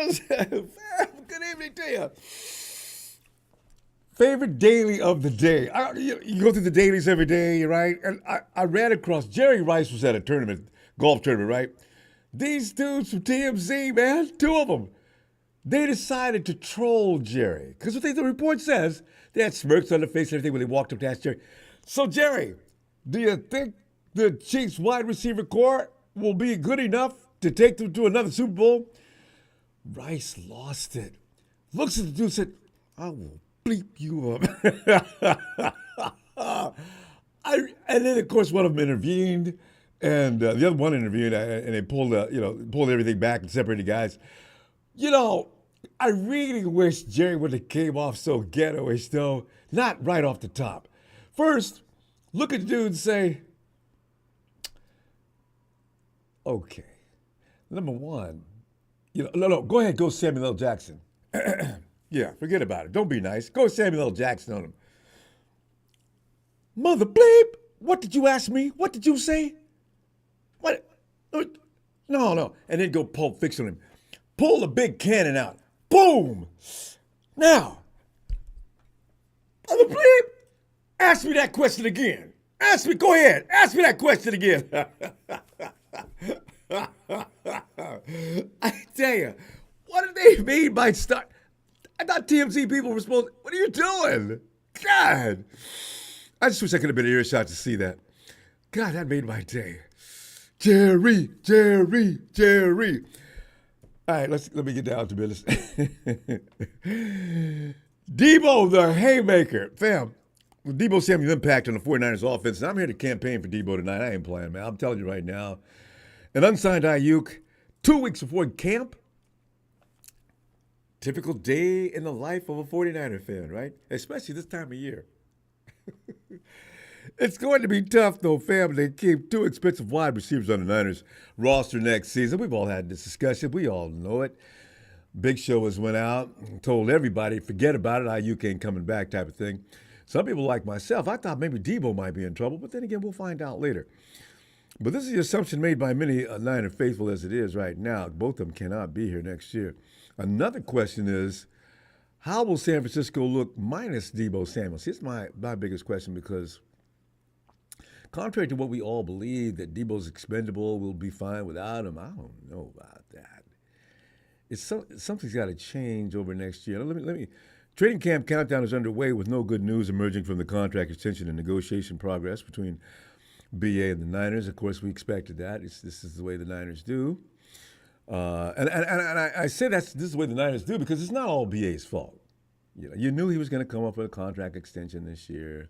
Good evening to you. Favorite daily of the day. You go through the dailies every day, right? And I ran across Jerry Rice was at a tournament, golf tournament, right? These dudes from TMZ, man, two of them, they decided to troll Jerry. Because what the report says, they had smirks on their face and everything when they walked up to ask Jerry. So, Jerry, do you think the Chiefs wide receiver core will be good enough to take them to another Super Bowl? Rice lost it. Looks at the dude and said, I will bleep you up. And then, of course, one of them intervened, and the other one intervened, and they pulled everything back and separated guys. You know, I really wish Jerry would have came off so ghetto-ish, though. Not right off the top. First, look at the dude and say, okay, number one, no, go ahead, go Samuel L. Jackson. Yeah, forget about it. Don't be nice. Go Samuel L. Jackson on him. Mother bleep, what did you ask me? What did you say? What? No. And then go Pulp Fiction on him. Pull the big cannon out. Boom! Now, Mother bleep, ask me that question again. Go ahead, ask me that question again. I tell you, what did they mean by start? I thought TMZ people were supposed, what are you doing? God. I just wish I could have been an earshot to see that. God, that made my day. Jerry. All right, let me get down to business. Debo, the haymaker. Fam, Debo Samuel impact on the 49ers offense. And I'm here to campaign for Debo tonight. I ain't playing, man. I'm telling you right now. An unsigned Aiyuk 2 weeks before camp. Typical day in the life of a 49er fan, right? Especially this time of year. It's going to be tough, though, fam, to keep two expensive wide receivers on the Niners roster next season. We've all had this discussion. We all know it. Big Show has went out and told everybody, forget about it, Aiyuk ain't coming back type of thing. Some people like myself, I thought maybe Debo might be in trouble, but then again, we'll find out later. But this is the assumption made by many Niner faithful as it is right now. Both of them cannot be here next year. Another question is, how will San Francisco look minus Deebo Samuel? See, it's my biggest question because contrary to what we all believe, that Debo's expendable, we'll be fine without him, I don't know about that. Something's got to change over next year. Let me. Training camp countdown is underway with no good news emerging from the contract extension and negotiation progress between BA and the Niners. Of course, we expected that. This is the way the Niners do. And I say this is the way the Niners do because it's not all BA's fault. You knew he was going to come up with a contract extension this year,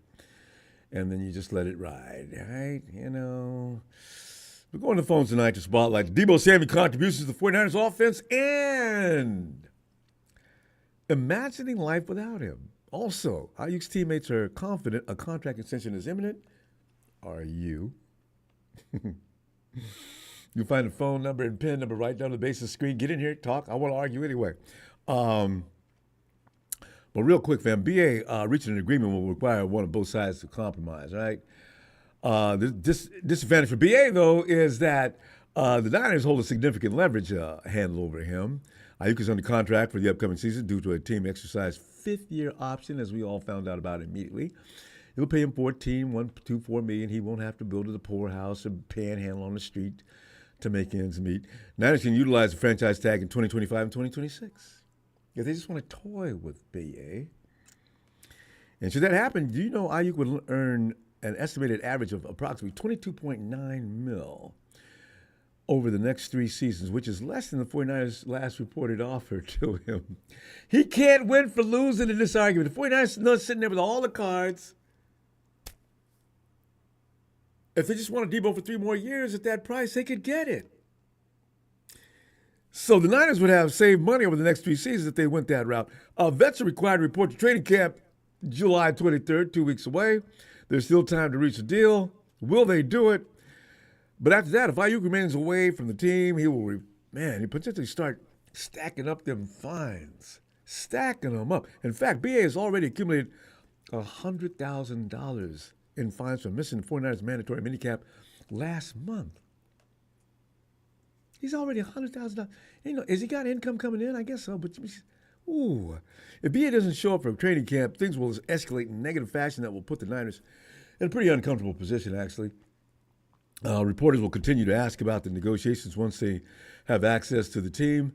and then you just let it ride, right? We're going to the phones tonight to spotlight Deebo Samuel contributions to the 49ers offense and imagining life without him. Also, Aiyuk's teammates are confident a contract extension is imminent. Are you? You'll find the phone number and PIN number right down the base of the screen. Get in here, talk. I want to argue anyway. But real quick, fam, BA reaching an agreement will require one of both sides to compromise, right? The disadvantage for BA, though, is that the Niners hold a significant leverage handle over him. Aiyuk is under contract for the upcoming season due to a team exercise fifth-year option, as we all found out about immediately. It'll pay him $1.24 million. He won't have to build a poorhouse or panhandle on the street to make ends meet. Niners can utilize the franchise tag in 2025 and 2026 if they just want to toy with BA. And should that happen, do you know Aiyuk would earn an estimated average of approximately $22.9 million over the next 3 seasons, which is less than the 49ers' last reported offer to him. He can't win for losing in this argument. The 49ers are not sitting there with all the cards. If they just wanted Debo for 3 more years at that price, they could get it. So the Niners would have saved money over the next 3 seasons if they went that route. Vets are required to report to training camp July 23rd, 2 weeks away. There's still time to reach a deal. Will they do it? But after that, if Aiyuk remains away from the team, he will, he potentially start stacking up them fines. Stacking them up. In fact, BA has already accumulated $100,000 in fines for missing the 49ers mandatory minicamp last month. He's already $100,000. You know, has he got income coming in? I guess so. But ooh, if BA doesn't show up for training camp, things will escalate in negative fashion that will put the Niners in a pretty uncomfortable position, actually. Reporters will continue to ask about the negotiations once they have access to the team.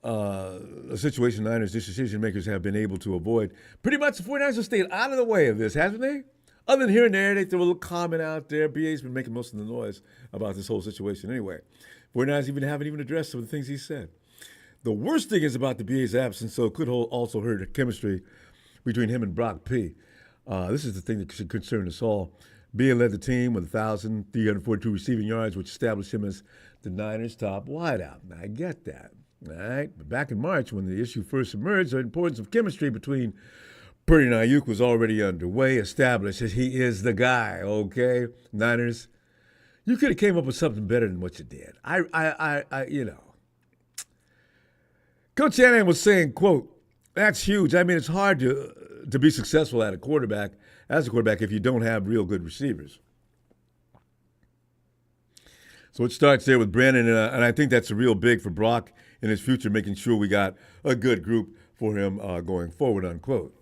A situation Niners decision makers have been able to avoid. Pretty much the 49ers have stayed out of the way of this, hasn't they? Other than here and there, they throw a little comment out there. BA's been making most of the noise about this whole situation anyway. 49ers haven't even addressed some of the things he said. The worst thing is about the BA's absence, so it could also hurt the chemistry between him and Brock P. This is the thing that should concern us all. BA led the team with 1,342 receiving yards, which established him as the Niners' top wideout. Now, I get that. All right, but back in March, when the issue first emerged, the importance of chemistry between Brandon Aiyuk was already underway, established as he is the guy. Okay, Niners, you could have came up with something better than what you did. You know, Coach Shanahan was saying, "quote That's huge. I mean, it's hard to be successful as a quarterback if you don't have real good receivers." So it starts there with Brandon, and I think that's a real big for Brock in his future, making sure we got a good group for him going forward, unquote.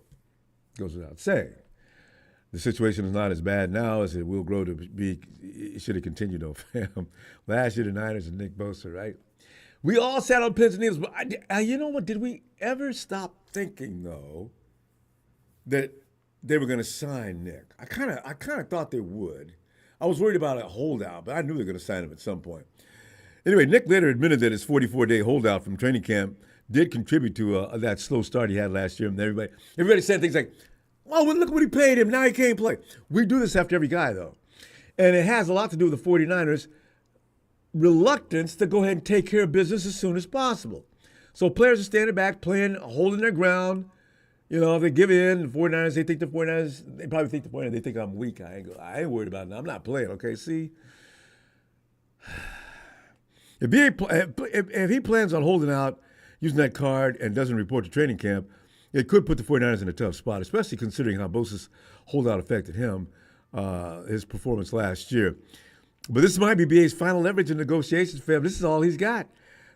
Goes without saying. The situation is not as bad now as it will grow to be. It should have continued, though, fam. Last year, the Niners and Nick Bosa, right? We all sat on pins and needles, but you know what? Did we ever stop thinking, though, that they were going to sign Nick? I kind of thought they would. I was worried about a holdout, but I knew they were going to sign him at some point. Anyway, Nick later admitted that his 44-day holdout from training camp did contribute to that slow start he had last year. And everybody said things like, "Oh, well, look what he paid him. Now he can't play." We do this after every guy, though. And it has a lot to do with the 49ers' reluctance to go ahead and take care of business as soon as possible. So players are standing back, playing, holding their ground. You know, if they give in, the 49ers, they probably think the 49ers, they think I'm weak. I ain't worried about it. I'm not playing, okay? See? If he plans on holding out, using that card, and doesn't report to training camp, it could put the 49ers in a tough spot, especially considering how Bosa's holdout affected him, his performance last year. But this might be BA's final leverage in negotiations, fam. This is all he's got.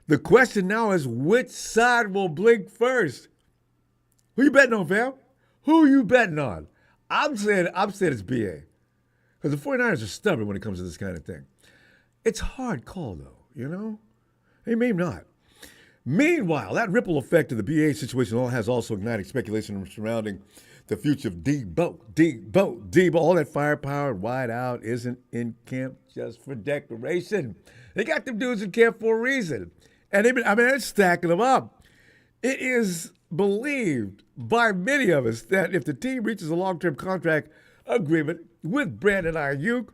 The question now is, which side will blink first? Who you betting on, fam? Who you betting on? I'm saying it's BA. Because the 49ers are stubborn when it comes to this kind of thing. It's a hard call, though, you know? Hey, maybe not. Meanwhile, that ripple effect of the BA situation has also ignited speculation surrounding the future of Debo. All that firepower wide out isn't in camp just for decoration. They got them dudes in camp for a reason. And they're stacking them up. It is believed by many of us that if the team reaches a long-term contract agreement with Brandon Aiyuk,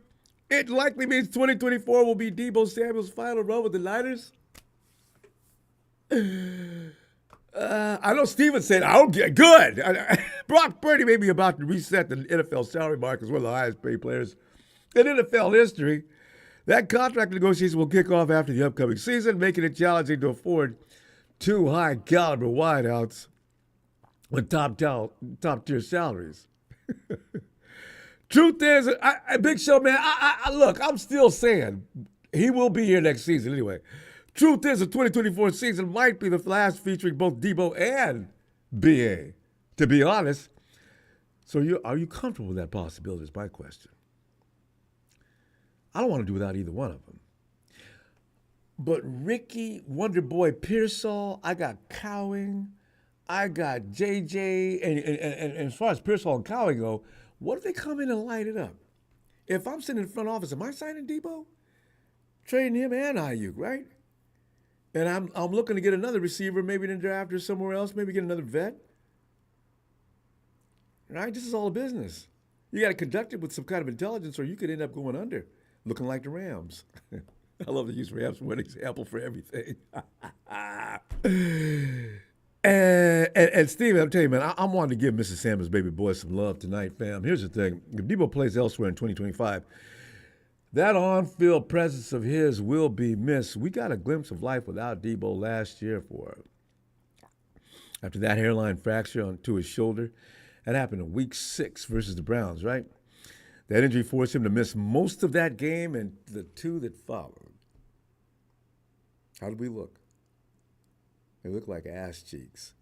it likely means 2024 will be Deebo Samuel's final run with the Niners. I know Steven said, "I'll get good." Brock Purdy may be about to reset the NFL salary mark as one of the highest paid players in NFL history. That contract negotiation will kick off after the upcoming season, making it challenging to afford two high-caliber wideouts with top-tier salaries. Truth is, Big Show, man, look, I'm still saying he will be here next season anyway. Truth is, the 2024 season might be the last featuring both Deebo and BA, to be honest. So are you comfortable with that possibility is my question. I don't want to do without either one of them. But Ricky, Wonderboy Pearsall, I got Cowing, I got JJ, and as far as Pearsall and Cowing go, what if they come in and light it up? If I'm sitting in the front office, am I signing Deebo? Trading him and Aiyuk, right? And I'm looking to get another receiver, maybe in the draft or somewhere else, maybe get another vet. Right? This is all a business. You got to conduct it with some kind of intelligence or you could end up going under, looking like the Rams. I love to use Rams for an example for everything. and Steve, I'm telling you, man, I'm wanting to give Mrs. Samuel's baby boy some love tonight, fam. Here's the thing. If Deebo plays elsewhere in 2025, that on-field presence of his will be missed. We got a glimpse of life without Deebo last year after that hairline fracture onto his shoulder. That happened in Week 6 versus the Browns, right? That injury forced him to miss most of that game and the two that followed. How did we look? They looked like ass cheeks.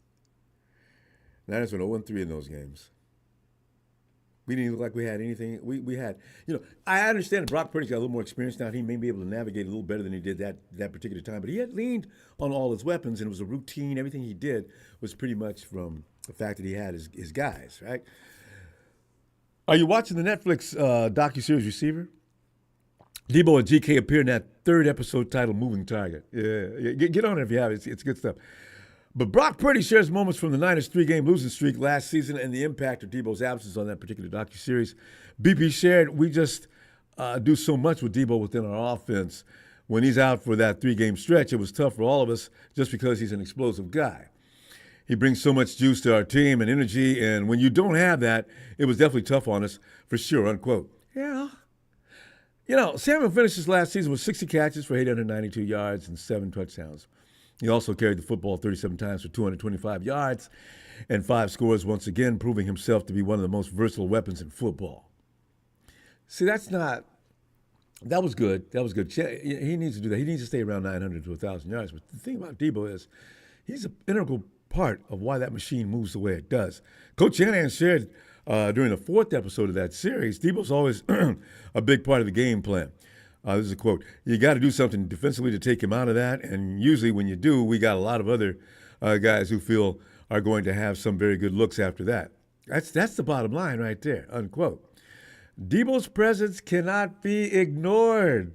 Niners went 0-3 in those games. We didn't look like we had anything. We had, I understand that Brock Purdy's got a little more experience now. He may be able to navigate a little better than he did that particular time. But he had leaned on all his weapons, and it was a routine. Everything he did was pretty much from the fact that he had his guys, right? Are you watching the Netflix docuseries Receiver? Debo and GK appear in that third episode titled Moving Target. Yeah. Get on it if you have it. It's good stuff. But Brock Purdy shares moments from the Niners' 3-game losing streak last season and the impact of Debo's absence on that particular docuseries. BP shared, we just do so much with Debo within our offense. When he's out for that 3-game stretch, it was tough for all of us just because he's an explosive guy. He brings so much juice to our team and energy, and when you don't have that, it was definitely tough on us, for sure, unquote. Yeah. Samuel finished his last season with 60 catches for 892 yards and 7 touchdowns. He also carried the football 37 times for 225 yards and 5 scores, once again proving himself to be one of the most versatile weapons in football. See, that was good. That was good. He needs to do that. He needs to stay around 900 to 1,000 yards. But the thing about Debo is he's an integral part of why that machine moves the way it does. Coach Shanahan shared during the 4th episode of that series, Debo's always a big part of the game plan. This is a quote. You got to do something defensively to take him out of that, and usually when you do, we got a lot of other guys who feel are going to have some very good looks after that. That's the bottom line right there, unquote. Debo's presence cannot be ignored.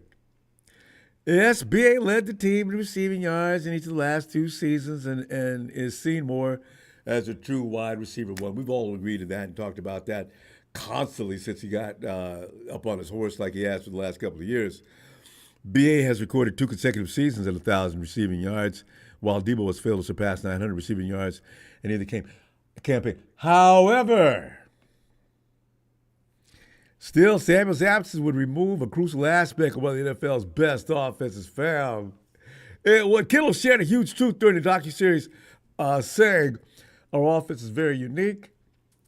Yes, B.A. led the team in receiving yards in each of the last 2 seasons and is seen more as a true wide receiver one. We've all agreed to that and talked about that constantly since he got up on his horse like he has for the last couple of years. B.A. has recorded 2 consecutive seasons at 1,000 receiving yards, while Debo has failed to surpass 900 receiving yards in either campaign. However, still, Samuel's absence would remove a crucial aspect of one of the NFL's best offenses found. Kittle shared a huge truth during the docuseries, saying, our offense is very unique.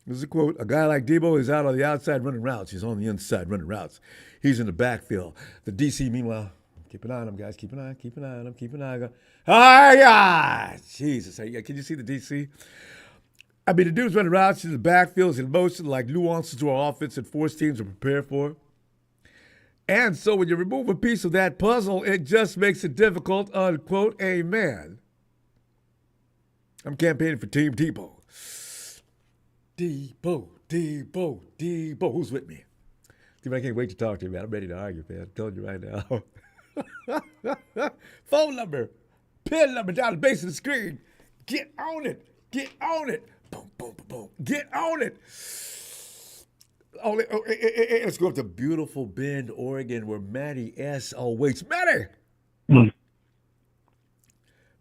This is a quote. A guy like Debo is out on the outside running routes. He's on the inside running routes. He's in the backfield. The DC, meanwhile, keep an eye on him, guys. Keep an eye on him. Oh, yeah. Jesus. Can you see the DC? I mean, the dude's running routes in the backfield, is in motion, like nuances to our offense that force teams to prepare for. And so when you remove a piece of that puzzle, it just makes it difficult, unquote. Amen. I'm campaigning for Team Debo. Debo. Who's with me? Dude, I can't wait to talk to you, man. I'm ready to argue, man. I'm telling you right now. Phone number, pin number down the base of the screen. Get on it. Boom, boom, boom, boom. Get on it. Let's go up to beautiful Bend, Oregon, where Matty S. awaits. Matty!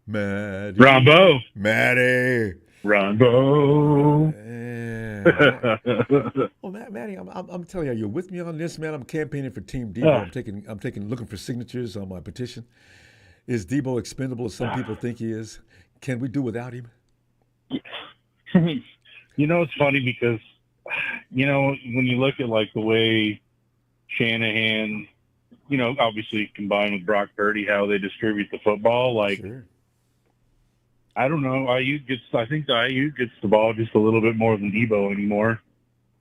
Matty. Ronbo. Matty. Ronbo. Well, Matty, I'm telling you, you're with me on this, man. I'm campaigning for Team Debo. I'm looking for signatures on my petition. Is Debo expendable as some people think he is? Can we do without him? It's funny because, when you look at like the way Shanahan, obviously combined with Brock Purdy, how they distribute the football, like, sure. I don't know. I think Aiyuk gets the ball just a little bit more than Debo anymore.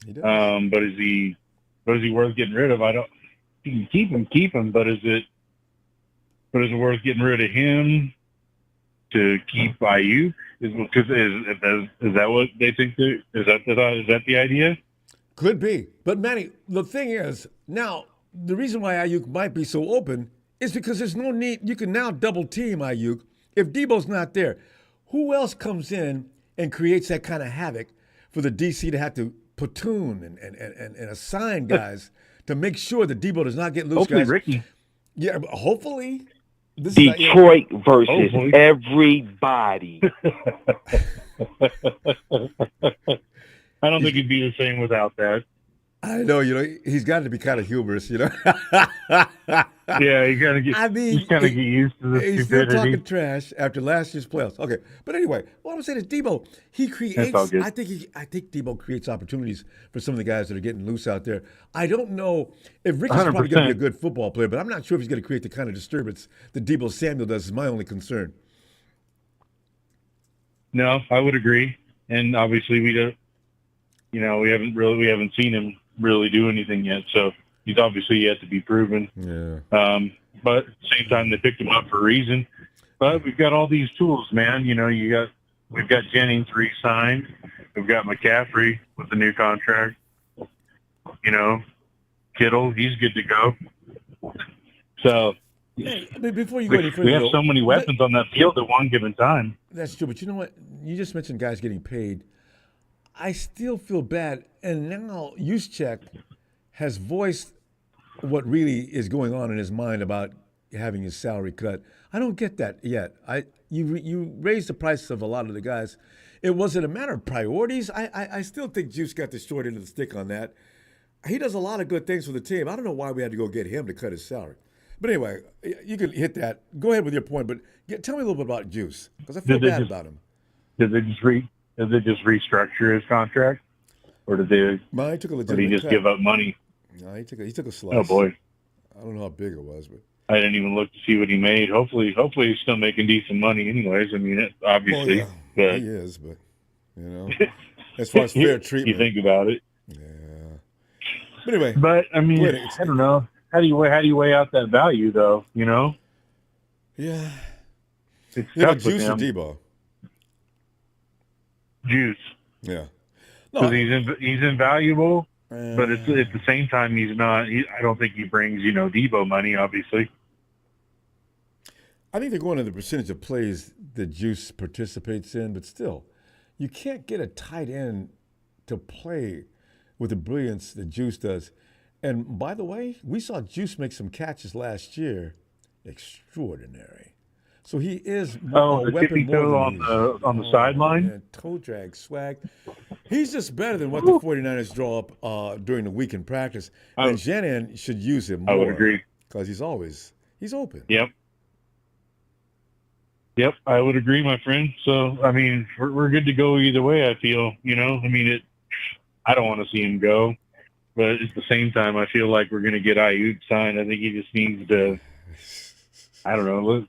He does. But is he worth getting rid of? You can keep him, but is it worth getting rid of him to keep Aiyuk? Is that what they think? Is that the idea? Could be. But Manny, the thing is, now the reason why Aiyuk might be so open is because there's no need. You can now double team Aiyuk if Debo's not there. Who else comes in and creates that kind of havoc for the DC to have to platoon and assign guys to make sure that Debo does not get loose? Hopefully, guys. Ricky. Yeah, hopefully. Detroit versus everybody. I don't think it'd be the same without that. I know, he's got to be kind of humorous, Yeah, you gotta get. I mean, you gotta get used to the he's still stupidity. talking trash after last year's playoffs. Okay, but anyway, what I'm saying is Debo. He That's all creates. good. I think Debo creates opportunities for some of the guys that are getting loose out there. I don't know if Rich is probably going to be a 100%. good football player, but I'm not sure if he's going to create the kind of disturbance that Deebo Samuel does. Is my only concern. No, I would agree. And obviously, we don't. We haven't seen him really do anything yet. So he's obviously yet to be proven. Yeah. But at the same time, they picked him up for a reason. But we've got all these tools, man. We've got Jennings re-signed. We've got McCaffrey with the new contract. Kittle, he's good to go. So Hey, before you go any further, we have so many weapons on that field at one given time. That's true, but you know what? You just mentioned guys getting paid. I still feel bad, and now Juszczyk has voiced what really is going on in his mind about having his salary cut. I don't get that yet. You raised the price of a lot of the guys. Was it a matter of priorities? I still think Juice got the short end of the stick on that. He does a lot of good things for the team. I don't know why we had to go get him to cut his salary. But anyway, you can hit that. Go ahead with your point, but tell me a little bit about Juice, because I feel bad about him. Did they just restructure his contract, or did he just give up money? No, he took a slice. Oh boy, I don't know how big it was, but I didn't even look to see what he made. Hopefully he's still making decent money, anyways. I mean, obviously, well, yeah, but he is. But as far as fair treatment, you think about it. Yeah. But anyway, I mean, I don't know. How do you weigh out that value, though? Yeah. It's tough with Juice or him. Debo? Juice. Yeah. Because he's invaluable, but at the same time, he's not. I don't think he brings Debo money. Obviously, I think they're going to the percentage of plays that Juice participates in, but still, you can't get a tight end to play with the brilliance that Juice does. And by the way, we saw Juice make some catches last year, extraordinary. So he is a weapon more than on the sideline. Man, toe drag swag. He's just better than what the 49ers draw up during the week in practice. And Shanahan should use him more. I would agree. Because he's open. Yep, I would agree, my friend. So, I mean, we're good to go either way, I feel. I mean, I don't want to see him go. But at the same time, I feel like we're going to get Aiyuk signed. I think he just needs to, I don't know,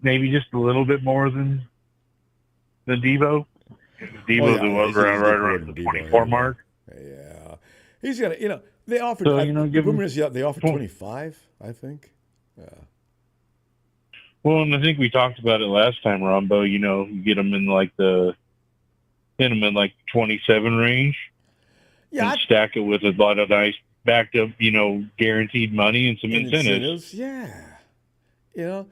maybe just a little bit more than Deebo. Debo's right around the 24 mark. Yeah. He's going to, they offered, so, they offered 25, I think. Yeah. Well, and I think we talked about it last time, Ronbo. You get them in like the 27 range. Yeah, and stack it with a lot of nice backed up, guaranteed money and some incentives. Yeah. How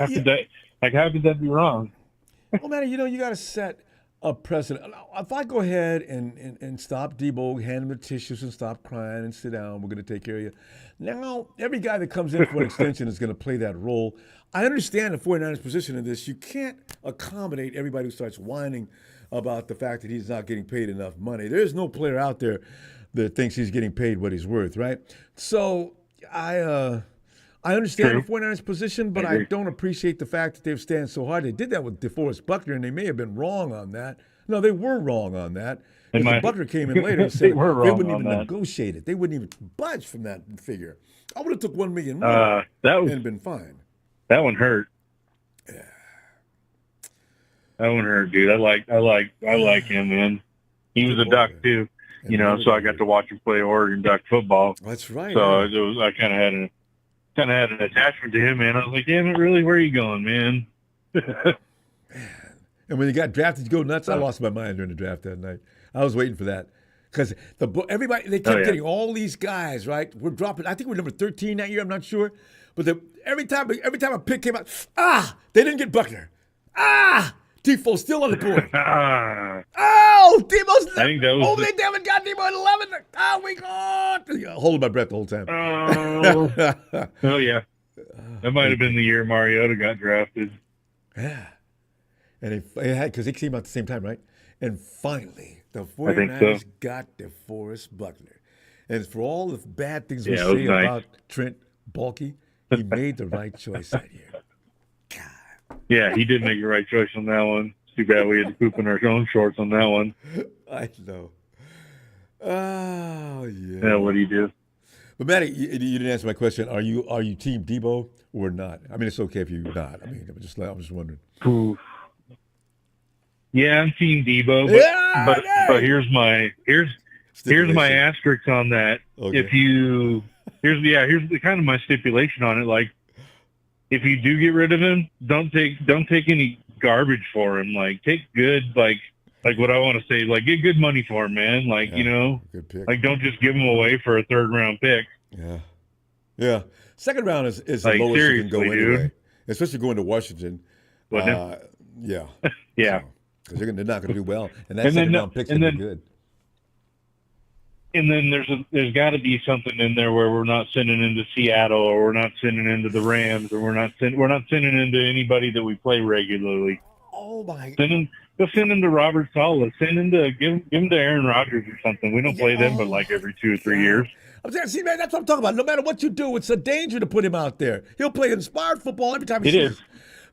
could that be wrong? Well, man, you got to set a precedent. If I go ahead and stop Debo, hand him the tissues and stop crying and sit down, we're going to take care of you. Now, every guy that comes in for an extension is going to play that role. I understand the 49ers position in this. You can't accommodate everybody who starts whining about the fact that he's not getting paid enough money. There's no player out there that thinks he's getting paid what he's worth, right? So I understand the 49ers position, but I don't appreciate the fact that they've stand so hard. They did that with DeForest Buckner, and they may have been wrong on that. No, they were wrong on that. Because Buckner came in later and said they wouldn't even negotiate it. They wouldn't even budge from that figure. I would have took $1 million more and been fine. That one hurt. Yeah. That one hurt, dude. I like him, man. He was a Duck too, so I got to watch him play Oregon Duck football. That's right. So I kind of had an attachment to him, man. I was like, damn it, really? Where are you going, man? And when he got drafted, you go nuts. I lost my mind during the draft that night. I was waiting for that because they kept getting all these guys, right? We're dropping. I think we're number 13 that year. I'm not sure, but every time a pick came out, they didn't get Buckner. Defoe's still on the board. Deebo's. I think that was. They haven't got Deebo at 11. We got. Holding my breath the whole time. Oh yeah, that might have been the year Mariota got drafted. Yeah, and because they came out at the same time, right? And finally, the 49ers got DeForest Buckner. And for all the bad things we Yeah, it was say nice. about Trent Baalke, he made the right choice that year. God. Yeah, he did make the right choice on that one. It's too bad we had to poop in our own shorts on that one. I know. Oh, yeah. Yeah, what do you do? But Matty, you didn't answer my question. Are you Team Debo or not? I mean, it's okay if you're not. I mean, I'm just wondering. Oof. Yeah, I'm Team Debo, but here's my asterisk on that. Okay. If you here's the kind of my stipulation on it. Like, if you do get rid of him, don't take any garbage for him. Like, take good, like what I want to say, like, get good money for him, man. Like, good pick. like, don't just give him away for a 3rd round pick. Yeah. 2nd round is the Like, lowest you can go anyway, dude. Especially going to Washington. Yeah. Yeah. Because they're not going to do well, and that 2nd round pick's going to be good. And then there's got to be something in there where we're not sending into Seattle, or we're not sending into the Rams, or we're not sending into anybody that we play regularly. Oh my! Go send him to Robert Saleh. Send him to give him to Aaron Rodgers or something. We don't play them, but like every 2 or 3 years. I'm saying, see, man, that's what I'm talking about. No matter what you do, it's a danger to put him out there. He'll play inspired football every time he sees.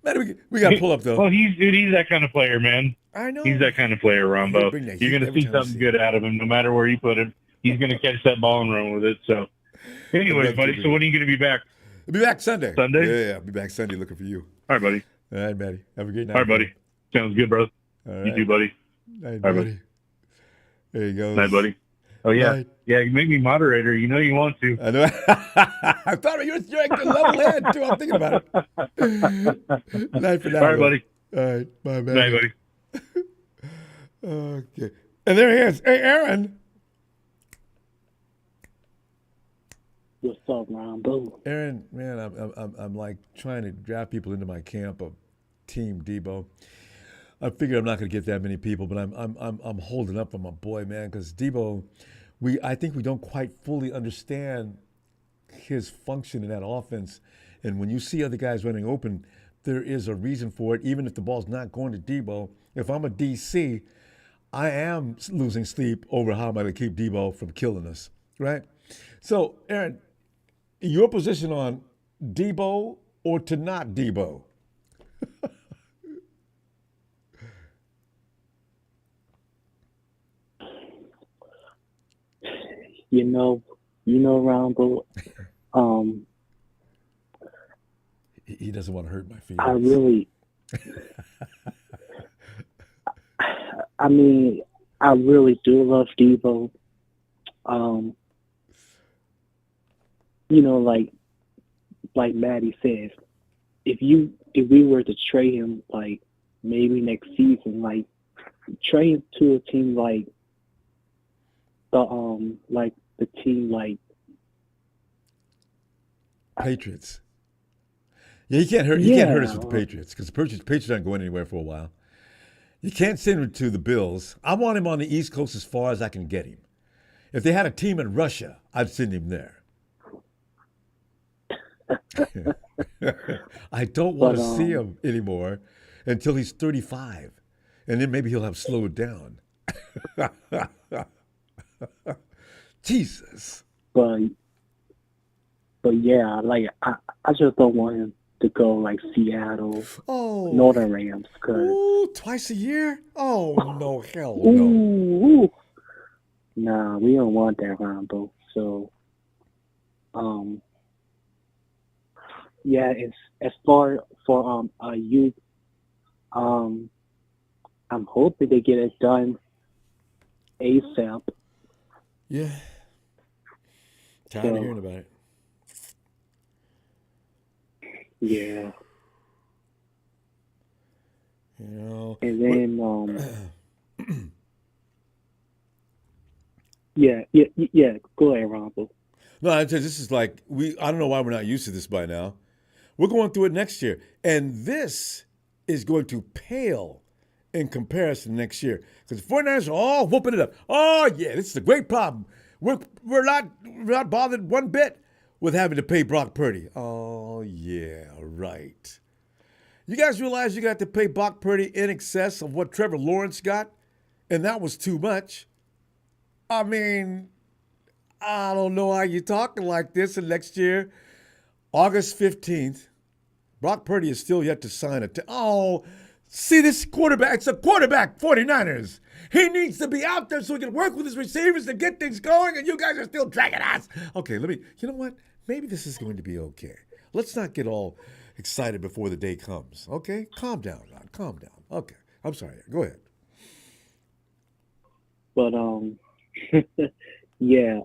Man, we got to pull up though. Well, he's that kind of player, man. I know. He's that kind of player, Ronbo. You're going to see something good out of him, no matter where you put him. He's going to catch that ball and run with it. So, anyway, buddy. So when are you going to be back? I'll be back Sunday. Sunday? Yeah. I'll be back Sunday looking for you. All right, buddy. All right, Matty. Have a great night. All right, buddy. Sounds good, bro. All right. You too, buddy. Night, buddy. There you go. Night, buddy. Oh, yeah. Night. Yeah, you make me moderator. You know you want to. I know. I thought you're a good level head, too. I'm thinking about it. Night for now. All right, buddy. All right. Bye, man. Night, buddy. Okay. And there he is. Hey, Aaron. What's up, Ronbo? Aaron, man, I'm like trying to draft people into my camp of Team Debo. I figure I'm not going to get that many people, but I'm holding up for my boy, man, because Debo, I think we don't quite fully understand his function in that offense. And when you see other guys running open, there is a reason for it, even if the ball's not going to Debo. If I'm a DC, I am losing sleep over how am I going to keep Debo from killing us, right? So, Aaron, your position on Debo or to not Debo? You know, Ronbo. He doesn't want to hurt my feelings. I really do love Debo. Like Maddie says, if we were to trade him, like maybe next season, like trade him to a team like the team like Patriots. Yeah, he can't hurt. He can't hurt us with the Patriots because the Patriots aren't going anywhere for a while. You can't send him to the Bills. I want him on the East Coast as far as I can get him. If they had a team in Russia, I'd send him there. I don't want to see him anymore until he's 35, and then maybe he'll have slowed down. Jesus. But yeah, like I just don't want him to go like Seattle, Northern Rams. Twice a year? Oh no, hell no. Ooh. Nah, we don't want that, Ronbo. So, yeah, it's as far for youth. I'm hoping they get it done ASAP. Yeah. Tired of hearing about it. Yeah. You know. And then yeah. Go ahead, Ronbo. No, this is like I don't know why we're not used to this by now. We're going through it next year, and this is going to pale in comparison next year because the 49ers are all whooping it up. Oh yeah, this is a great problem. We're not bothered one bit with having to pay Brock Purdy. Oh yeah, right. You guys realize you got to pay Brock Purdy in excess of what Trevor Lawrence got, and that was too much. I mean, I don't know how you're talking like this. And next year, August 15th, Brock Purdy is still yet to sign see this quarterback. It's a quarterback, 49ers. He needs to be out there so he can work with his receivers to get things going, and you guys are still dragging us. Okay, you know what? Maybe this is going to be okay. Let's not get all excited before the day comes, okay? Calm down, Ron. Calm down. Okay, I'm sorry. Go ahead. But, yeah,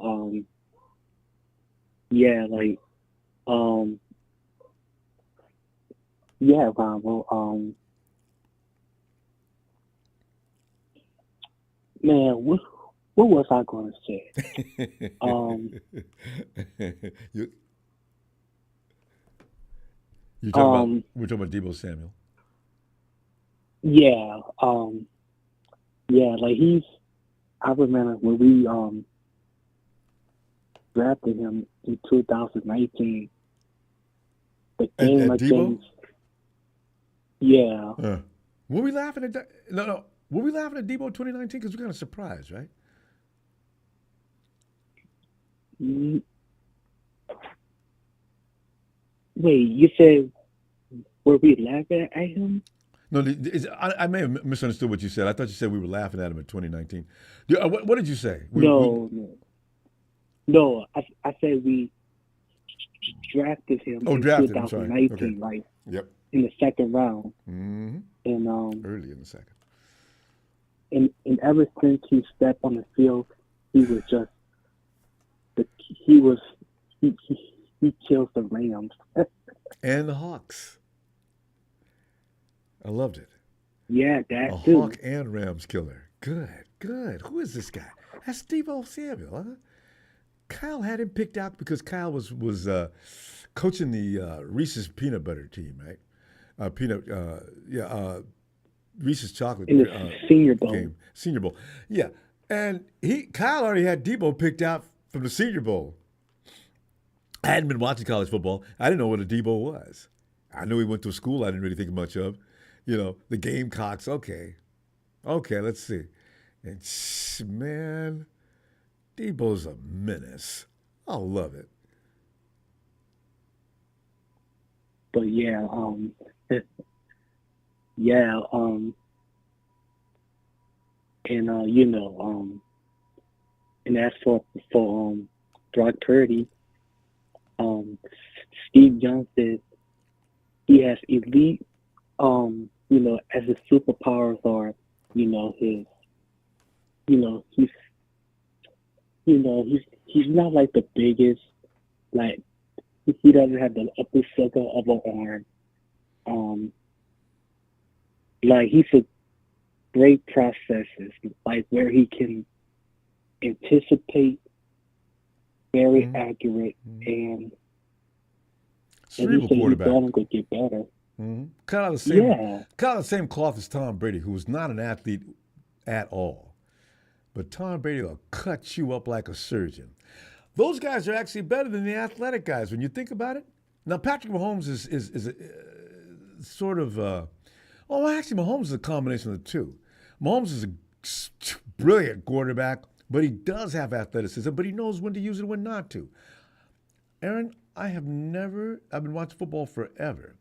Ronbo, man, what was I going to say? We're talking about Deebo Samuel. Yeah, I remember when we drafted him in 2019. The game against, yeah. Were we laughing at that? No. Were we laughing at Deebo 2019? Because we're kind of surprised, right? Wait, you said, were we laughing at him? No, I may have misunderstood what you said. I thought you said we were laughing at him in 2019. What did you say? No. I said we drafted him in 2019, okay. Yep. In the second round. Mm-hmm. And early in the second. And ever since he stepped on the field, he was just he kills the Rams and the Hawks. I loved it. Yeah, that a too. Hawk and Rams killer. Good. Who is this guy? That's Deebo Samuel, huh? Kyle had him picked out because Kyle was coaching the Reese's peanut butter team, right? Reese's chocolate in the Senior Bowl. Game. Senior Bowl. Yeah. And Kyle already had Deebo picked out from the Senior Bowl. I hadn't been watching college football. I didn't know what a Deebo was. I knew he went to a school I didn't really think much of. The Gamecocks. Okay, let's see. And man, Deebo's a menace. I love it. But and as for Brock Purdy, Steve Young said he has elite, as his superpowers are, he's not like the biggest, like he doesn't have the upper circle of an arm. Like he's a great processes, like where he can anticipate, very accurate, and cerebral quarterback. He's going to get better. Mm-hmm. Kind of the same cloth as Tom Brady, who was not an athlete at all. But Tom Brady will cut you up like a surgeon. Those guys are actually better than the athletic guys when you think about it. Now, Patrick Mahomes is sort of, actually, Mahomes is a combination of the two. Mahomes is a brilliant quarterback, but he does have athleticism, but he knows when to use it and when not to. Aaron, I've been watching football forever.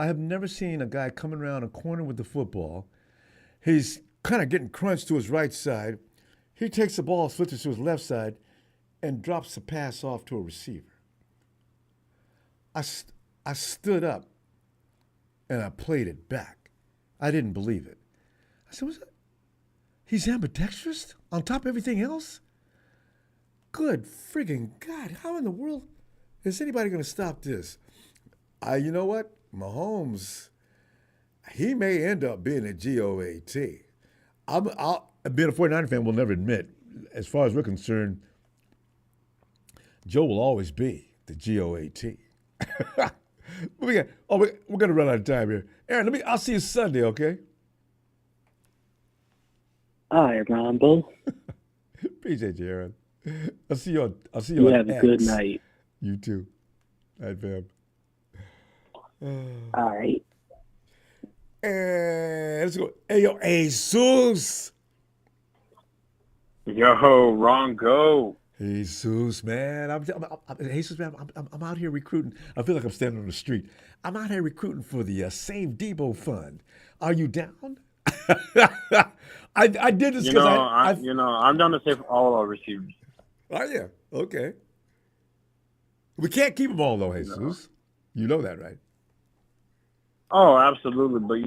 I have never seen a guy coming around a corner with the football. He's kind of getting crunched to his right side. He takes the ball, switches to his left side, and drops the pass off to a receiver. I stood up, and I played it back. I didn't believe it. I said, what's that? He's ambidextrous on top of everything else? Good friggin' God, how in the world is anybody going to stop this? You know what? Mahomes, he may end up being a GOAT. Being a 49er fan will never admit, as far as we're concerned, Joe will always be the GOAT. We're going to run out of time here. Aaron, I'll see you Sunday, okay? All right, Ronbo. Appreciate you, Aaron. I'll see you You on have X. a good night. You too. All right, fam. All right. And let's go. Hey, Jesus. Yo, Rongo. Jesus, man. Jesus, man, I'm out here recruiting. I feel like I'm standing on the street. I'm out here recruiting for the Save Debo Fund. Are you down? I did this because I'm down to save all our receivers. Oh, yeah. Okay. We can't keep them all, though, Jesus. You know that, right? Oh, absolutely. But,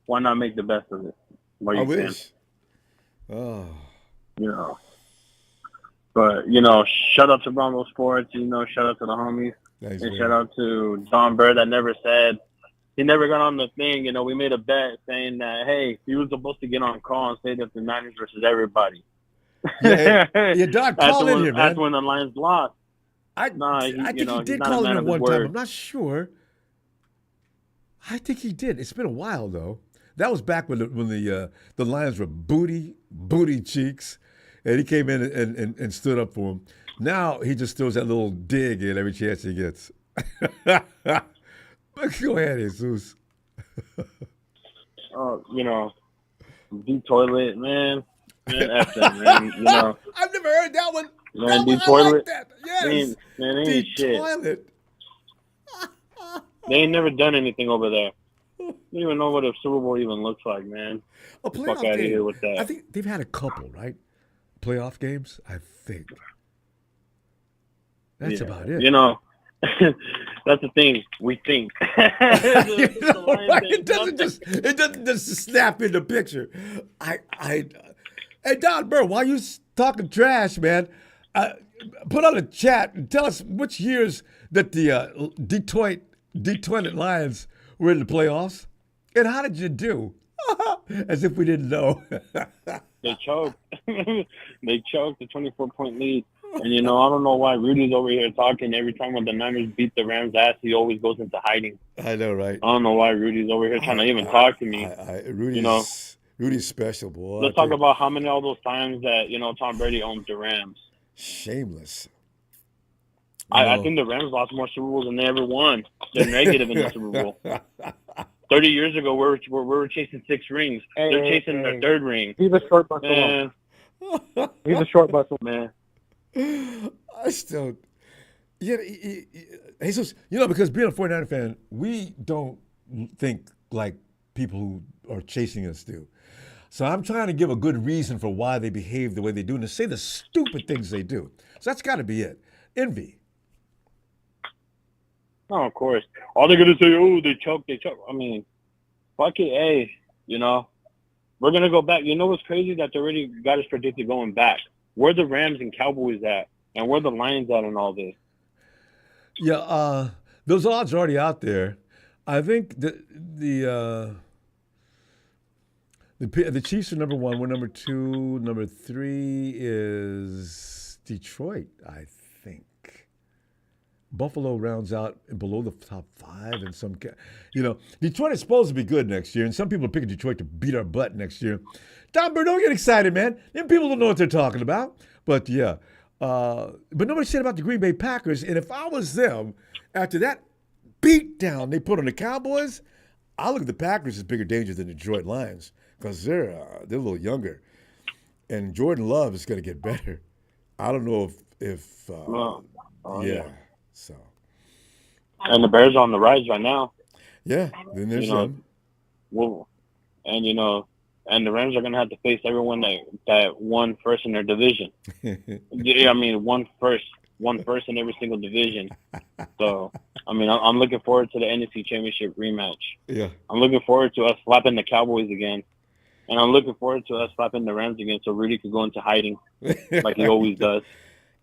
why not make the best of it? I wish. Oh. But, shout out to Ronbo Sports, shout out to the homies. Thanks, and man. shout out to Don Bird that never said, he never got on the thing. We made a bet saying that, hey, he was supposed to get on call and say that the Niners versus everybody. Yeah, Don, call in here, man. That's when the Lions lost. I think he did call in at one time. I'm not sure. I think he did. It's been a while, though. That was back when the Lions were booty cheeks, and he came in and stood up for him. Now he just throws that little dig in every chance he gets. Go ahead, Jesus. Deep toilet, man. Man, F that, man. I've never heard that one. Man, deep toilet. Like that. Yes. Man, ain't deep shit. Toilet. They ain't never done anything over there. They don't even know what a Super Bowl even looks like, man. A playoff Fuck out of game. here with that. I think they've had a couple, right? Playoff games, I think. That's about it. That's the thing. We think. Right? It doesn't just snap in the picture. Hey, Don Burr, while you talking trash, man, put on the chat and tell us which years that the Detroit Lions were in the playoffs, and how did you do? As if we didn't know. They choked. They choked the 24-point lead. And, I don't know why Rudy's over here talking. Every time when the Niners beat the Rams' ass, he always goes into hiding. I know, right? I don't know why Rudy's over here trying to even talk to me. Rudy's special, boy. Let's talk about how many of those times that, Tom Brady owned the Rams. Shameless. I think the Rams lost more Super Bowls than they ever won. They're negative in the Super Bowl. 30 years ago, we were chasing 6 rings. They're chasing their 3rd ring. He's a short bus. He's a short bus, man. I still, Jesus, because being a 49er fan, we don't think like people who are chasing us do. So I'm trying to give a good reason for why they behave the way they do and to say the stupid things they do. So that's got to be it. Envy. Oh, of course. All they're going to say, oh, they choke. I mean, fuck it, hey, we're going to go back. You know what's crazy? That they already got us predicted going back. Where the Rams and Cowboys at? And where the Lions at in all this? Yeah, those odds are already out there. I think the Chiefs are number 1. We're number 2. Number 3 is Detroit, I think. Buffalo rounds out below the top 5 in some. Detroit is supposed to be good next year, and some people are picking Detroit to beat our butt next year. Don Bird, don't get excited, man. Them people don't know what they're talking about. But yeah, but nobody said about the Green Bay Packers. And if I was them, after that beat down they put on the Cowboys, I look at the Packers as bigger danger than the Detroit Lions because they're a little younger, and Jordan Love is going to get better. I don't know if yeah. So. And the Bears are on the rise right now. Yeah, then there's them. Well, and and the Rams are going to have to face everyone that won first in their division. Yeah, I mean, won first in every single division. So, I mean, I'm looking forward to the NFC Championship rematch. Yeah. I'm looking forward to us slapping the Cowboys again. And I'm looking forward to us slapping the Rams again so Rudy could go into hiding like he always does.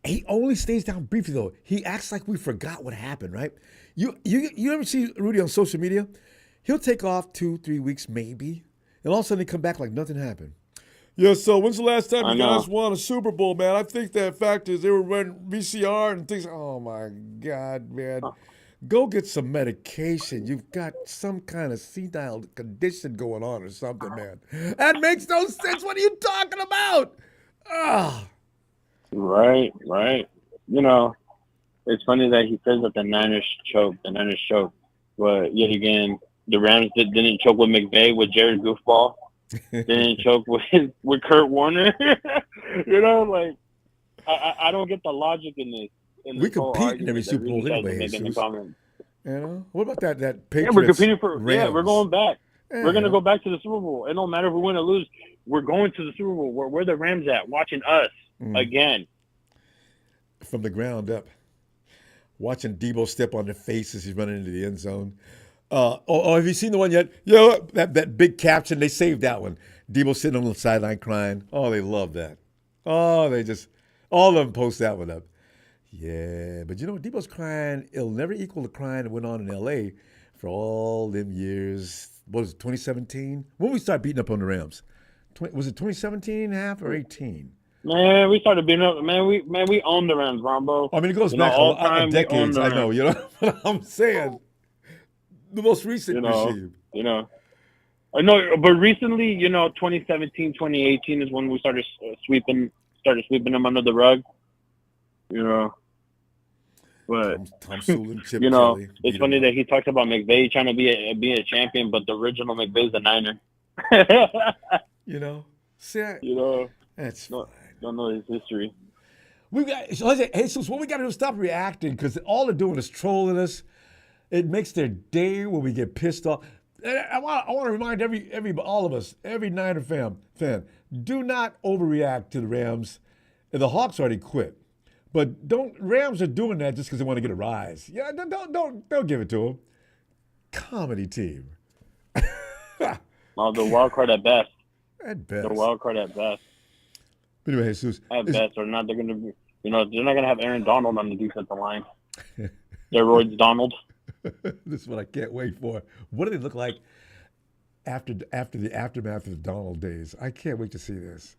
He only stays down briefly, though. He acts like we forgot what happened, right? You ever see Rudy on social media? He'll take off 2-3 weeks, maybe, and all of a sudden he come back like nothing happened. Yeah, so when's the last time you guys won a Super Bowl, man? I think that fact is they were running VCR and things. Oh, my God, man. Go get some medication. You've got some kind of senile condition going on or something, man. That makes no sense. What are you talking about? Ah. Right. It's funny that he says that the Niners choked. But yet again, the Rams didn't choke with McVay, with Jared Goofball. Didn't choke with Kurt Warner. I don't get the logic in this. We compete in every Super Bowl anyway. You know, what about that Patriots? Yeah, we're competing for. Rams? Yeah, we're going back. Yeah, we're gonna go back to the Super Bowl. It don't matter if we win or lose. We're going to the Super Bowl. Where the Rams at? Watching us again from the ground up. Watching Debo step on their face as he's running into the end zone. Have you seen the one yet? Yeah, that big caption. They saved that one. Debo sitting on the sideline crying. Oh, they love that. Oh, all of them post that one up. Yeah, but Debo's crying. It'll never equal the crying that went on in L.A. for all them years. What was it, 2017? When we started beating up on the Rams? Was it 2017 half or 18? Man, we started beating up. Man, we owned the Rams, Ronbo. I mean, it goes back all time, decades. I know, what I'm saying. The most recent regime. I know, but recently, 2017, 2018 is when we started sweeping them under the rug. But Tom Sulin, Chip Kelly, it's funny that he talks about McVay trying to be a champion, but the original McVay's a Niner. That's fine. Don't know his history. Jesus, what we got to do is stop reacting, because all they're doing is trolling us. It makes their day when we get pissed off. I want to remind all of us, every Niner fan, do not overreact to the Rams. The Hawks already quit. But Rams are doing that just because they want to get a rise. Yeah, don't give it to them. Comedy team. Well, the wild card at best. At best. The wild card at best. But anyway, Jesus. At best, or not. They're gonna be. They're not gonna have Aaron Donald on the defensive line. Steroids Donald. This is what I can't wait for. What do they look like after the aftermath of the Donald days? I can't wait to see this.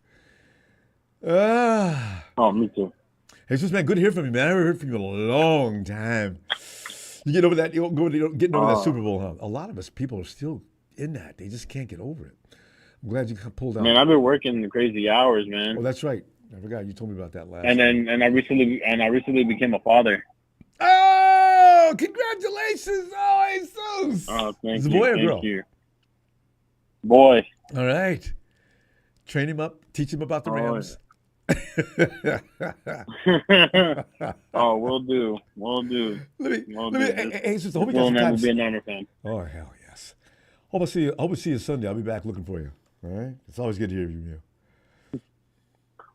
Oh, me too. Hey, Jesus, man, good to hear from you, man. I haven't heard from you in a long time. You get over that, getting over that Super Bowl hump. A lot of us people are still in that. They just can't get over it. I'm glad you pulled out. Man, I've been working crazy hours, man. Oh, that's right. I forgot you told me about that last. And I recently became a father. Oh, congratulations! Oh, Jesus! Oh, thank Is you. it a boy or thank girl? You. Boy. All right. Train him up. Teach him about the Rams. Oh, we'll do. Hey, Jesus, I hope you got We'll some never time. be a Niner fan. Oh, hell yes. Hope I see you Sunday. I'll be back looking for you. All right? It's always good to hear from you.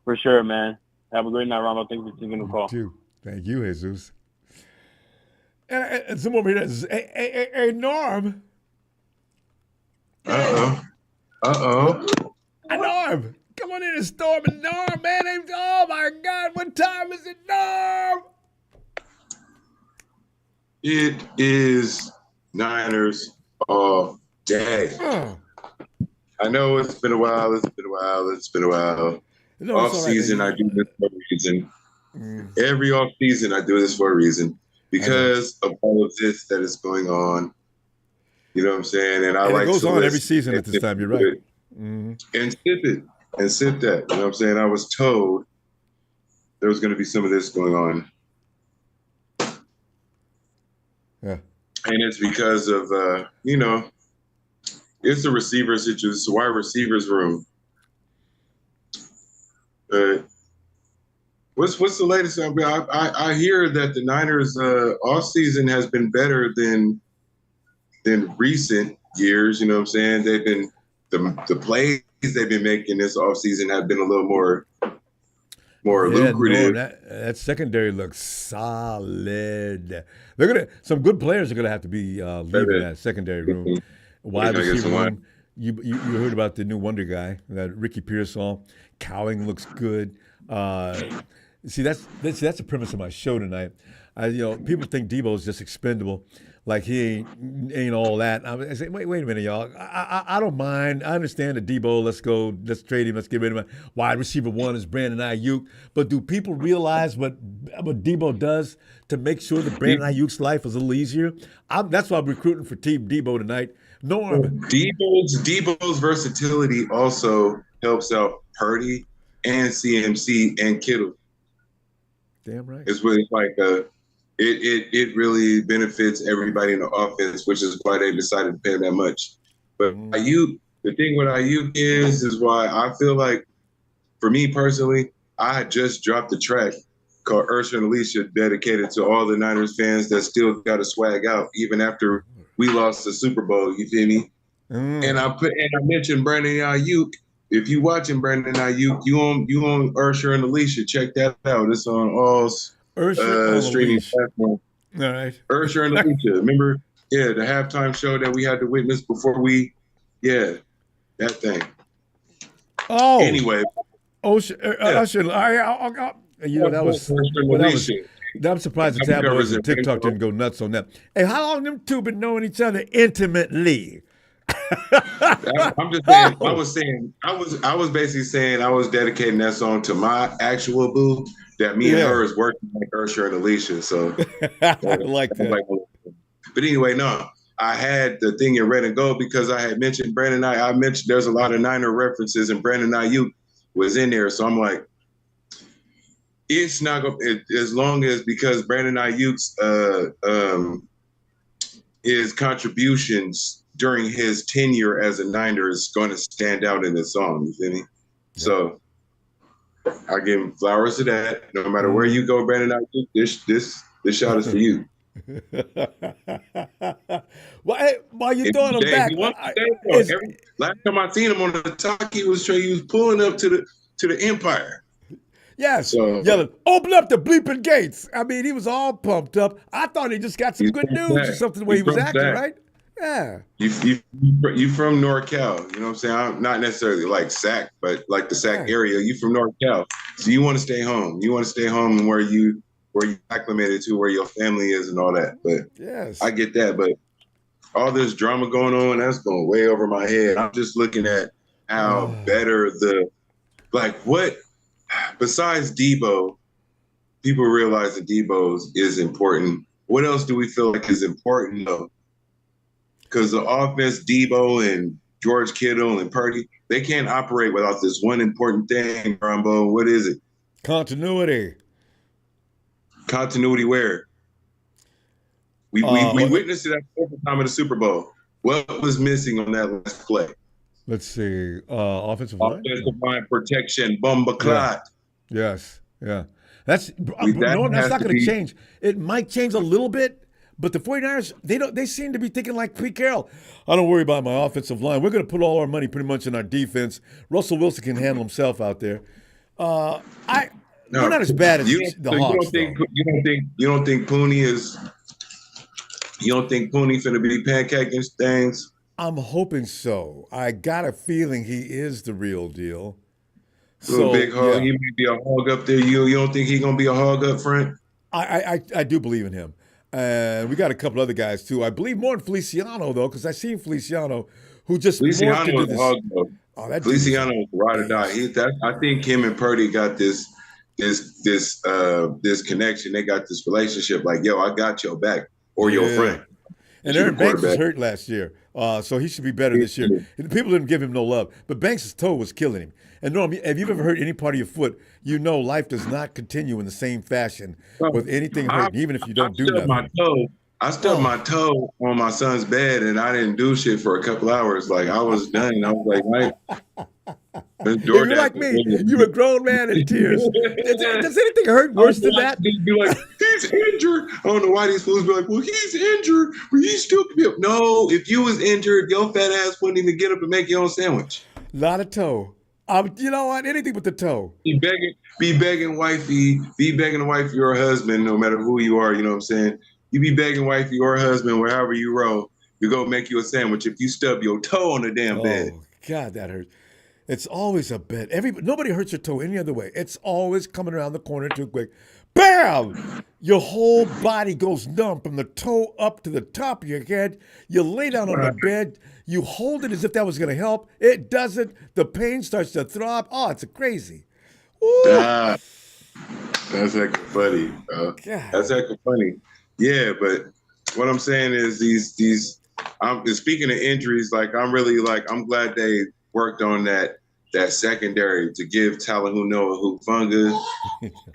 For sure, man. Have a great night, Ronbo. Thanks for taking the call. You too. Thank you, Jesus. And someone over here says, hey, Norm. Uh-oh. Norm. Come on in and storm and Norm, man. Oh, my God. What time is it, Norm? It is Niners all day. I know it's been a while. Off season, I do this for a reason. Every off season, I do this for a reason because of all of this that is going on. You know what I'm saying? And I like it goes to on every season at this time. You're right. And sip it and sip that. You know what I'm saying? I was told there was going to be some of this going on. Yeah. And it's because of, it's a receiver situation. It's a wide receivers room. What's the latest? I hear that the Niners offseason has been better than recent years. You know what I'm saying? They've been the plays they've been making this offseason have been a little more lucrative. No, that secondary looks solid. Some good players are gonna have to be leaving that secondary room. Wide receiver room. You heard about the new wonder guy, that Ricky Pearsall. Cowing looks good. See, that's the premise of my show tonight. People think Debo is just expendable, like he ain't all that. I say, wait a minute, y'all. I don't mind. I understand that Debo. Let's trade him. Let's get rid of him. Wide receiver one is Brandon Aiyuk. But do people realize what Debo does to make sure that Brandon Ayuk's life is a little easier? That's why I'm recruiting for Team Debo tonight. Norm. Debo's versatility also helps out Purdy and CMC and Kittle. Damn right. It's really like it really benefits everybody in the offense, which is why they decided to pay him that much. But Aiyuk, the thing with Aiyuk is why I feel like, for me personally, I had just dropped the track called Ursher and Alicia, dedicated to all the Niners fans that still got to swag out even after we lost the Super Bowl. You feel me? And I mentioned Brandon Aiyuk. If you watching Brandon Aiyuk, you on Ursher and Alicia. Check that out. It's on all streaming platforms. All right. Ursher and Alicia. Remember, the halftime show that we had to witness before that thing. Oh. Anyway. Usher, you know, that was I'm surprised the tabloids and TikTok didn't go nuts on that. Hey, how long them two been knowing each other intimately? I'm just saying. I was basically saying I was dedicating that song to my actual boo. That me and her is working like Ursher and Alicia. So I like that. But anyway, no, I had the thing in red and gold because I had mentioned Brandon. I mentioned there's a lot of Niner references, and Brandon Aiyuk was in there. So I'm like, it's not going as long as because Brandon Aiyuk's his contributions during his tenure as a Niner is going to stand out in the song. You feel me? So I give him flowers to that. No matter where you go, Brandon Aiyuk, this shot is for you. Well, hey, while you're throwing him back, last time I seen him on the talk, he was pulling up to the Empire. Yes, yelling, "Open up the bleeping gates!" I mean, he was all pumped up. I thought he just got some good news or something the way he was acting, right? Yeah. You from NorCal, you know what I'm saying? I'm not necessarily like Sac, but like the Sac area. You from NorCal, so you want to stay home. You want to stay home and where you acclimated to, where your family is and all that. But yes, I get that. But all this drama going on, that's going way over my head. I'm just looking at how better what besides Debo, people realize that Debo is important. What else do we feel like is important though? Because the offense, Debo and George Kittle and Purdy, they can't operate without this one important thing, Ronbo. What is it? Continuity. Continuity where? We witnessed it at the time of the Super Bowl. What was missing on that last play? Let's see. Offensive line? Offensive line protection, bomba clot. Yes. Yeah. That's not going to change. It might change a little bit. But the 49ers, they seem to be thinking like Pete Carroll. I don't worry about my offensive line. We're going to put all our money pretty much in our defense. Russell Wilson can handle himself out there. We're not as bad as the Hawks. You don't think Pooney is? You don't think Pooney finna be pancaking things? I'm hoping so. I got a feeling he is the real deal. Little big hog. He may be a hog up there. You don't think he's gonna be a hog up front? I do believe in him. And we got a couple other guys, too. I believe more in Feliciano, though, because I seen Feliciano, who just Feliciano is this. hog, though. Feliciano is ride or die. I think him and Purdy got this connection. They got this relationship like, yo, I got your back or your friend. And Aaron Banks was hurt last year, so he should be better this year. People didn't give him no love, but Banks' toe was killing him. And Norm, have you ever hurt any part of your foot? You know life does not continue in the same fashion with anything hurting, even if you don't do nothing. I stubbed my toe on my son's bed, and I didn't do shit for a couple hours. Like, I was done. I was like, Mike. You're like me. You're a grown man in tears. Does anything hurt worse than that? Be like, he's injured. I don't know why these fools be like, well, he's injured, but he still can be up. No, if you was injured, your fat ass wouldn't even get up and make your own sandwich. Not a toe. You know what? Anything but the toe. Be begging wifey or husband, no matter who you are, you know what I'm saying? You be begging wifey or husband, wherever you roll, you go make you a sandwich if you stub your toe on the damn bed. Oh, God, that hurts. It's always a bet. Nobody hurts your toe any other way. It's always coming around the corner too quick. Bam! Your whole body goes numb from the toe up to the top of your head. You lay down on the bed. You hold it as if that was going to help. It doesn't. The pain starts to throb. Oh, it's crazy. That's heck funny. That's heck funny. Yeah, but what I'm saying is these. Speaking of injuries, I'm glad they worked on that secondary to give Talahunu a Hufunga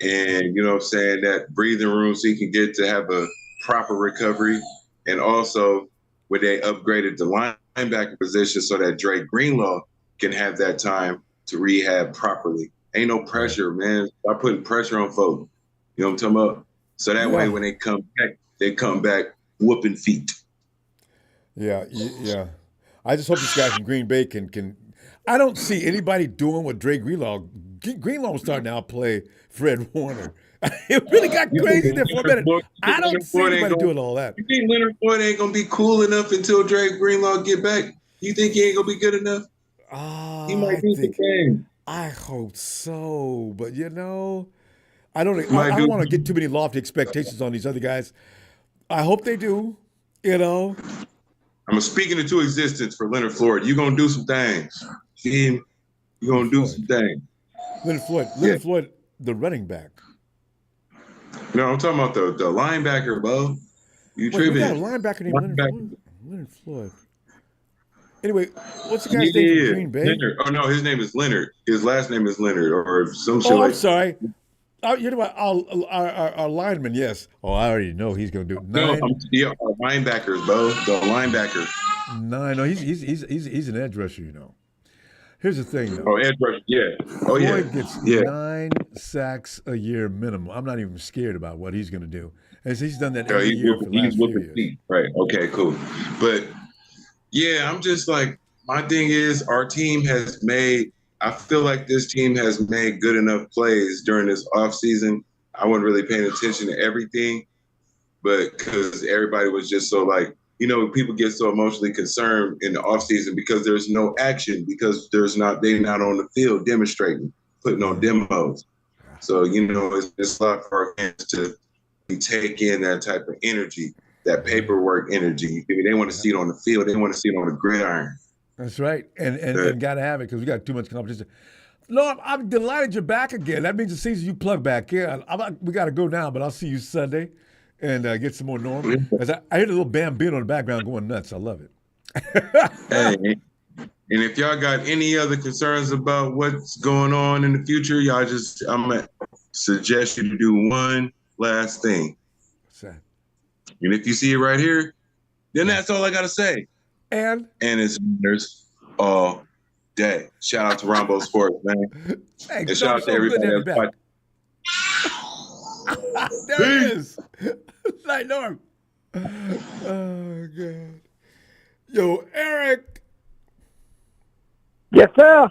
and, you know what I'm saying, that breathing room so he can get to have a proper recovery. And also where they upgraded the linebacker position so that Drake Greenlaw can have that time to rehab properly. Ain't no pressure, man. Start putting pressure on folks. You know what I'm talking about? So that way, when they come back whooping feet. Yeah. I just hope this guy from Green Bay can. I don't see anybody doing what Dre Greenlaw. Greenlaw was starting to outplay Fred Warner. It really got crazy there for a minute. I don't see anybody doing all that. You think Leonard Floyd ain't gonna be cool enough until Dre Greenlaw get back? You think he ain't gonna be good enough? He might do the game. I hope so, but I don't want to get too many lofty expectations on these other guys. I hope they do. I'm speaking into existence for Leonard Floyd. You're gonna do some things. You're gonna do some things. Leonard Floyd, the running back. No, I'm talking about the linebacker, Bo. You tripping? We got a linebacker named Leonard Floyd. Anyway, what's the guy's name from Green Bay? Leonard. Oh no, his name is Leonard. His last name is Leonard, or some shit. I'm sorry. You know what? Our lineman, yes. Oh, I already know he's going to do it. No, our linebackers, Bo. The linebacker. 9. No, he's an edge rusher. Here's the thing, though. Oh, edge rusher. Yeah. Oh, yeah. Floyd gets 9 sacks a year minimum. I'm not even scared about what he's going to do. And he's done that every year for the last few years. Right. Okay. Cool. But yeah, I'm just like, my thing is, our team has made. I feel like this team has made good enough plays during this offseason. I wasn't really paying attention to everything, but because everybody was just so people get so emotionally concerned in the offseason because there's no action, because they're not on the field demonstrating, putting on demos. So, it's just a lot for our fans to take in that type of energy, that paperwork energy. They want to see it on the field. They want to see it on the gridiron. That's right, and got to have it because we got too much competition. No, I'm delighted you're back again. That means the season you plug back in. We got to go now, but I'll see you Sunday and get some more normal. I hear the little Bambino in the background going nuts. I love it. Hey, and if y'all got any other concerns about what's going on in the future, I'm going to suggest you to do one last thing. What's that? And if you see it right here, then that's all I got to say. And it's winners all day. Shout out to Ronbo Sports, man. Thanks. And shout out to everybody else watching. There he is. Night, Norm. Oh, God. Yo, Eric. Yes, sir.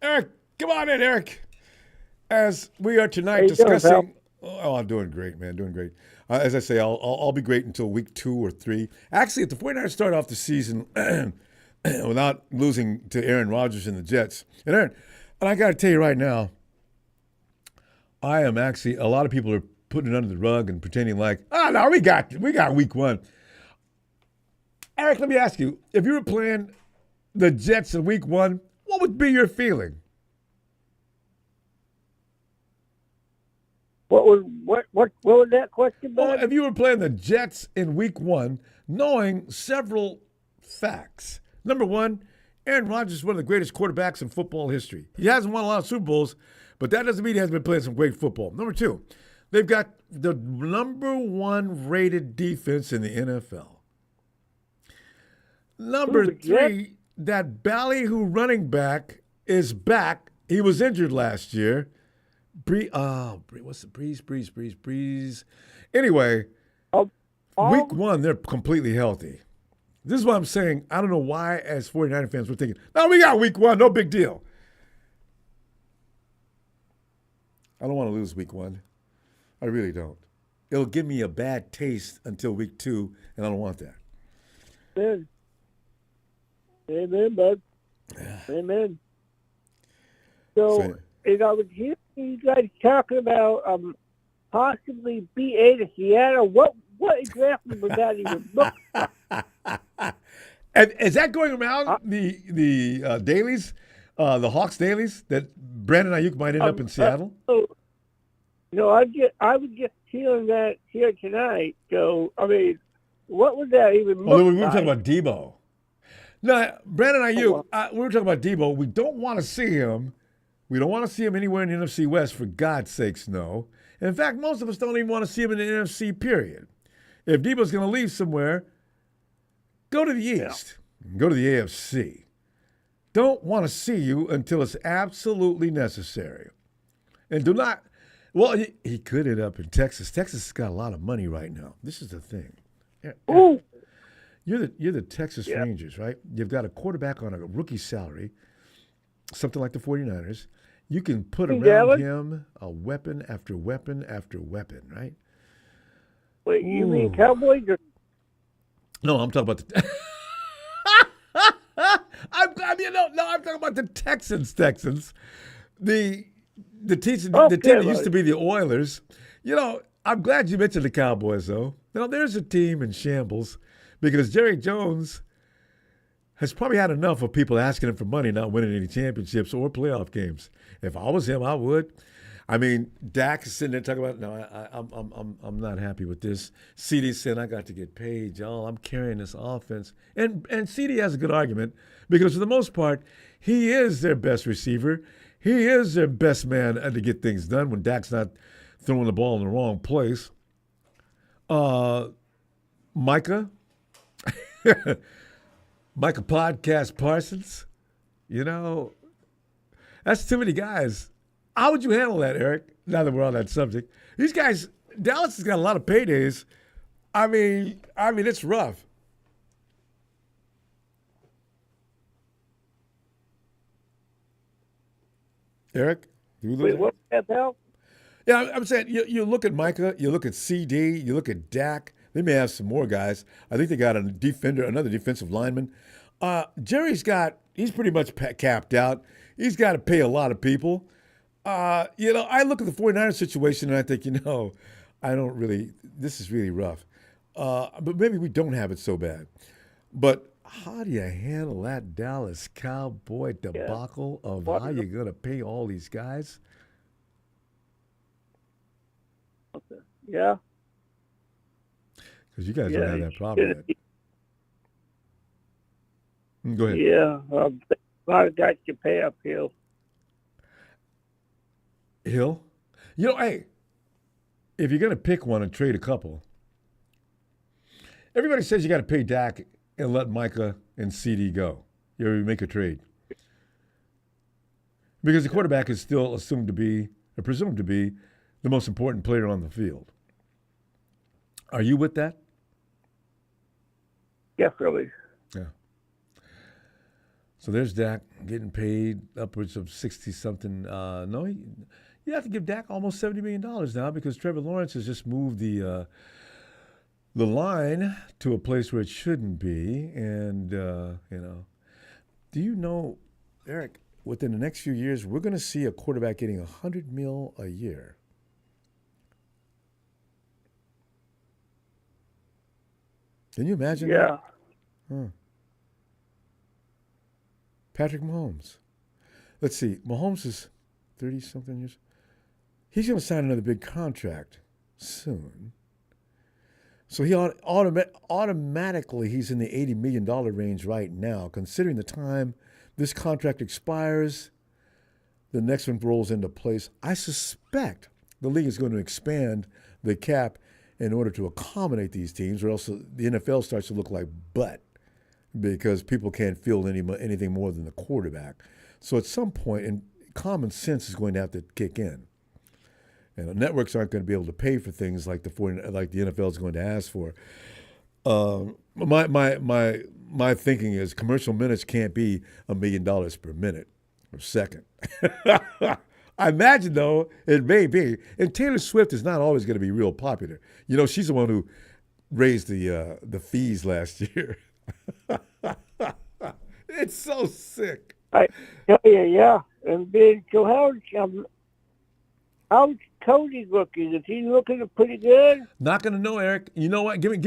Eric, come on in, Eric. As we are tonight discussing. I'm doing great, man. Doing great. As I say, I'll be great until week 2 or 3. Actually, if the 49ers start off the season without losing to Aaron Rodgers and the Jets, and I got to tell you right now, I am actually, a lot of people are putting it under the rug and pretending like, no, we got week 1. Eric, let me ask you, if you were playing the Jets in week 1, what would be your feeling? What was that question, bud? Well, if you were playing the Jets in week 1, knowing several facts. Number 1, Aaron Rodgers is one of the greatest quarterbacks in football history. He hasn't won a lot of Super Bowls, but that doesn't mean he hasn't been playing some great football. Number 2, they've got the number 1 rated defense in the NFL. Number 3, that ballyhoo running back is back. He was injured last year. Breeze. Anyway, week 1, they're completely healthy. This is what I'm saying. I don't know why, as 49er fans, we're thinking, no, we got week 1, no big deal. I don't want to lose week 1. I really don't. It'll give me a bad taste until week 2, and I don't want that. Amen, bud. Amen. So I was hearing you guys talking about possibly B8 of Seattle. What exactly was that even look like? And is that going around the dailies, the Hawks dailies, that Brandon Aiyuk might end up in Seattle? I was just hearing that here tonight. So, I mean, what would that even look like? We were talking about Debo. No, Brandon Aiyuk, we were talking about Debo. We don't want to see him. We don't want to see him anywhere in the NFC West, for God's sakes, no. And in fact, most of us don't even want to see him in the NFC, period. If Debo's going to leave somewhere, go to the East. Yeah. Go to the AFC. Don't want to see you until it's absolutely necessary. And do not. Well, he could end up in Texas. Texas has got a lot of money right now. This is the thing. Ooh. You're the Texas Rangers, right? You've got a quarterback on a rookie salary, something like the 49ers. You can put around him a weapon after weapon after weapon, right? Wait, you mean Cowboys? No, I'm talking about the. I'm talking about the Texans. The team that used to be the Oilers. I'm glad you mentioned the Cowboys, though. There's a team in shambles because Jerry Jones has probably had enough of people asking him for money, not winning any championships or playoff games. If I was him, I would. I mean, Dak is sitting there talking about, no, I'm not happy with this. CD said, I got to get paid, y'all. I'm carrying this offense. And CD has a good argument because for the most part, he is their best receiver. He is their best man to get things done when Dak's not throwing the ball in the wrong place. Micah Podcast Parsons, that's too many guys. How would you handle that, Eric? Now that we're on that subject, these guys, Dallas has got a lot of paydays. I mean, it's rough. Eric, wait, what's that now? Yeah, I'm saying you look at Micah, you look at CD, you look at Dak. They may have some more guys. I think they got another defensive lineman. Jerry's he's pretty much capped out. He's got to pay a lot of people. I look at the 49ers situation and I think, this is really rough. But maybe we don't have it so bad. But how do you handle that Dallas Cowboy debacle of how you're going to pay all these guys? Yeah. Because you guys don't have that problem yet. Go ahead. Yeah. A lot of guys can pay up Hill. Hill? Hey, if you're going to pick one and trade a couple, everybody says you got to pay Dak and let Micah and CD go. You make a trade. Because the quarterback is still presumed to be the most important player on the field. Are you with that? Definitely. Yeah. So there's Dak getting paid upwards of 60-something. You have to give Dak almost $70 million now because Trevor Lawrence has just moved the line to a place where it shouldn't be. And, do you know, Eric, within the next few years, we're going to see a quarterback getting $100 million a year. Can you imagine that? Huh. Patrick Mahomes. Let's see. Mahomes is 30-something years. He's going to sign another big contract soon. So he automatically he's in the $80 million range right now. Considering the time this contract expires, the next one rolls into place. I suspect the league is going to expand the cap in order to accommodate these teams, or else the NFL starts to look like butt because people can't field anything more than the quarterback. So at some point, and common sense is going to have to kick in. And the networks aren't going to be able to pay for things like the NFL is going to ask for. My thinking is commercial minutes can't be $1 million per minute or second. I imagine, though, it may be. And Taylor Swift is not always going to be real popular. She's the one who raised the fees last year. It's so sick. I tell you, yeah. And then, so how's Cody's looking? Is he looking pretty good? Not going to know, Eric. You know what? Give me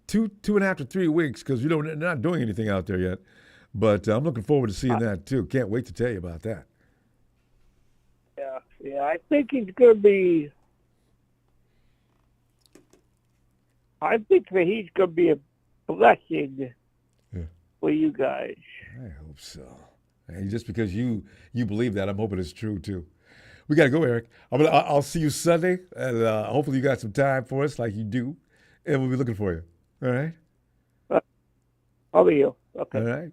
2.5 to 3 weeks because they're not doing anything out there yet. But I'm looking forward to seeing that too. Can't wait to tell you about that. Yeah. I think he's going to be. I think that he's going to be a blessing for you guys. I hope so. And just because you believe that, I'm hoping it's true too. We got to go, Eric. I'll see you Sunday, and hopefully you got some time for us like you do, and we'll be looking for you. All right? I'll be here. Okay. All right.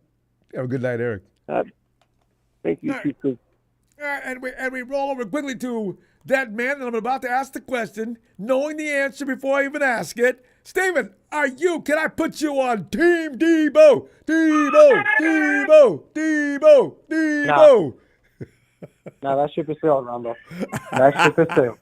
Have a good night, Eric. Thank you. All right. All right, and we roll over quickly to that man that I'm about to ask the question, knowing the answer before I even ask it. Steven, can I put you on Team Debo? Debo, Debo, Debo, Debo. No, that ship is sailed, Ronbo. That ship is sailed.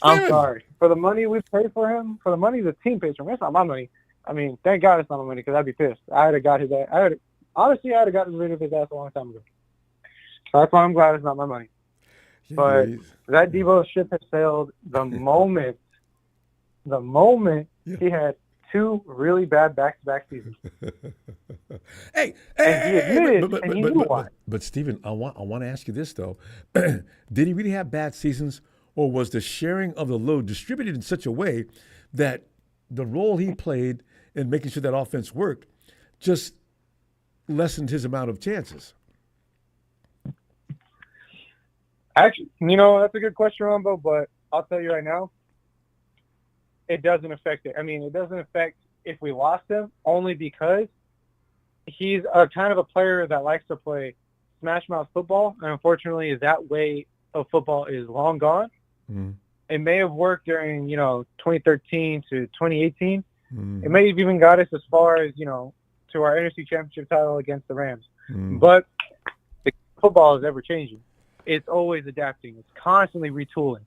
I'm sorry. For the money we paid for him, for the money the team pays for him, it's not my money. I mean, thank God it's not my money because I'd be pissed. I'd have got his ass. Honestly, I'd have gotten rid of his ass a long time ago. So that's why I'm glad it's not my money. But that Deebo ship has sailed the moment he had 2 really bad back-to-back seasons. He knew why. But Steven, I want to ask you this though: did he really have bad seasons, or was the sharing of the load distributed in such a way that the role he played in making sure that offense worked just lessened his amount of chances? Actually, that's a good question, Ronbo, but I'll tell you right now, it doesn't affect it. I mean, it doesn't affect if we lost him, only because he's a kind of a player that likes to play smash mouth football, and unfortunately, that way of football is long gone. Mm. It may have worked during, 2013 to 2018. Mm. It may have even got us as far as, to our NFC Championship title against the Rams. Mm. But the football is ever changing. It's always adapting. It's constantly retooling.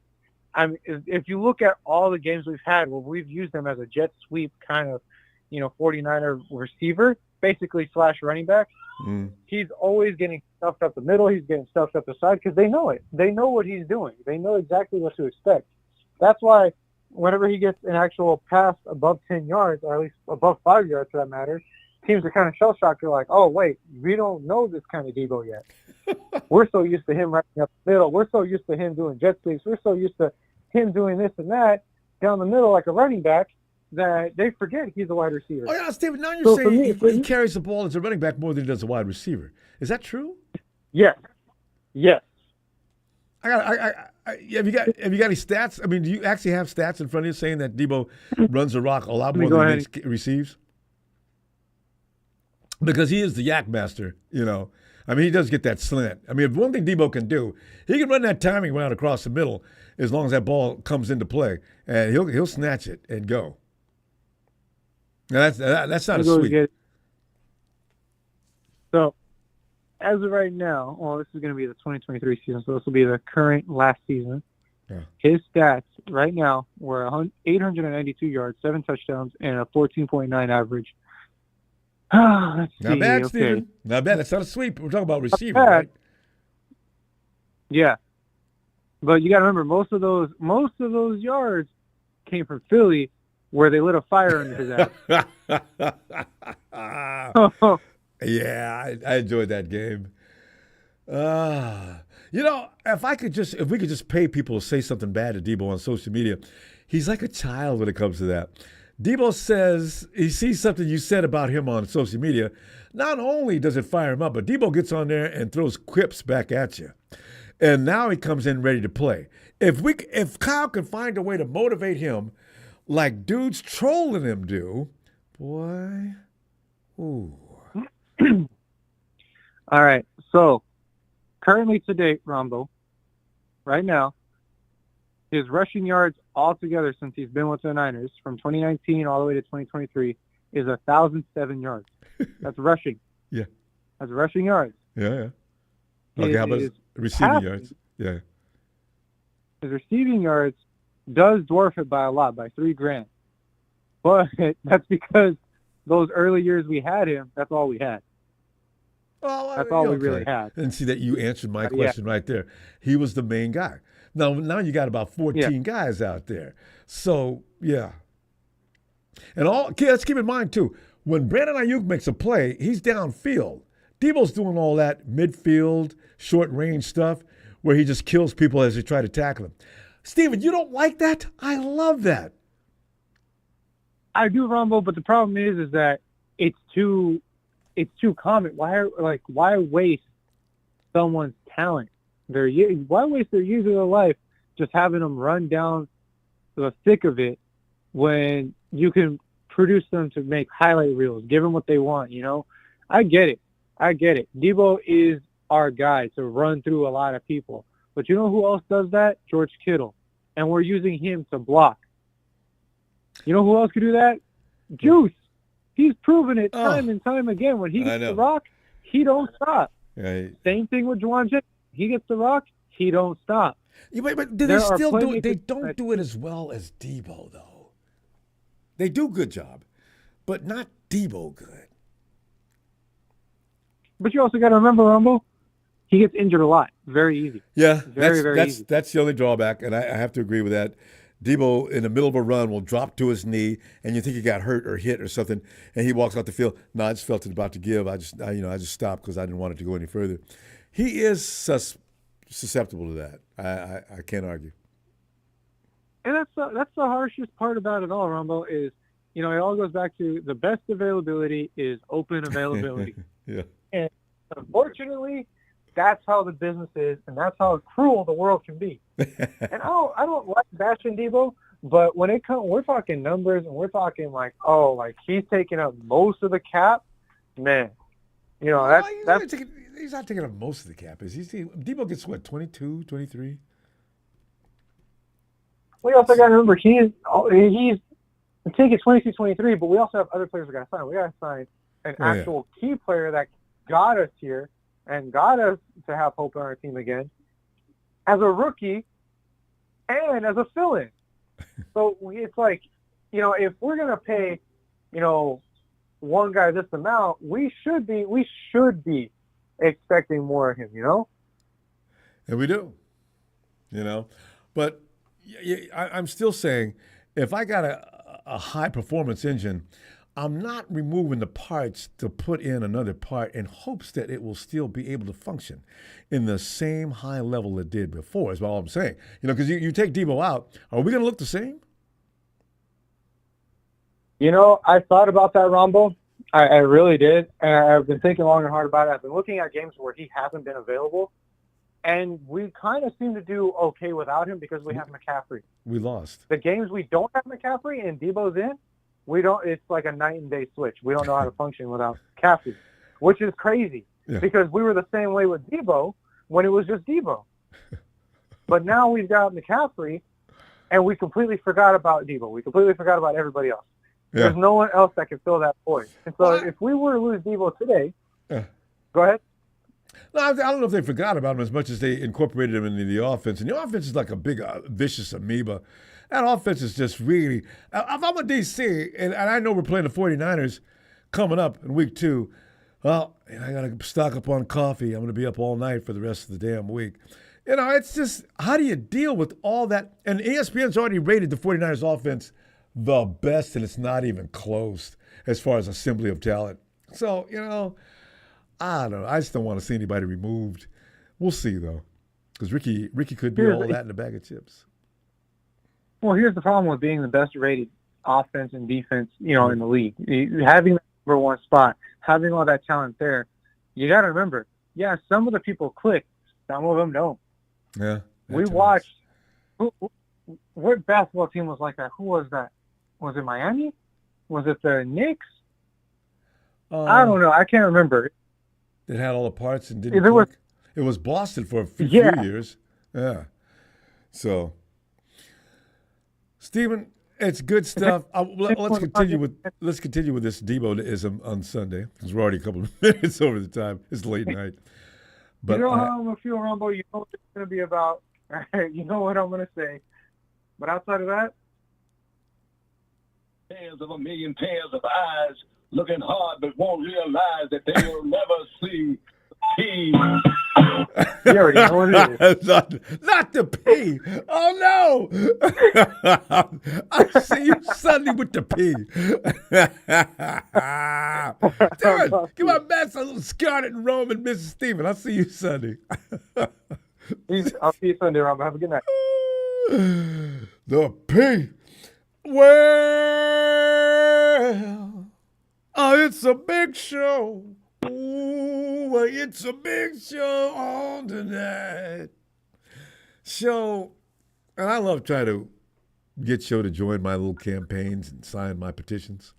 I mean, if you look at all the games we've had where we've used him as a jet sweep kind of, 49er receiver, basically / running back, he's always getting stuffed up the middle. He's getting stuffed up the side because they know it. They know what he's doing. They know exactly what to expect. That's why whenever he gets an actual pass above 10 yards, or at least above 5 yards for that matter, teams are kind of shell-shocked. They're like, oh, wait, we don't know this kind of Deebo yet. We're so used to him running up the middle. We're so used to him doing jet sweeps. We're so used to him doing this and that down the middle like a running back that they forget he's a wide receiver. Oh, yeah, Steven, now you're saying he carries the ball as a running back more than he does a wide receiver. Is that true? Yes. Yes. Have you got any stats? I mean, do you actually have stats in front of you saying that Deebo runs the rock a lot more than he receives? Because he is the yak master, I mean, he does get that slant. I mean, if one thing Deebo can do, he can run that timing route across the middle as long as that ball comes into play, and he'll snatch it and go. Now that's not a sweep. So, as of right now, this is going to be the 2023 season, so this will be the current last season. Yeah. His stats right now were 892 yards, 7 touchdowns, and a 14.9 average. Let's see. Not bad, Steven. Not bad. That's not a sweep. We're talking about receiver, right? Yeah. But you got to remember, most of those yards came from Philly, where they lit a fire under his ass. Yeah, I enjoyed that game. If we could just pay people to say something bad to Deebo on social media, he's like a child when it comes to that. Deebo says he sees something you said about him on social media. Not only does it fire him up, but Deebo gets on there and throws quips back at you. And now he comes in ready to play. If Kyle can find a way to motivate him like dudes trolling him do, boy, ooh. All right. So currently to date, Ronbo, right now, his rushing yards altogether since he's been with the Niners from 2019 all the way to 2023 is 1,007 yards. That's rushing. Yeah. That's rushing yards. Yeah. Okay, how about receiving yards? Yeah. His receiving yards does dwarf it by a lot, by $3,000. But that's because those early years we had him, that's all we had. Well, that's all we really had. And see that you answered my question right there. He was the main guy. Now you got about 14 guys out there. So, yeah. And let's keep in mind, too, when Brandon Aiyuk makes a play, he's downfield. Deebo's doing all that midfield, short-range stuff where he just kills people as they try to tackle him. Steven, you don't like that? I love that. I do, Ronbo, but the problem is that it's too common. Why waste someone's talent? Why waste their years of their life just having them run down the thick of it when you can produce them to make highlight reels, give them what they want, I get it. Deebo is our guy to run through a lot of people. But you know who else does that? George Kittle. And we're using him to block. You know who else could do that? Juice. He's proven it time and time again. When he gets the rock, he don't stop. Right. Same thing with Juwan Jennings. He gets the rock, he don't stop. Yeah, but they still do it. They don't do it as well as Deebo, though. They do a good job, but not Deebo good. But you also got to remember, Ronbo, he gets injured a lot. Very easy. Yeah, very easy. That's the only drawback, and I have to agree with that. Debo, in the middle of a run, will drop to his knee, and you think he got hurt or hit or something, and he walks out the field. No, I just felt it about to give. I just stopped because I didn't want it to go any further. He is susceptible to that. I can't argue. And that's the harshest part about it all, Ronbo, is, it all goes back to the best availability is open availability. Yeah. And unfortunately, that's how the business is, and that's how cruel the world can be. And I don't like bashing Deebo, but when we're talking numbers and we're talking like he's taking up most of the cap, man. He's not taking up most of the cap. Deebo gets what, 22, 23? We also got to remember he's taking 22, 23, but we also have other players we got to sign. We got to sign an actual key player that got us here and got us to have hope on our team again as a rookie and as a fill-in. So it's like, if we're going to pay, one guy this amount, we should be expecting more of him, And we do, But I'm still saying, if I got a high-performance engine, I'm not removing the parts to put in another part in hopes that it will still be able to function in the same high level it did before, is all I'm saying. Because you take Deebo out, are we going to look the same? I thought about that, Ronbo. I really did. And I've been thinking long and hard about it. I've been looking at games where he hasn't been available. And we kind of seem to do okay without him because we have McCaffrey. We lost. The games we don't have McCaffrey and Debo's in, it's like a night and day switch. We don't know how to function without McCaffrey, which is crazy because we were the same way with Debo when it was just Debo. But now we've got McCaffrey, and we completely forgot about Debo. We completely forgot about everybody else. Yeah. There's no one else that can fill that void. And so if we were to lose Debo today, go ahead. No, I don't know if they forgot about him as much as they incorporated him into the offense. And the offense is like a big, vicious amoeba. That offense is just really – if I'm a DC, and I know we're playing the 49ers coming up in week 2, well, I got to stock up on coffee. I'm going to be up all night for the rest of the damn week. It's just – how do you deal with all that? And ESPN's already rated the 49ers offense the best, and it's not even close as far as assembly of talent. So, I don't know. I just don't want to see anybody removed. We'll see, though, because Ricky could be all that in a bag of chips. Well, here's the problem with being the best-rated offense and defense, in the league. Having the number one spot, having all that talent there, you got to remember, some of the people click, some of them don't. Yeah. We watched what basketball team was like that? Who was that? Was it Miami? Was it the Knicks? I don't know. I can't remember. It had all the parts and didn't click. It was Boston for a few years. Yeah. So, Stephen, it's good stuff. Let's continue with this Debo-ism on Sunday because we're already a couple of minutes over the time. It's late night. But how I'm going to feel, Ronbo. You know what it's going to be about. You know what I'm going to say. But outside of that, pairs of a million pairs of eyes looking hard but won't realize that they'll never see P. You already know what it is. Not the P. Oh, no. I see you Sunday with the P. Dude, give my best a little Scarlet and Rome and Mrs. Stephen. I'll see you Sunday. I'll see you Sunday, Rob. Have a good night. The P. Well, it's a big show. Ooh, it's a big show on tonight. And I love trying to get Show to join my little campaigns and sign my petitions.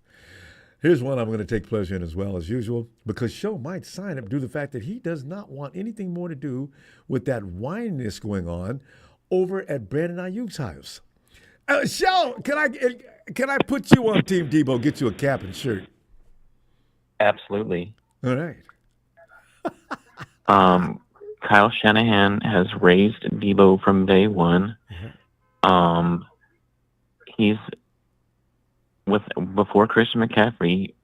Here's one I'm going to take pleasure in as well as usual, because Show might sign him due to the fact that he does not want anything more to do with that whininess going on over at Brandon Aiyuk's house. Show, can I put you on Team Debo? Get you a cap and shirt. Absolutely. All right. Kyle Shanahan has raised Deebo from day one. He's before Christian McCaffrey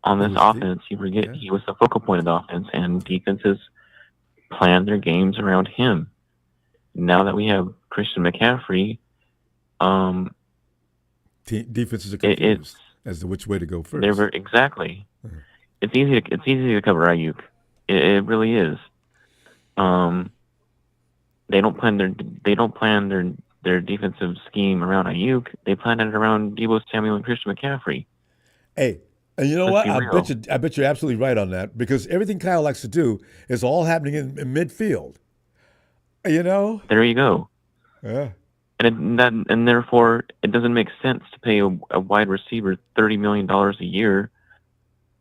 on this offense. You forget he was the focal point of the offense, and defenses plan their games around him. Now that we have Christian McCaffrey, defenses are confused as to which way to go first. Exactly. It's easy to cover Aiyuk. It really is. They don't plan their defensive scheme around Aiyuk. They plan it around Deebo Samuel and Christian McCaffrey. Hey, and you know what? I bet you're absolutely right on that, because everything Kyle likes to do is all happening in midfield. You know? There you go. Yeah. And therefore it doesn't make sense to pay a wide receiver $30 million a year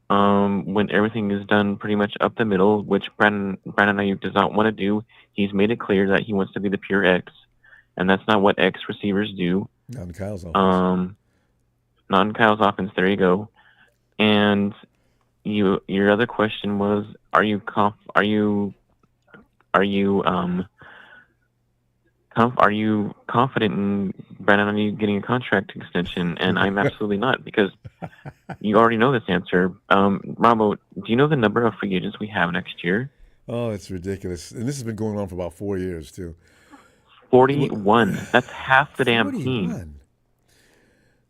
when everything is done pretty much up the middle, which Brandon Aiyuk does not want to do. He's made it clear that he wants to be the pure X, and that's not what X receivers do. Not in Kyle's offense. Not in Kyle's offense. There you go. And your other question was, are you confident in Brandon Aiyuk getting a contract extension? And I'm absolutely not, because you already know this answer. Ronbo, do you know the number of free agents we have next year? Oh, it's ridiculous. And this has been going on for about 4 years, too. 41. That's half the damn team.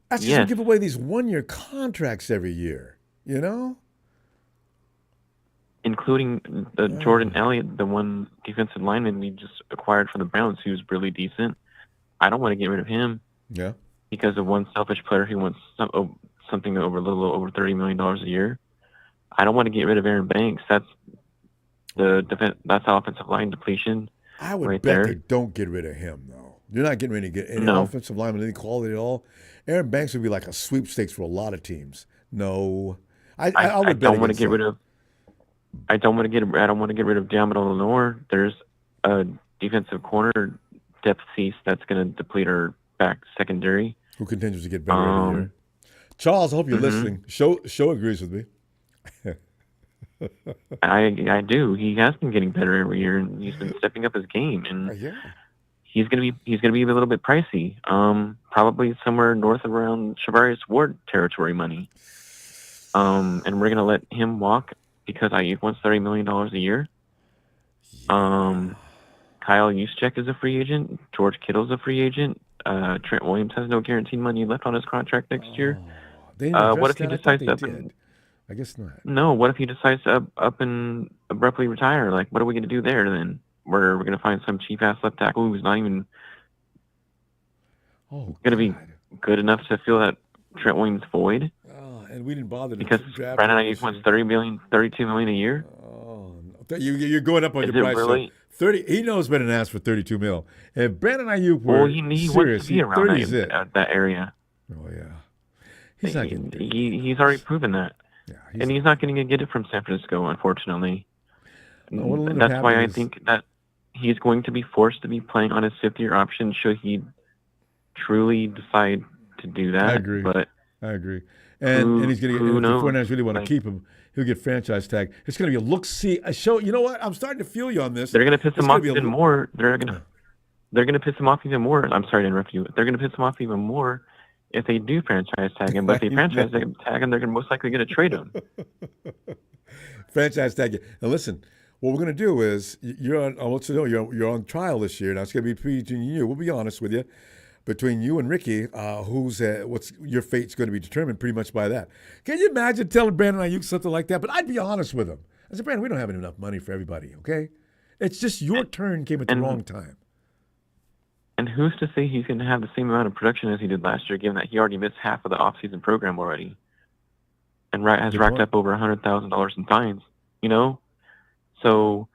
That's just to give away these one-year contracts every year, you know? Including Jordan Elliott, the one defensive lineman we just acquired from the Browns, who's really decent. I don't want to get rid of him. Yeah. Because of one selfish player who wants something over a little over $30 million a year. I don't want to get rid of Aaron Banks. That's that's offensive line depletion. I would bet they don't get rid of him, though. You're not getting ready to get any offensive lineman, any quality at all. Aaron Banks would be like a sweepstakes for a lot of teams. No, I don't want to get rid of. I don't want to get rid of Diamond Lenore. There's a defensive corner depth piece that's going to deplete our back secondary. Who continues to get better every year. Charles, I hope you're listening. Show agrees with me. I do. He has been getting better every year, and he's been stepping up his game. And he's gonna be a little bit pricey. Probably somewhere north of around Shavarius Ward territory money. And we're gonna let him walk because Aiyuk wants $30 million a year. Kyle Juszczyk is a free agent. George Kittle's a free agent. Trent Williams has no guaranteed money left on his contract next year. What if he decides to I guess not. No, what if he decides to up and abruptly retire? Like, what are we going to do there then? We're going to find some cheap-ass left tackle who's not even going to be good enough to fill that Trent Williams void? Oh, and we didn't bother to because Brandon Aiyuk wants $32 million a year. Oh, no. You're going up on your price. Really? 30. He knows better than ask for $32 million. If Brandon Aiyuk were he serious, wants to be around that area. Oh yeah, he's not getting. He's already proven that. Yeah, he's not going to get it from San Francisco, unfortunately. That's why I think that he's going to be forced to be playing on his fifth-year option should he truly decide to do that. I agree. I agree. And he's going to get, if the 49ers really want to keep him, he'll get franchise tag. It's going to be a look-see. You know what? I'm starting to feel you on this. They're going to piss him off even more. They're going to piss him off even more. I'm sorry to interrupt you. They're going to piss him off even more if they do franchise tag him, but if they franchise tag him, they're most likely going to trade him. Franchise tag him. Now listen, what we're going to do is you're on trial this year. Now it's going to be between you. We'll be honest with you. Between you and Ricky, what's your fate's going to be determined pretty much by that. Can you imagine telling Brandon Aiyuk something like that? But I'd be honest with him. I said, Brandon, we don't have enough money for everybody, okay? It's just your turn came at the wrong time. And who's to say he's going to have the same amount of production as he did last year, given that he already missed half of the offseason program already, and has racked up over $100,000 in fines? You know, so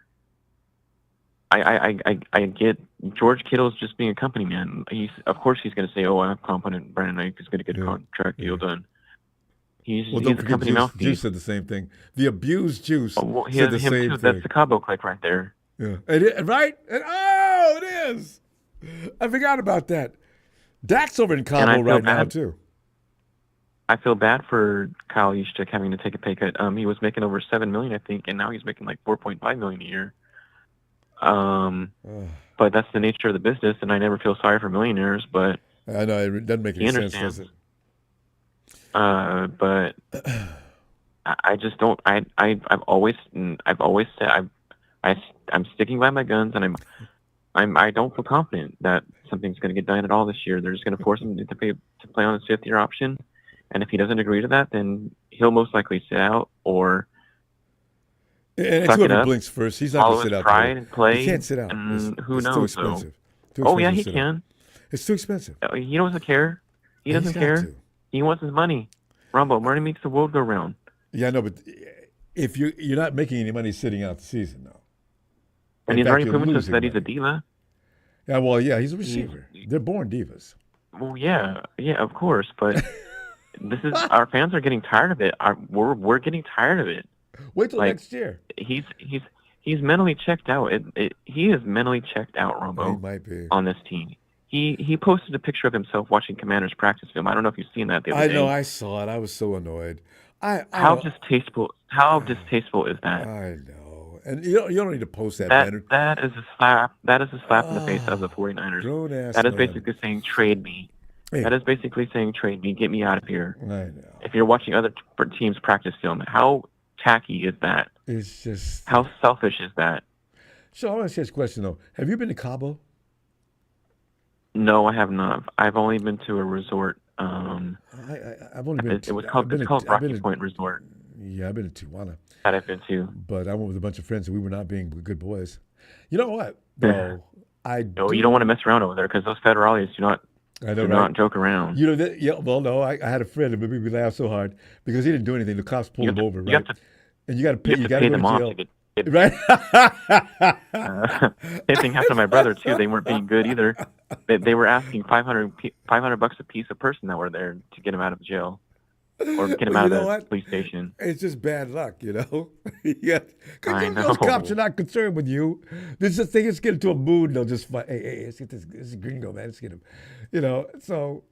I get George Kittle's just being a company man. Of course he's going to say, "Oh, I'm confident Brandon Aiyuk is going to get a contract deal done." He's Well, don't a forget company Juice. mouthpiece. Juice said the same thing. The abused Juice He said has the him same too. thing. That's the Cabo click right there. Yeah, right? And, it is. I forgot about that. Dak's over in Cabo right now too. I feel bad for Kyle Juszczyk having to take a pay cut. He was making over $7 million, I think, and now he's making like $4.5 million a year. But that's the nature of the business, and I never feel sorry for millionaires. But I know it doesn't make any sense, does it? But I just don't. I've always said I'm sticking by my guns, and I don't feel confident that something's going to get done at all this year. They're just going to force him to play on his 5th-year option, and if he doesn't agree to that, then he'll most likely sit out or. And it's whoever blinks first. He's not going to sit out. Pride and play. He can't sit out. Who it's knows? Too expensive. Oh yeah, he can. It's too expensive. He doesn't care. He doesn't care. He wants his money. Ronbo, money makes the world go round. Yeah, I know, but if you're not making any money sitting out the season, though. And he's already proven to us that he's a diva. Yeah, well, yeah, he's a receiver. They're born divas. Well, yeah, of course, but our fans are getting tired of it. We're getting tired of it. Wait till next year. He's mentally checked out. He is mentally checked out, Ronbo. He might be on this team. He posted a picture of himself watching Commanders practice film. I don't know if you've seen that the other day. I know, I saw it. I was so annoyed. How distasteful is that? I know. And you don't need to post that banner. That is a slap. That is a slap in the face of the 49ers. That is basically saying trade me. Hey. That is basically saying trade me. Get me out of here. I know. If you're watching other teams practice film, how tacky is that? It's just how selfish is that? So I want to ask you this question though: have you been to Cabo? No, I have not. I've only been to a resort. I've only been. It's called Rocky Point Resort. Yeah, I've been to Tijuana. That I've been to. But I went with a bunch of friends, and we were not being good boys. You know what? Though No, you don't want to mess around over there because those federales do not joke around. You know, yeah. Well, no, I had a friend that made me laugh so hard because he didn't do anything. The cops pulled him over, right? And you got to pay. You got to pay them off to get. Right. Same thing happened to my brother too. They weren't being good either. They were asking $500 a piece a person that were there to get him out of jail or get him out of the police station. It's just bad luck, you know. Yeah, I know. Those cops are not concerned with you. This just thing is get into a mood and they'll just fight. Hey, let's get this gringo, man. Let's get him. You know. So,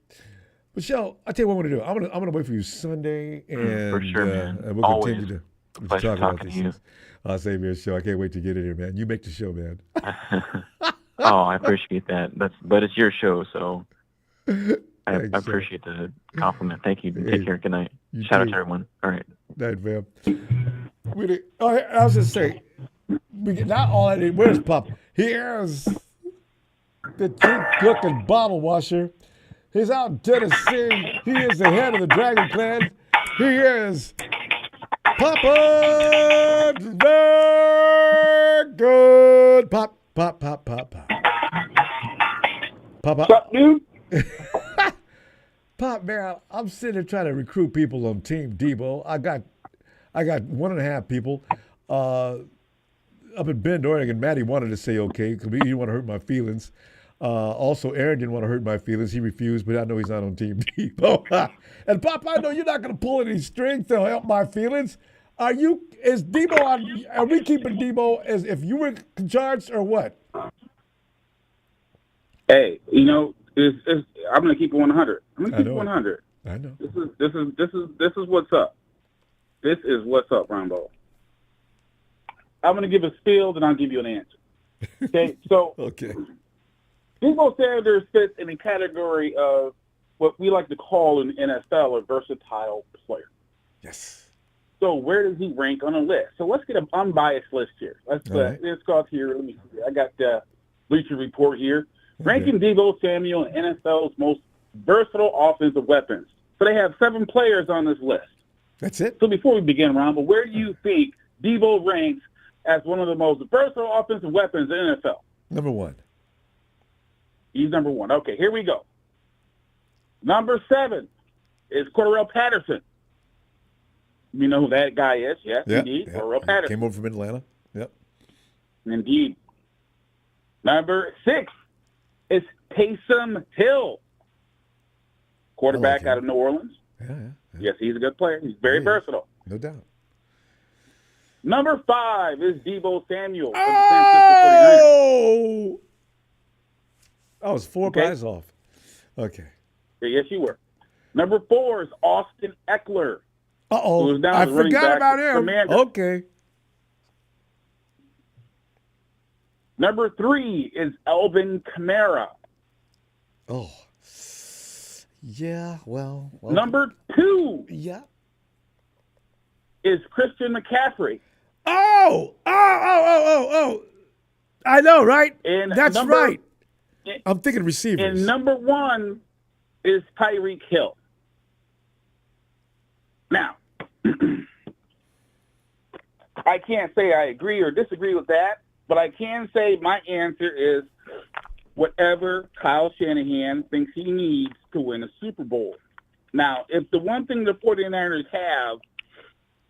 Michelle, I'll tell you what I'm gonna do. I'm gonna wait for you Sunday, and for sure, man. And we'll Always. continue to Pleasure talk about talking these to you. things. I'll save you a show. I can't wait to get in here, man. You make the show, man. Oh, I appreciate that. But it's your show, so I appreciate the compliment. Thank you. Take care. Good night. Shout out to everyone. All right. Night, fam. I was just saying, not all I need. Where's Pop? Here's the chief cook and bottle washer. He's out in Tennessee. He is the head of the Dragon Clan. He is Papa the Good. Pop. What's up, dude? Pop, man, I'm sitting there trying to recruit people on Team Debo. I got 1.5 people. Up in Bend, Oregon, Maddie wanted to say okay because he didn't want to hurt my feelings. Also, Aaron didn't want to hurt my feelings. He refused, but I know he's not on Team Debo. And Pop, I know you're not going to pull any strings to help my feelings. Is Debo on? Are we keeping Debo as if you were in charge or what? Hey, you know, I'm going to keep it 100. I'm going to keep it 100. I know. This is what's up. This is what's up, Ronbo. I'm going to give a spiel, then I'll give you an answer. Okay, so Debo Samuel fits in the category of what we like to call in the NFL a versatile player. Yes. So where does he rank on a list? So let's get an unbiased list here. Let's go out here. Let me see. I got the Bleacher Report here. Ranking Deebo Samuel NFL's most versatile offensive weapons. So they have 7 players on this list. That's it. So before we begin, Ron, but where do you think Deebo ranks as one of the most versatile offensive weapons in the NFL? Number 1. He's number 1. Okay, here we go. Number 7 is Cordarrelle Patterson. You know who that guy is? Yes, indeed. Cordarrelle Patterson. Came over from Atlanta. Yep. Indeed. Number 6 is Taysom Hill, quarterback out of New Orleans. Yes, he's a good player. He's very versatile. No doubt. Number 5 is Deebo Samuel. Oh! I was 4 guys off. Okay. Yes, you were. Number 4 is Austin Eckler. Uh-oh. I forgot about him. Okay. Number 3 is Alvin Kamara. Oh. Yeah, well. Number 2 is Christian McCaffrey. Oh! I know, right? That's right. I'm thinking receivers. And number 1 is Tyreek Hill. Now, I can't say I agree or disagree with that, but I can say my answer is whatever Kyle Shanahan thinks he needs to win a Super Bowl. Now, if the one thing the 49ers have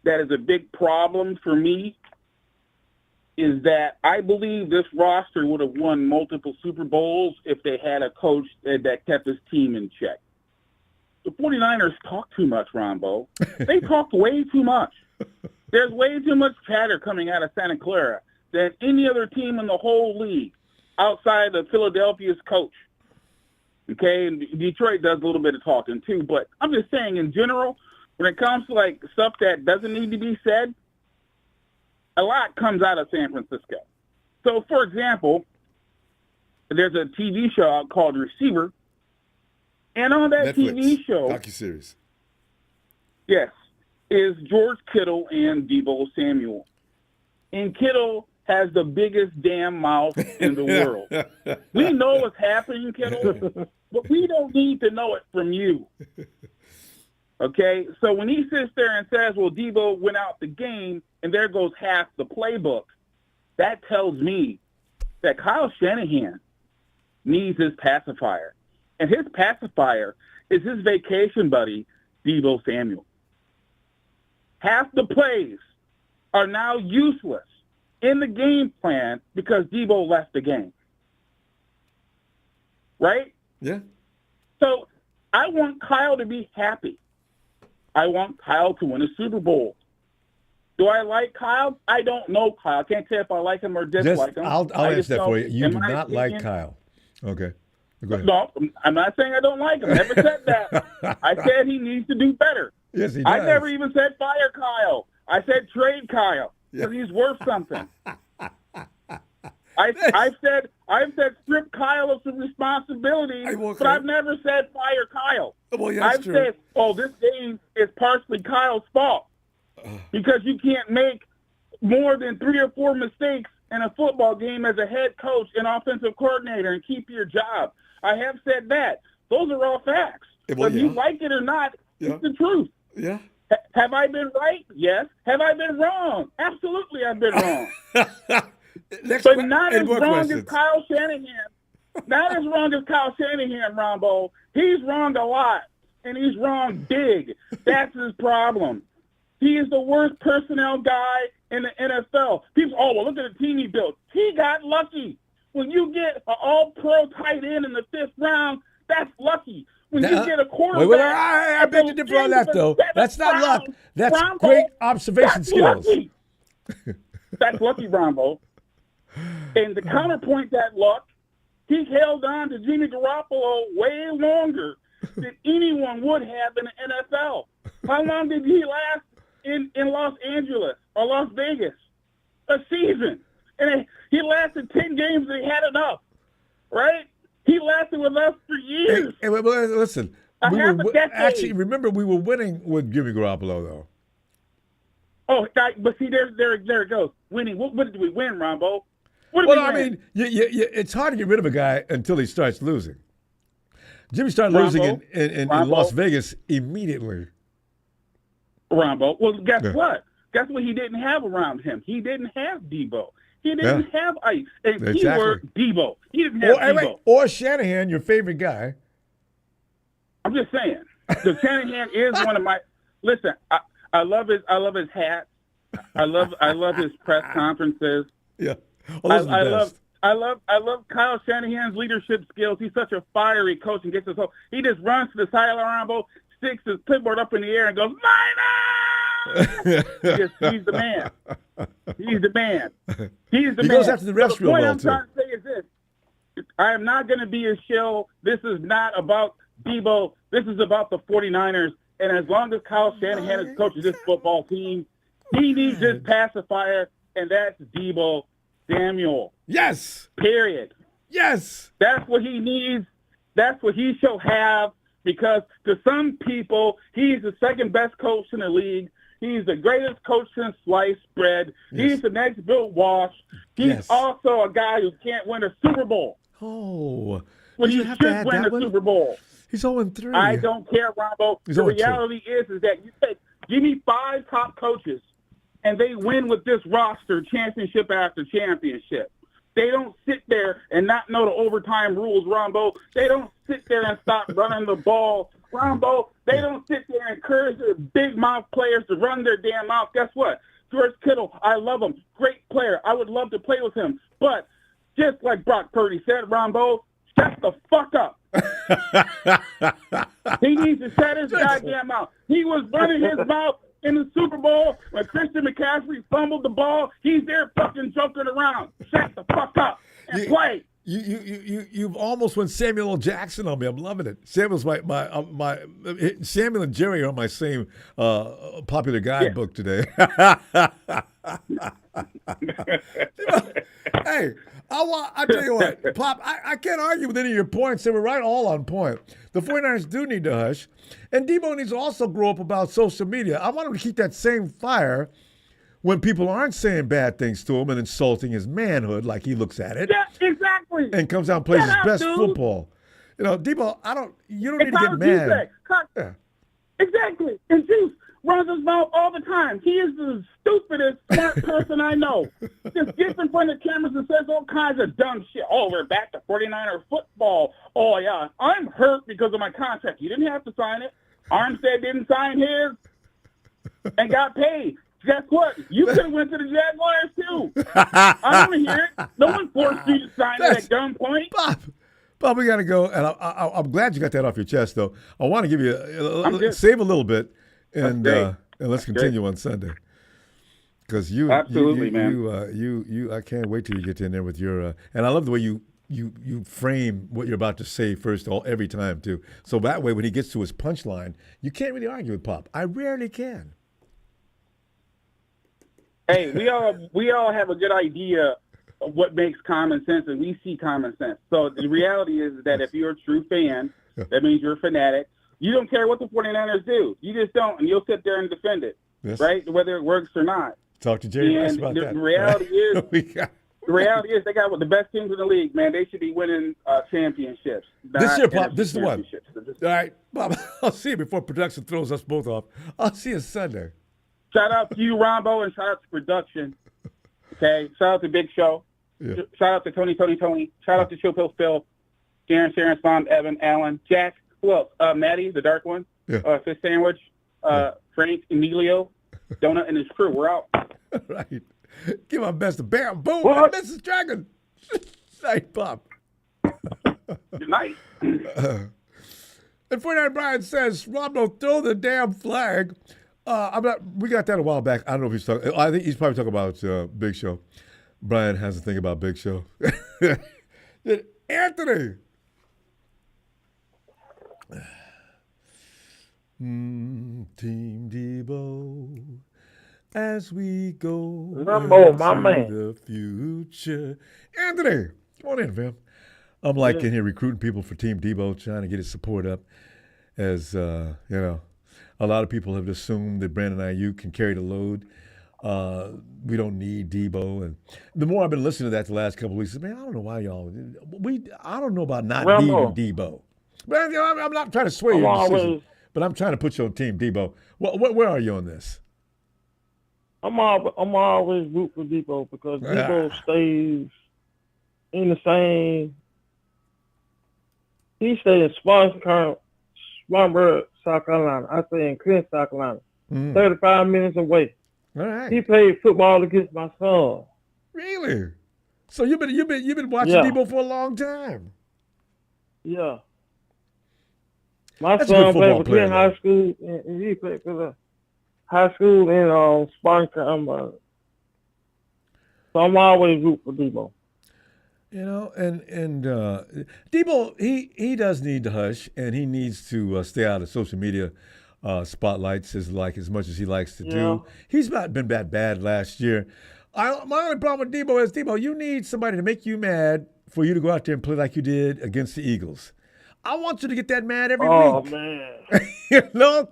that is a big problem for me is that I believe this roster would have won multiple Super Bowls if they had a coach that kept his team in check. The 49ers talk too much, Ronbo. They talk way too much. There's way too much chatter coming out of Santa Clara than any other team in the whole league outside of Philadelphia's coach. Okay, and Detroit does a little bit of talking too, but I'm just saying in general, when it comes to like stuff that doesn't need to be said, a lot comes out of San Francisco. So, for example, there's a TV show out called Receiver, and on that Netflix, TV show, docuseries, yes, is George Kittle and Deebo Samuel. And Kittle has the biggest damn mouth in the world. We know what's happening, Kittle, but we don't need to know it from you. Okay? So when he sits there and says, well, Deebo went out the game, and there goes half the playbook, that tells me that Kyle Shanahan needs his pacifier. And his pacifier is his vacation buddy, Deebo Samuel. Half the plays are now useless in the game plan because Deebo left the game. Right? Yeah. So I want Kyle to be happy. I want Kyle to win a Super Bowl. Do I like Kyle? I don't know Kyle. I can't tell if I like him or dislike him. I'll answer that for you. You do not like Kyle. Okay. Go ahead. No, I'm not saying I don't like him. I never said that. I said he needs to do better. Yes, he does. I never even said fire Kyle. I said trade Kyle because he's worth something. I've said strip Kyle of some responsibility, but I've never said fire Kyle. Well, yeah, I've said, this game is partially Kyle's fault because you can't make more than 3 or 4 mistakes in a football game as a head coach and offensive coordinator and keep your job. I have said that. Those are all facts. Whether you like it or not, it's the truth. Yeah. Have I been right? Yes. Have I been wrong? Absolutely, I've been wrong. But not as wrong as Kyle Shanahan. Not as wrong as Kyle Shanahan, Ronbo. He's wrong a lot, and he's wrong big. That's his problem. He is the worst personnel guy in the NFL. People, look at the team he built. He got lucky. When you get an all-pro tight end in the 5th round, that's lucky. When you get a quarterback... I beg to differ on that, though. That's not luck. That's great observation skills. Lucky. That's lucky, Ronbo. And to counterpoint that luck, he held on to Jimmy Garoppolo way longer than anyone would have in the NFL. How long did he last in Los Angeles or Las Vegas? A season. And he lasted 10 games and he had enough, right? He lasted with us for years. Hey, listen, actually, remember we were winning with Jimmy Garoppolo, though. Oh, but see, there it goes. Winning. What did we win, Ronbo? What did we win? I mean, it's hard to get rid of a guy until he starts losing. Jimmy started losing in Las Vegas immediately. Ronbo. Well, guess what? Guess what he didn't have around him? He didn't have Deebo. He didn't have Ice. And keyword Deebo. He didn't have Deebo. Or Shanahan, your favorite guy. I'm just saying. The Shanahan is one of my. Listen, I love his hat. I love his press conferences. Yeah. I love Kyle Shanahan's leadership skills. He's such a fiery coach and gets us home. He just runs to the side of the Ronbo, sticks his clipboard up in the air and goes, Niners! He's the man. He's the man. He's the man. He goes after the refs real well, The point I'm trying to say is this. I am not going to be a shill. This is not about Debo. This is about the 49ers. And as long as Kyle Shanahan is coaching this football team, he needs his pacifier, and that's Deebo Samuel. Yes. Period. Yes. That's what he needs. That's what he shall have, because to some people, he's the second best coach in the league. He's the greatest coach since sliced bread. Yes. He's the next Bill Walsh. He's also a guy who can't win a Super Bowl. Oh. But he should win a Super Bowl. He's 0-3. I don't care, Ronbo. The reality is that give me 5 top coaches, and they win with this roster championship after championship. They don't sit there and not know the overtime rules, Ronbo. They don't sit there and stop running the ball, Ronbo. They don't sit there and encourage their big mouth players to run their damn mouth. Guess what? George Kittle, I love him. Great player. I would love to play with him. But just like Brock Purdy said, Ronbo, shut the fuck up. He needs to shut his goddamn mouth. He was running his mouth in the Super Bowl when Christian McCaffrey fumbled the ball. He's there fucking joking around. Shut the fuck up and play. You've almost went Samuel L. Jackson on me. I'm loving it. Samuel's my Samuel and Jerry are on my same popular guidebook today. Hey, I tell you what, Pop, I can't argue with any of your points. They were right all on point. The 49ers do need to hush. And Debo needs to also grow up about social media. I want him to keep that same fire when people aren't saying bad things to him and insulting his manhood like he looks at it. Yeah, exactly. And comes out and plays his best football. You know, Debo, you don't need to get mad. Yeah. Exactly. And Juice runs his mouth all the time. He is the stupidest smart person I know. Just gets in front of the cameras and says all kinds of dumb shit. Oh, we're back to 49er football. Oh, yeah. I'm hurt because of my contract. You didn't have to sign it. Armstead didn't sign his and got paid. Guess what? You could have went to the Jaguars, too. I don't want to hear it. No one forced you to sign it at gunpoint. Bob, we got to go. And I'm glad you got that off your chest, though. I want to give you save a little bit. And let's continue on Sunday, because absolutely, man. I can't wait till you get in there with your. And I love the way you frame what you're about to say first every time too. So that way, when he gets to his punchline, you can't really argue with Pop. I rarely can. Hey, we all have a good idea of what makes common sense, and we see common sense. So the reality is that if you're a true fan, that means you're a fanatic. You don't care what the 49ers do. You just don't, and you'll sit there and defend it, right? Whether it works or not. Talk to Jerry Rice about that. The reality is they got the best teams in the league, man. They should be winning championships. This year, Pop, this is the one. All right, Bob, I'll see you before production throws us both off. I'll see you Sunday. Shout out to you, Ronbo, and shout out to production. Okay? Shout out to Big Show. Yeah. Shout out to Tony. Shout out to Chill Pill Phil, Sharon, Slom, Evan, Alan, Jack. Who else? Maddie, the dark one. Yeah. Fish Sandwich. Frank, Emilio, Donut, and his crew. We're out. Right. Give my best to Bam. Boom. Mrs. Dragon. Night, Pop. Good night. And 49 Brian says, Ronbo, throw the damn flag. We got that a while back. I don't know if he's talking. I think he's probably talking about Big Show. Brian has a thing about Big Show. Anthony. Team Debo, as we go the future. Anthony, come on in, fam. I'm in here recruiting people for Team Debo, trying to get his support up. As a lot of people have assumed that Brandon Aiyuk can carry the load. We don't need Debo, and the more I've been listening to that the last couple of weeks, man, I don't know why y'all. I don't know about not needing Debo. But I'm not trying to sway your decision. But I'm trying to put you on Team Debo. Where are you on this? I'm always root for Debo because Debo stays in the same. He stays in Spartanburg, South Carolina. I stay in Clint, South Carolina. 35 minutes away. All right. He played football against my son. Really? So you've been watching Debo for a long time. Yeah. My That's a good son played football for player, high school, and he played for the high school in Spartanburg. So I'm always root for Deebo. You know, and Debo, he does need to hush, and he needs to stay out of social media spotlights as much as he likes to do. He's not been that bad last year. My only problem with Debo is, Debo, you need somebody to make you mad for you to go out there and play like you did against the Eagles. I want you to get that mad every week. Oh, man.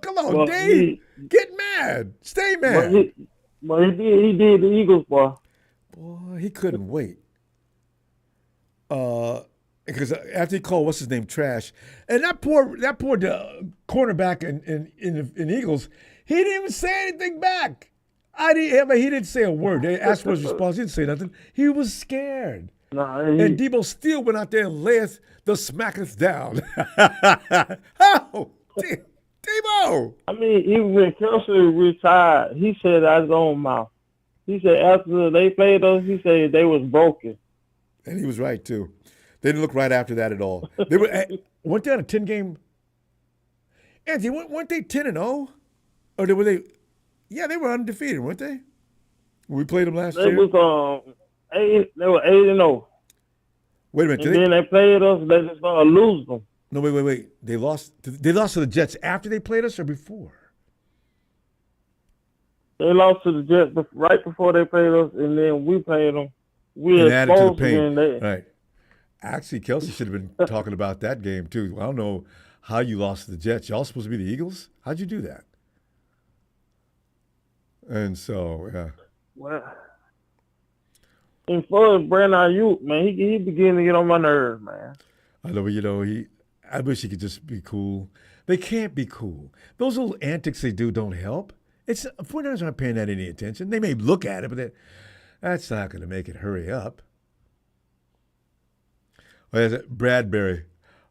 Come on, Dave. Get mad. Stay mad. But he did the Eagles, boy. Boy, he couldn't wait. Because after he called what's his name trash, and that poor cornerback in Eagles, he didn't even say anything back. He didn't say a word. They asked for his response. He didn't say nothing. He was scared. And Debo still went out there and layeth the smackers down. Oh, Debo! I mean, even when Kelsey retired, he said out his own mouth. He said after they played us, he said they was broken. And he was right, too. They didn't look right after that at all. They weren't they on a 10-game? Anthony, weren't they 10-0? Or were they? Yeah, they were undefeated, weren't they? When we played them last year? They were 8-0. Wait a minute. And then they played us, they just started losing them. No, wait. They lost to the Jets after they played us or before? They lost to the Jets right before they played us, and then we played them. We added to the pain. There. Right. Actually, Kelsey should have been talking about that game, too. I don't know how you lost to the Jets. Y'all supposed to be the Eagles? How'd you do that? And so, yeah. Well, and for Brandon Aiyuk, man, he beginning to get on my nerves, man. I know, I wish he could just be cool. They can't be cool. Those little antics they do don't help. 49ers aren't paying that any attention. They may look at it, but that's not going to make it hurry up. Bradbury.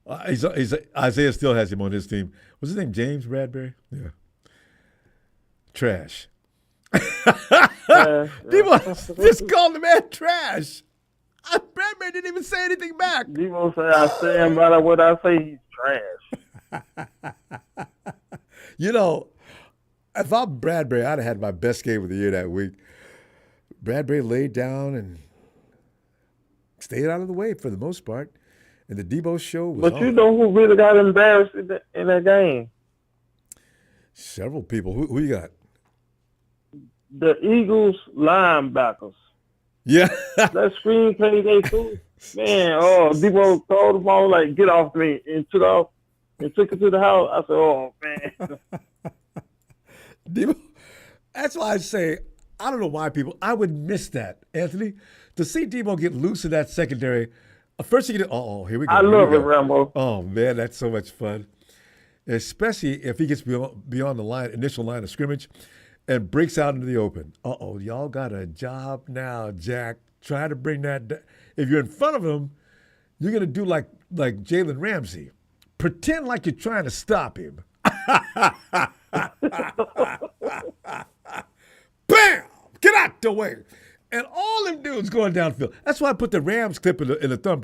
Isaiah still has him on his team. Was his name James Bradbury? Yeah. Trash. Debo just called the man trash. Bradbury didn't even say anything back. Debo said, I stand by what I say, he's trash. You know, if I'm Bradbury, I'd have had my best game of the year that week. Bradbury laid down and stayed out of the way for the most part. And the Debo show was But on. you know who really got embarrassed in that game? Several people. Who you got? The Eagles linebackers. Yeah. That screenplay they threw. Man, Debo told the ball, like, get off me, and took off and took it to the house. I said, oh, man. Debo, that's why I say, I don't know why I would miss that, Anthony. To see Debo get loose in that secondary, first you get, here we go. I love it, Rambo. Oh, man, that's so much fun. Especially if he gets beyond the initial line of scrimmage and breaks out into the open. Y'all got a job now, Jack. Try to bring that down. If you're in front of him, you're going to do like Jalen Ramsey. Pretend like you're trying to stop him. Bam! Get out the way. And all them dudes going downfield. That's why I put the Rams clip in the thumb.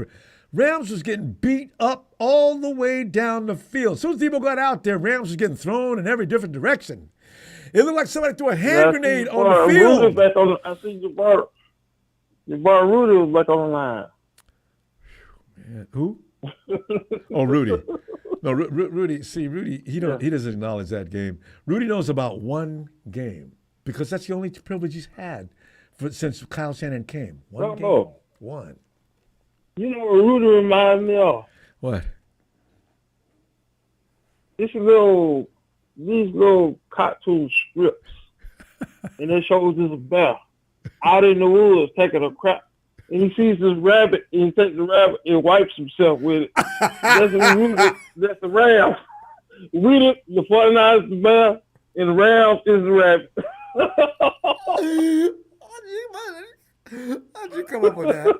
Rams was getting beat up all the way down the field. As soon as Debo got out there, Rams was getting thrown in every different direction. It looked like somebody threw a hand grenade on the field. I see Jabbar Rudy was back on the line. Man, who? Rudy. No, Rudy. See, Rudy, he doesn't acknowledge that game. Rudy knows about one game because that's the only privilege he's had since Kyle Shanahan came. One game. One. You know what Rudy reminds me of? What? These little cartoon strips, and it shows this bear out in the woods taking a crap, and he sees this rabbit, and he takes the rabbit and wipes himself with it. That's the Rams. The 49ers is the bear, and the Rams is the rabbit. How'd you come up with that?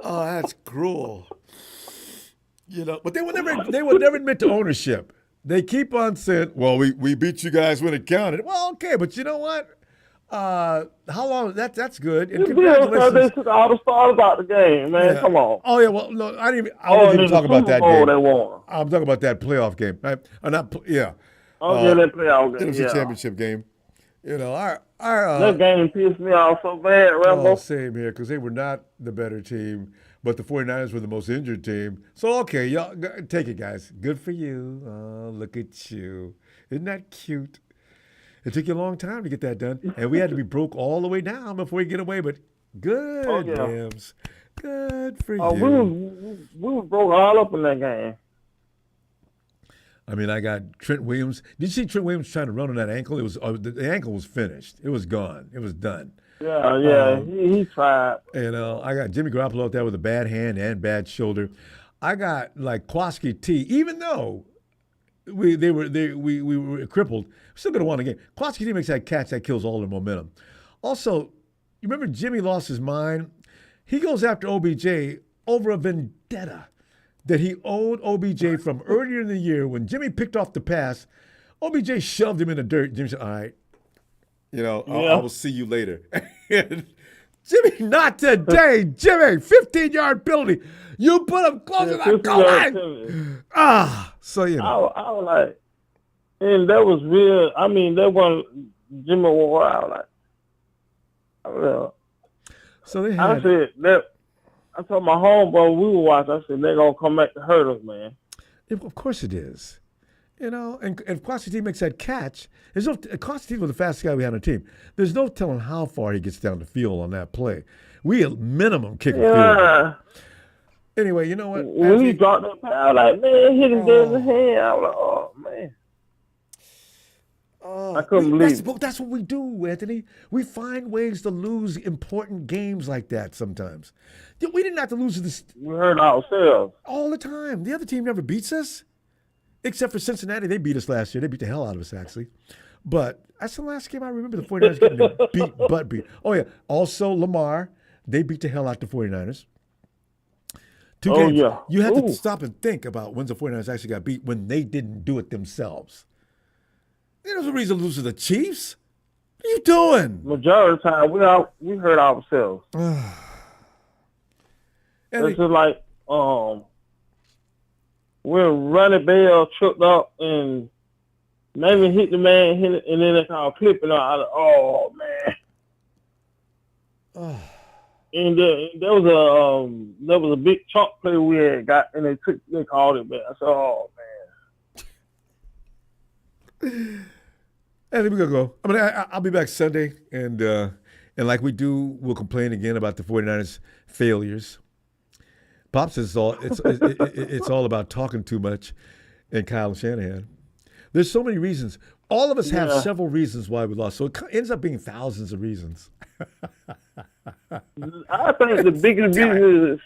Oh, that's cruel. You know, but they were never admit to ownership. They keep on saying, well, we beat you guys when it counted. Well, okay, but you know what? How long? That's good. And The Bills said they took all the starters out the game, man. Yeah. Come on. Oh yeah. Well, no, I wasn't even talking about that game. They won. I'm talking about that playoff game. Right? Yeah. That playoff game. NFC Championship game. You know, our that game pissed me off so bad, Ronbo. Same here, because they were not the better team, but the 49ers were the most injured team. So, okay, y'all take it, guys. Good for you. Oh, look at you. Isn't that cute? It took you a long time to get that done, and we had to be broke all the way down before we get away, but good, Rams. Good for you. We were broke all up in that game. I mean, I got Trent Williams. Did you see Trent Williams trying to run on that ankle? It was the ankle was finished. It was gone. It was done. Yeah, he tried. And I got Jimmy Garoppolo out there with a bad hand and bad shoulder. I got like Kwaski T. Even though we were crippled, we're still gonna win the game. Kwaski T makes that catch that kills all their momentum. Also, you remember Jimmy lost his mind. He goes after OBJ over a vendetta that he owed OBJ from earlier in the year when Jimmy picked off the pass. OBJ shoved him in the dirt. Jimmy said, all right, I will see you later. Jimmy, not today. Jimmy, 15-yard penalty. You put him close to that goal line. So, I was like, and that was real. I mean, that wasn't Jimmy Ward. I was like, so they had, I said that. I told my homeboy we were watching. I said they're gonna come back to hurt us, man. Of course it is. And if Kwasi T makes that catch, Kwasi T was the fastest guy we had on the team. There's no telling how far he gets down the field on that play. We at minimum kick a field. Anyway, you know what? When he dropped that pass, I was like, man, hit him dead in the hand. I was like, oh man. I couldn't believe it. That's what we do, Anthony. We find ways to lose important games like that sometimes. We didn't have to lose this. We hurt ourselves. All the time. The other team never beats us. Except for Cincinnati. They beat us last year. They beat the hell out of us, actually. But that's the last game I remember the 49ers getting their beat. Oh, yeah. Also, Lamar, they beat the hell out the 49ers. Two games. Yeah. You have to stop and think about when the 49ers actually got beat when they didn't do it themselves. There's no reason to lose to the Chiefs. What are you doing? Majority of the time, we hurt ourselves. It's just like when Ronnie Bell tripped up and maybe hit the man, and then they called clipping out. Oh man! And there was a big chalk play we had got, and they called it back. I said, oh man. And we're gonna go. I mean, I'll be back Sunday, and like we do, we'll complain again about the 49ers' failures. Pop says it's all about talking too much, and Kyle Shanahan. There's so many reasons. All of us have several reasons why we lost, so it ends up being thousands of reasons. I think the biggest reason is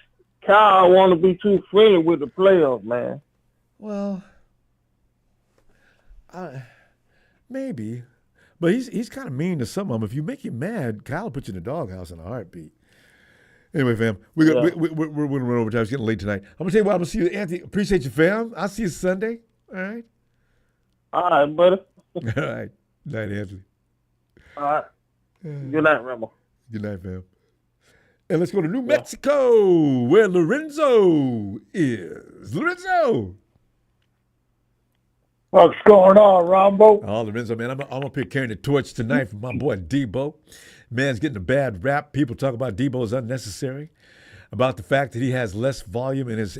Kyle want to be too friendly with the players, man. Well, maybe, but he's kind of mean to some of them. If you make him mad, Kyle will put you in the doghouse in a heartbeat. Anyway, fam, we're going to run over time. It's getting late tonight. I'm going to tell you what, I'm going to see you, Anthony. Appreciate you, fam. I'll see you Sunday. All right? All right, buddy. All right. Night, Anthony. All right. Good night, Ronbo. Good night, fam. And let's go to New Mexico, where Lorenzo is. Lorenzo! What's going on, Ronbo? Oh, Lorenzo, man, I'm up here carrying the torch tonight for my boy Debo. Man's getting a bad rap. People talk about Debo is unnecessary, about the fact that he has less volume in this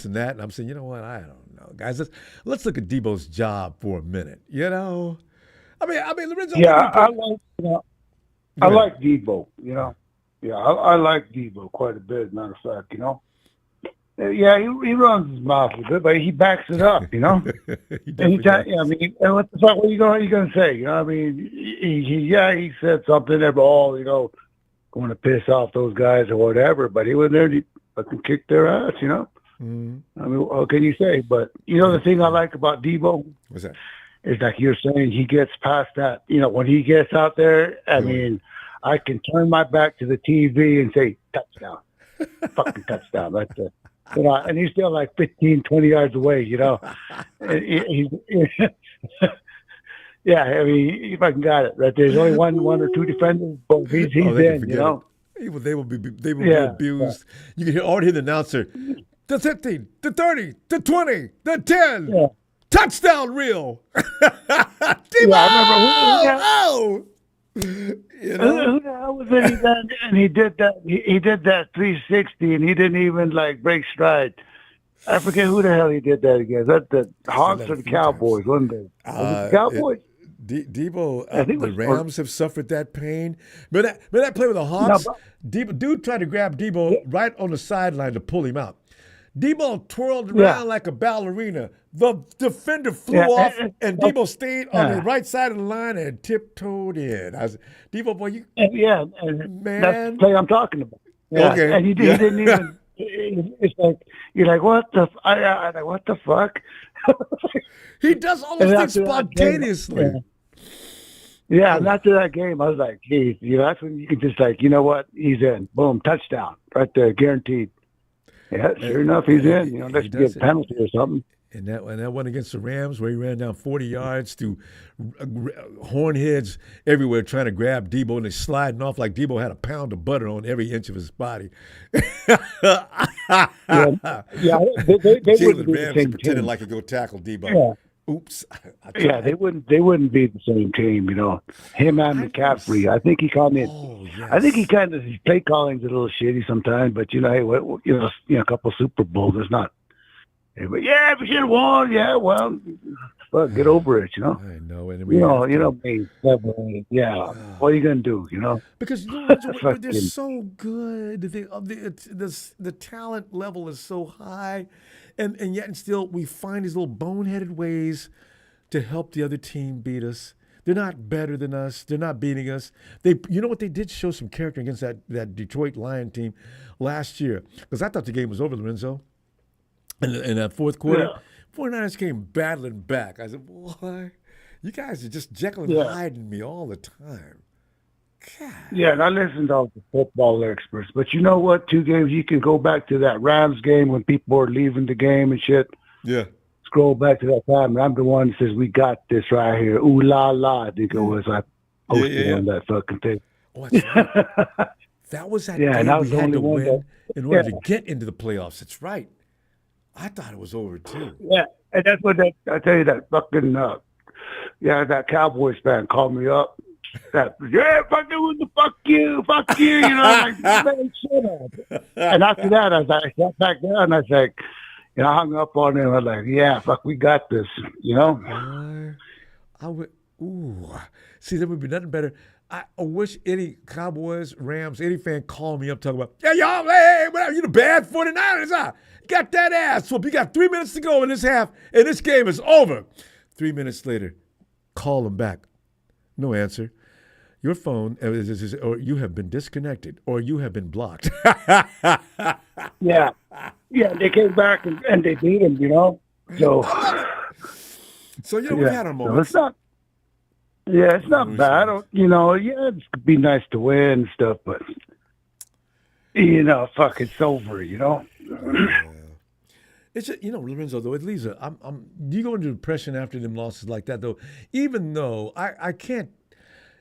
and that. And I'm saying, you know what? I don't know, guys. Let's look at Debo's job for a minute. You know, I mean, Lorenzo. Yeah, I like Debo. You know, yeah, I like Debo quite a bit. As a matter of fact, you know. Yeah, he runs his mouth a bit, but he backs it up, you know. I mean, what the fuck? What are you going to say? You know, I mean, he said something that going to piss off those guys or whatever, but he went there and he fucking kicked their ass, you know. Mm-hmm. I mean, what can you say? But the thing I like about Debo, what's that? Is like you're saying, he gets past that. When he gets out there, I mean, I can turn my back to the TV and say touchdown, fucking touchdown, right there. And he's still like 15, 20 yards away, Yeah, I mean, you fucking got it right there. There's only one or two defenders, but he's they can in, forget you know. They will be abused. You can already hear the announcer. The 15, the 30, the 20, the 10. Yeah. Touchdown reel. Yeah, I remember. You know? Who the hell was it? And he did that. He did that 360, and he didn't even like break stride. I forget who the hell he did that against. That the Hawks or the Cowboys, wasn't it? Was it the Cowboys? Debo, the the Rams have suffered that pain. Remember that play with the Hawks? Dude tried to grab Debo right on the sideline to pull him out. Debo twirled around like a ballerina. The defender flew off, and Debo stayed on the right side of the line and tiptoed in. I was, Debo, boy, you man, that's the play I'm talking about. Yeah. Okay, and he didn't even. It's like you're like, what the? What the fuck? He does all those things spontaneously. Yeah, and after that game, I was like, geez, that's when you can just like, you know what? He's in. Boom, touchdown. Right there, guaranteed. Yeah, sure enough, he's in. Unless you get a penalty or something. And that one against the Rams where he ran down 40 yards through hornheads everywhere trying to grab Debo, and they're sliding off like Debo had a pound of butter on every inch of his body. They Jalen Ramsey pretended like he go tackle Debo. Yeah. Oops. Yeah, they wouldn't be the same team, Him and McCaffrey. I think he called me. I think he kind of his play calling's a little shitty sometimes, but hey, a couple Super Bowls. It's not. But yeah, we should have won. Yeah, well, get over it, I know, and me. Yeah, what are you gonna do? Because they're so good. The talent level is so high, and yet still we find these little boneheaded ways to help the other team beat us. They're not better than us. They're not beating us. You know what? They did show some character against that Detroit Lion team last year, because I thought the game was over, Lorenzo. In that fourth quarter, 49ers came battling back. I said, boy, you guys are just Jekyll and hiding me all the time. God. Yeah, and I listened to all the football experts. But you know what? 2 games, you can go back to that Rams game when people were leaving the game and shit. Yeah. Scroll back to that time, and I'm the one that says, we got this right here. Ooh, la, la, I think it was. I posted on that fucking thing. Oh, that's right. That was that game that was we had to win in order to to get into the playoffs. That's right. I thought it was over, too. Yeah, and that's what I tell you, that fucking, that Cowboys fan called me up. Fucking, fuck you, like, man, shut up. And after that, I sat back down, and I was like, I hung up on him. I was like, yeah, fuck, we got this, I would, see, there would be nothing better. I wish any Cowboys, Rams, any fan call me up talking about, y'all, hey, whatever, you the bad 49ers, huh? You got that ass whoop. You got 3 minutes to go in this half, and this game is over. 3 minutes later, call them back. No answer. Your phone, or you have been disconnected, or you have been blocked. Yeah, they came back and they beat him, So we've had our moments. It's not bad. It'd be nice to win and stuff, but fuck, it's over. It's just, Lorenzo, though, it leaves you go into depression after them losses like that, though. Even though I can't,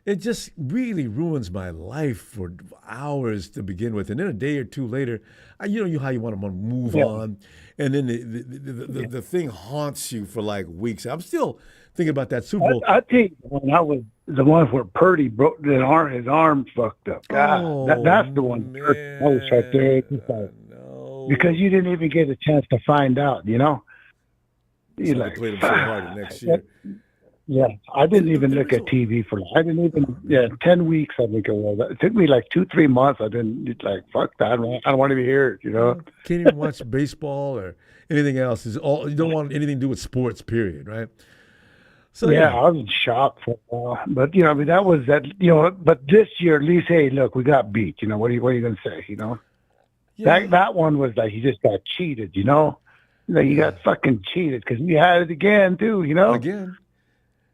it just really ruins my life for hours to begin with, and then a day or two later, how you want to move on, and then the thing haunts you for like weeks. I'm still thinking about that Super Bowl. I think when I was the one where Purdy broke his arm fucked up. God, that's the one. That was right there. Because you didn't even get a chance to find out, You like played him so hard next year. Yeah, I didn't even look at TV for. I didn't even. 10 weeks. I think it was. It took me like 2-3 months. I didn't fuck that. I don't want to be here. Can't even watch baseball or anything else. You don't want anything to do with sports. Period. Right. So I was in shock for a while, but that was that. But this year, at least, hey, look, we got beat. What are you going to say? Yeah. That one was like you just got cheated. You got fucking cheated because we had it again too. Again.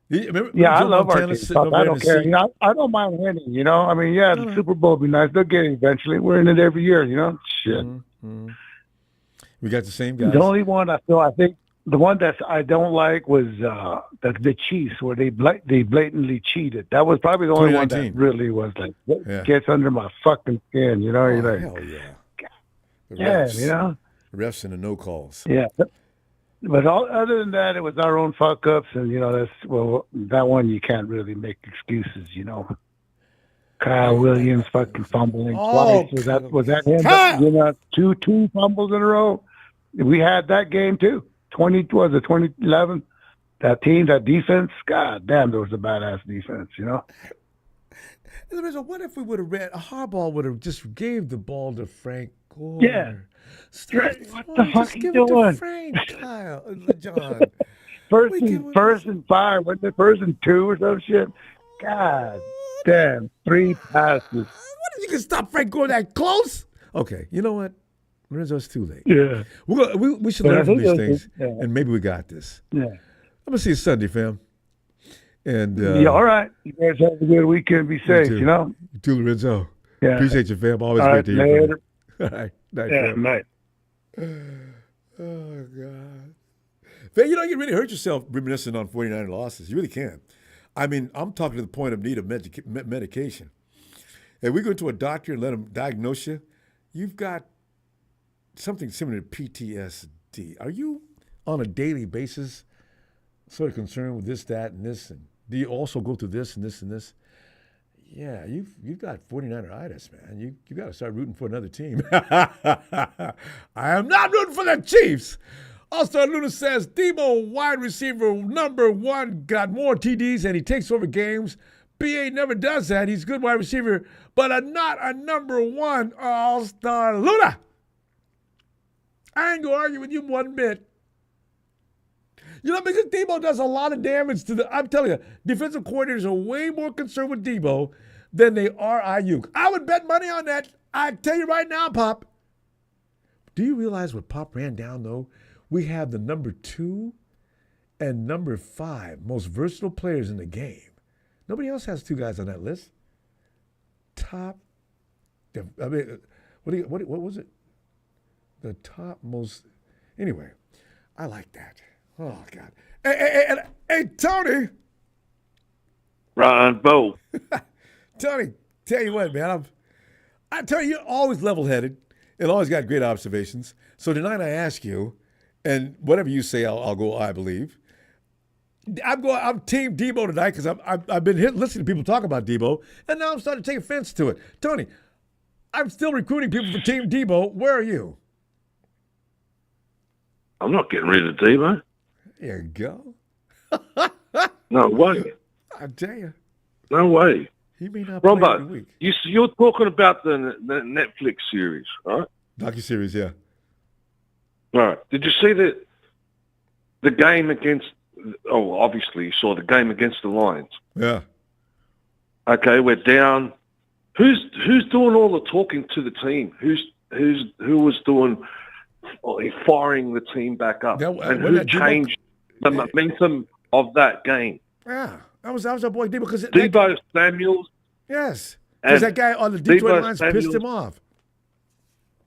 Remember I love our team. I don't care. I don't mind winning. The Super Bowl would be nice. They'll get it eventually. We're in it every year. Shit. Mm-hmm. We got the same guys. The only one I think The one that I don't like was the Chiefs, where they blatantly cheated. That was probably the only one that really was like gets under my fucking skin. You know, Oh, you're like, hell yeah. yeah, you know, refs and the no calls. Yeah, but other than that, it was our own fuck ups, and you know, that one you can't really make excuses. You know, Kyle Williams fucking fumbling twice. Was that him? You know, two fumbles in a row. We had that game too. 2011. That team, that defense. God damn, there was a badass defense. You know. What if we would have read? Harbaugh would have just gave the ball to Frank Gore. Yeah. What the fuck are you doing? Frank, Kyle, John. First and 5, wasn't it? First and 2 or some shit. God damn, 3 passes. What if you can stop Frank Gore that close? Okay, you know what? Lorenzo, it's too late. Yeah. We should learn from these things, and maybe we got this. Yeah. I'm gonna see you Sunday, fam. And all right. You guys have a good weekend. Be safe. You know. You too, Lorenzo. Yeah. Appreciate you, fam. Always all great to hear later. from you. All right. Night, fam. Night. Oh God. Fam, you know, you really hurt yourself reminiscing on 49 losses. You really can. I mean, I'm talking to the point of need of medication. If we go to a doctor and let him diagnose you, you've got something similar to PTSD. Are you on a daily basis sort of concerned with this, that, and this? And do you also go through this and this and this? Yeah, you've got 49er-itis, man. You got to start rooting for another team. I am not rooting for the Chiefs. Also, Luna says, Debo, wide receiver number 1, got more TDs and he takes over games. BA never does that. He's a good wide receiver, but not a number 1 all-star. Luna! I ain't going to argue with you one bit. You know, because Debo does a lot of damage to I'm telling you, defensive coordinators are way more concerned with Debo than they are Aiyuk. I would bet money on that. I tell you right now, Pop. Do you realize what Pop ran down, though? We have the number 2 and number 5 most versatile players in the game. Nobody else has 2 guys on that list. Top, I mean, what was it? The top most, anyway, I like that. Oh, God. Hey, Tony. Ronbo. Tony, tell you what, man. I tell you, you're always level-headed and always got great observations. So tonight I ask you, and whatever you say, I'll go, I believe. I'm Team Debo tonight because I've been listening to people talk about Debo, and now I'm starting to take offense to it. Tony, I'm still recruiting people for Team Debo. Where are you? I'm not getting rid of Debo. There you go. No way. I tell you. No way. He may not play every week. You're talking about the Netflix series, right? Docuseries, yeah. All right. Did you see the game against? Oh, obviously you saw the game against the Lions. Yeah. Okay, we're down. Who's doing all the talking to the team? Who was doing firing the team back up? And who changed the momentum of that game? Yeah, that was our boy Debo. Because Deebo Samuel. Yes, because that guy on the Detroit Lions pissed him off.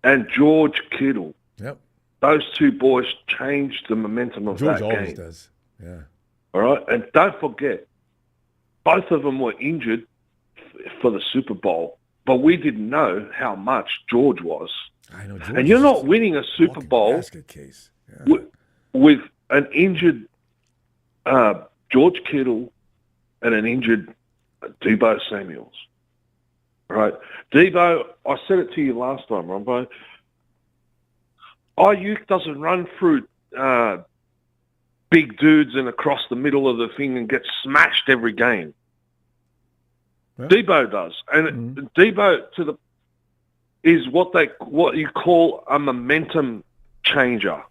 And George Kittle. Yep. Those 2 boys changed the momentum of that game. George always does. Yeah. All right, and don't forget, both of them were injured for the Super Bowl, but we didn't know how much George was. I know. And you're not winning a Super Bowl with an injured George Kittle and an injured Deebo Samuels. All right, Debo, I said it to you last time, Ronbo. Aiyuk doesn't run through big dudes and across the middle of the thing and gets smashed every game. Yeah. Debo does, and Debo is what you call a momentum changer.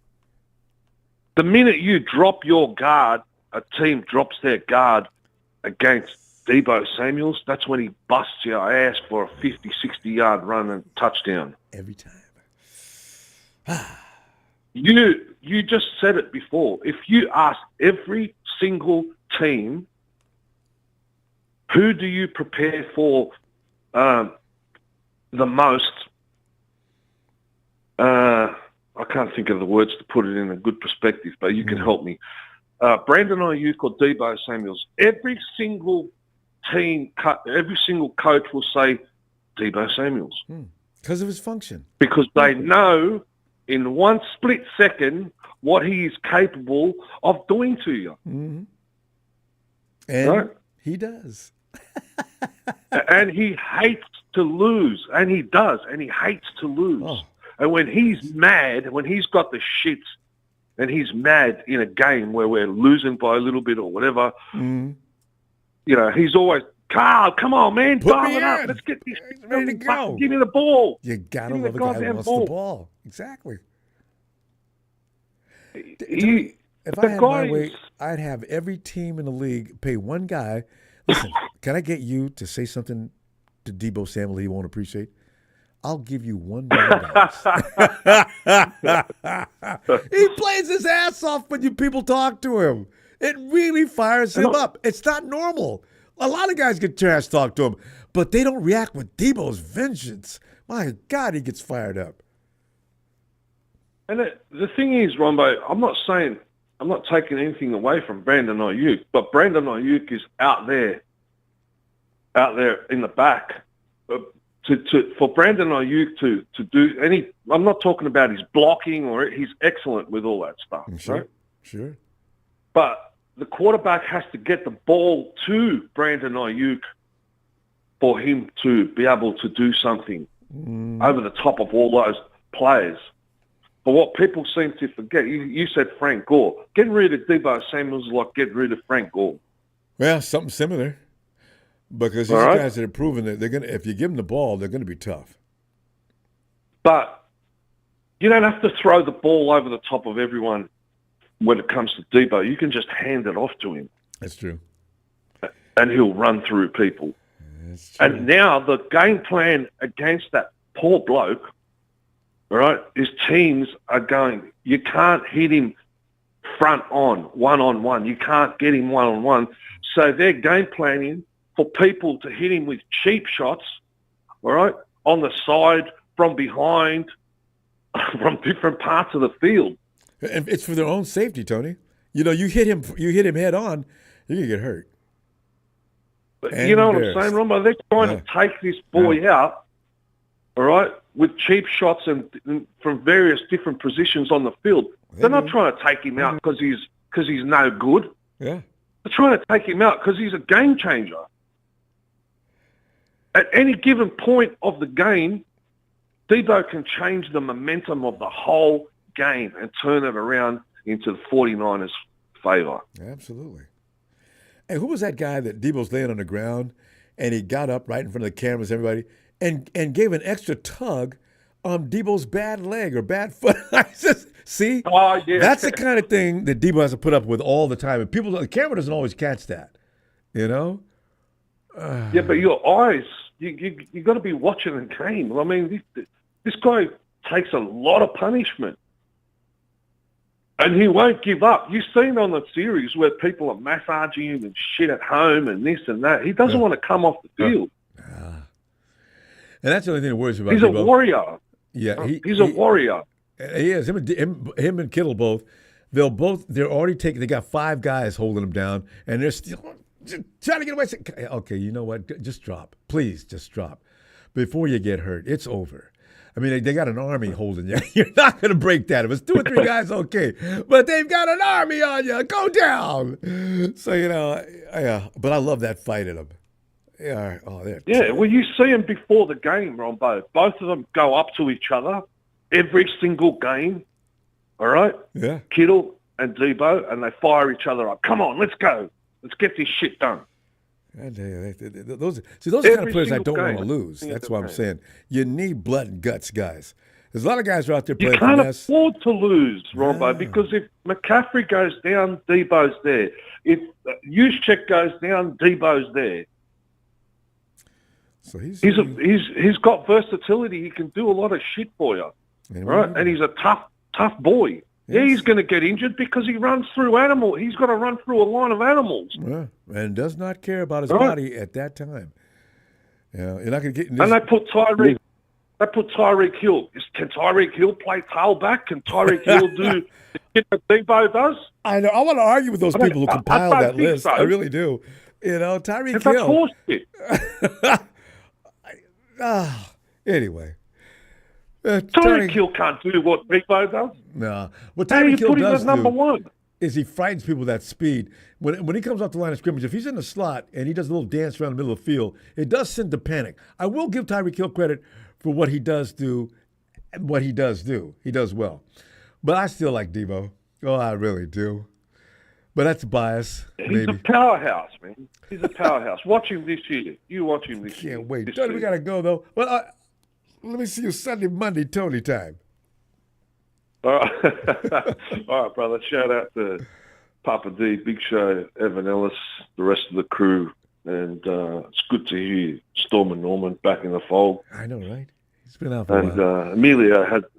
The minute you drop your guard, a team drops their guard against Deebo Samuels, that's when he busts your ass for a 50, 60-yard run and touchdown. Every time. You just said it before. If you ask every single team, who do you prepare for the most? I can't think of the words to put it in a good perspective, but you can help me. Brandon Aiyuk or Deebo Samuels, every single team, every single coach will say Deebo Samuels. Because of his function. Because they know in one split second what he is capable of doing to you. Mm-hmm. And he does. And he hates to lose. And he does. And he hates to lose. Oh. And when he's mad, when he's got the shits, and he's mad in a game where we're losing by a little bit or whatever, you know, he's always, Carl, come on, man, dial it up. Let's get this ready to go. Give me the ball. You got to love a guy who wants the ball. Exactly. If I had my way, I'd have every team in the league pay one guy. Listen, can I get you to say something to Deebo Samuel he won't appreciate? I'll give you $1 million. He plays his ass off when you people talk to him. It really fires him up. It's not normal. A lot of guys get trash talk to him, but they don't react with Deebo's vengeance. My God, he gets fired up. And the thing is, Ronbo, I'm not taking anything away from Brandon Aiyuk, but Brandon Aiyuk is out there in the back. For Brandon Aiyuk to do any, I'm not talking about his blocking or he's excellent with all that stuff. Sure, right? Sure. But the quarterback has to get the ball to Brandon Aiyuk for him to be able to do something over the top of all those players. But what people seem to forget, you said Frank Gore. Getting rid of Deebo Samuel is like getting rid of Frank Gore. Well, something similar. Because these guys that are proven that they're gonna, if you give them the ball, they're going to be tough. But you don't have to throw the ball over the top of everyone when it comes to Deebo. You can just hand it off to him. That's true. And he'll run through people. That's true. And now the game plan against that poor bloke, right, is teams are going, you can't hit him front on, one-on-one. You can't get him one-on-one. So they're game planning for people to hit him with cheap shots, all right, on the side, from behind, from different parts of the field. And it's for their own safety, Tony. You know, you hit him head on, you're going to get hurt. But you know what I'm saying, Ronbo? They're trying to take this boy out, all right, with cheap shots and from various different positions on the field. They're not trying to take him out because he's no good. Yeah. They're trying to take him out because he's a game changer. At any given point of the game, Deebo can change the momentum of the whole game and turn it around into the 49ers' favor. Absolutely. Hey, who was that guy that Deebo's laying on the ground and he got up right in front of the cameras, everybody, and gave an extra tug on Deebo's bad leg or bad foot? See? Oh, yeah. That's the kind of thing that Deebo has to put up with all the time. And the camera doesn't always catch that, you know? Yeah, but your eyes, you got to be watching the game. I mean, this guy takes a lot of punishment. And he won't give up. You've seen on the series where people are massaging him and shit at home and this and that. He doesn't want to come off the field. And that's the only thing that worries me about He's Deebo. a warrior. Yeah, he's a warrior. He is. Him and Kittle both. They're already taking. They got 5 guys holding them down, and they're still trying to get away. Okay, you know what? Just drop, please. Just drop before you get hurt. It's over. I mean, they got an army holding you. You're not going to break that. If it's 2 or 3 guys, okay. But they've got an army on you. Go down. So, you know, yeah. But I love that fight in them. Yeah. Oh, yeah. Well, you see them before the game, Ronbo. Both of them go up to each other every single game. All right? Yeah. Kittle and Deebo, and they fire each other up. Come on, let's go. Let's get this shit done. Those are the kind of players I don't want to lose. That's why I'm saying you need blood and guts, guys. There's a lot of guys who are out there playing. You can't afford to lose, Ronbo, because if McCaffrey goes down, Debo's there. If Juszczyk goes down, Debo's there. So he's got versatility. He can do a lot of shit for you, right? And he's a tough boy. Yeah, he's going to get injured because he runs through animals. He's got to run through a line of animals. Yeah, and does not care about his body at that time. Yeah, you're not going to get. And they put Tyreek. They put Tyreek Hill. Can Tyreek Hill play tailback? Can Tyreek Hill do the shit that Deebo does? I know. I want to argue with those people who compiled that list. So. I really do. Tyreek That's Hill. Horseshit. Anyway. Tyreek Hill can't do what Deebo does. No. What Tyreek Hill does number one is he frightens people with that speed. When he comes off the line of scrimmage, if he's in the slot and he does a little dance around the middle of the field, it does send to panic. I will give Tyreek Hill credit for what he does do. He does well. But I still like Deebo. Oh, I really do. But that's bias. He's a powerhouse, man. He's a powerhouse. Watch him this year. You watch him this year. Can't wait. Tony, we got to go, though. Well, let me see you Sunday, Monday, Tony time. All right. All right, brother. Shout out to Papa D, Big Show, Evan Ellis, the rest of the crew. And it's good to hear Storm and Norman back in the fold. I know, right? He's been out for a while. And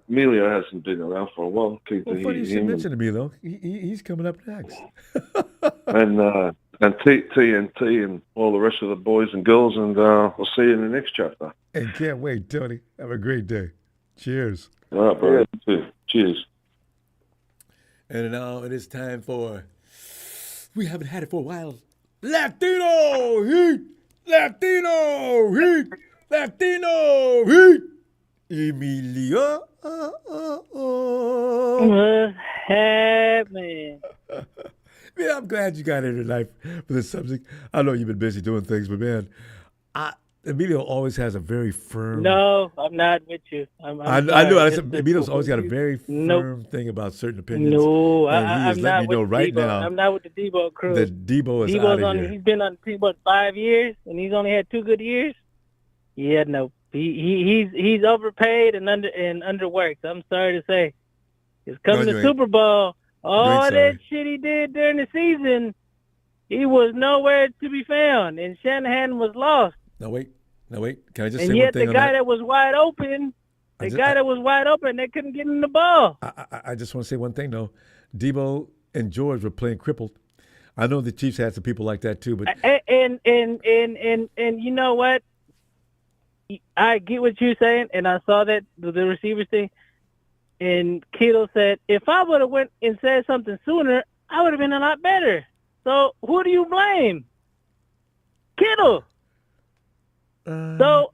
Emilio hasn't been around for a while. Keen to hear you should mention Emilio. He's coming up next. and TNT and all the rest of the boys and girls. And we'll see you in the next chapter. And can't wait, Tony. Have a great day. Cheers. All right, bro. Yeah. Cheers. And now it is time for, we haven't had it for a while, Latino Heat! Latino Heat! Latino Heat! Emilio. What's happening? Man, I'm glad you got here tonight for this subject. I know you've been busy doing things, but man, Emilio always has a very firm. No, I'm not with you. I know. Emilio's always got a very firm thing about certain opinions. No, and he is letting me know right Debo. now. I'm not with the Debo crew. That Debo is out of here. He's been on the team 5 years, and he's only had 2 good years. Yeah, no, he's overpaid and underworked. I'm sorry to say. It's coming to Super Bowl. All that shit he did during the season, he was nowhere to be found, and Shanahan was lost. No, wait. Can I just say one thing on that? And yet the guy that was wide open, they couldn't get him the ball. I just want to say one thing, though. Debo and George were playing crippled. I know the Chiefs had some people like that, too. But And you know what? I get what you're saying, and I saw that, the receivers thing. And Kittle said, if I would have went and said something sooner, I would have been a lot better. So who do you blame? Kittle. For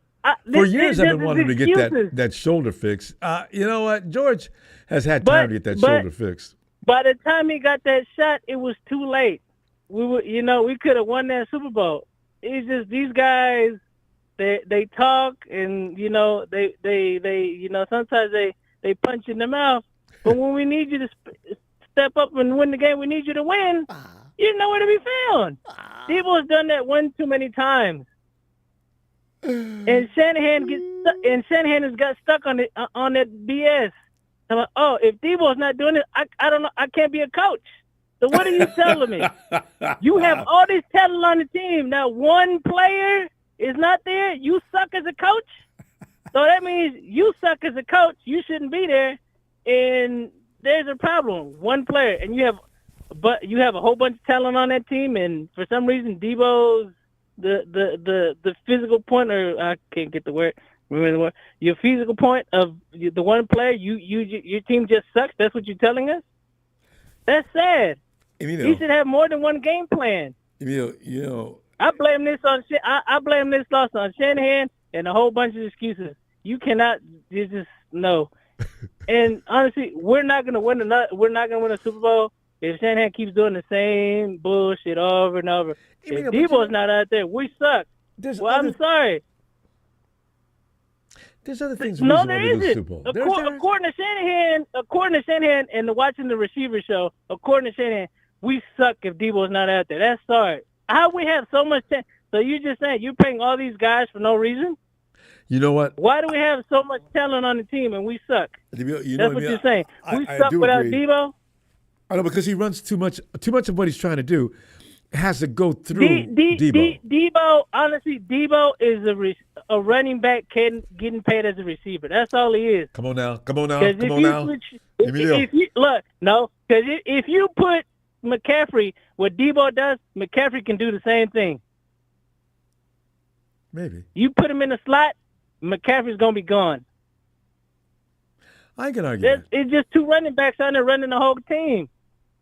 years, I've been wanting to get that shoulder fixed. You know what? George has had time to get that shoulder fixed. By the time he got that shot, it was too late. We could have won that Super Bowl. It's just these guys, they talk and they sometimes they punch in the mouth. But when we need you to step up and win the game, we need you to win. You're nowhere to be found. Debo's done that one too many times. And Shanahan has got stuck on that BS. I'm like, if Debo's not doing it, I don't know. I can't be a coach. So what are you telling me? You have all this talent on the team. Now one player is not there. You suck as a coach. So that means you suck as a coach. You shouldn't be there. And there's a problem. One player, and you have a whole bunch of talent on that team. And for some reason, Debo's the physical point, or I can't get the word. Remember the word. Your physical point of the one player. Your team just sucks. That's what you're telling us. That's sad. He should have more than one game plan. I blame this loss on Shanahan and a whole bunch of excuses. You cannot. You just no. And honestly, we're not going to win a Super Bowl if Shanahan keeps doing the same bullshit over and over. If Debo's not out there, we suck. I'm sorry. There's other things. No, there isn't. According to Shanahan, and watching the receiver show, according to Shanahan, we suck if Debo's not out there. That's sorry. How we have so much talent? So you're just saying you're paying all these guys for no reason? You know what? Why do we have so much talent on the team and we suck? That's what you're saying. We suck without Debo? I know, because he runs too much of what he's trying to do has to go through Debo. Debo is a running back getting paid as a receiver. That's all he is. Come on now. If you put McCaffrey, what Debo does, McCaffrey can do the same thing. Maybe. You put him in the slot, McCaffrey's going to be gone. I can argue that. It's just 2 running backs on there running the whole team.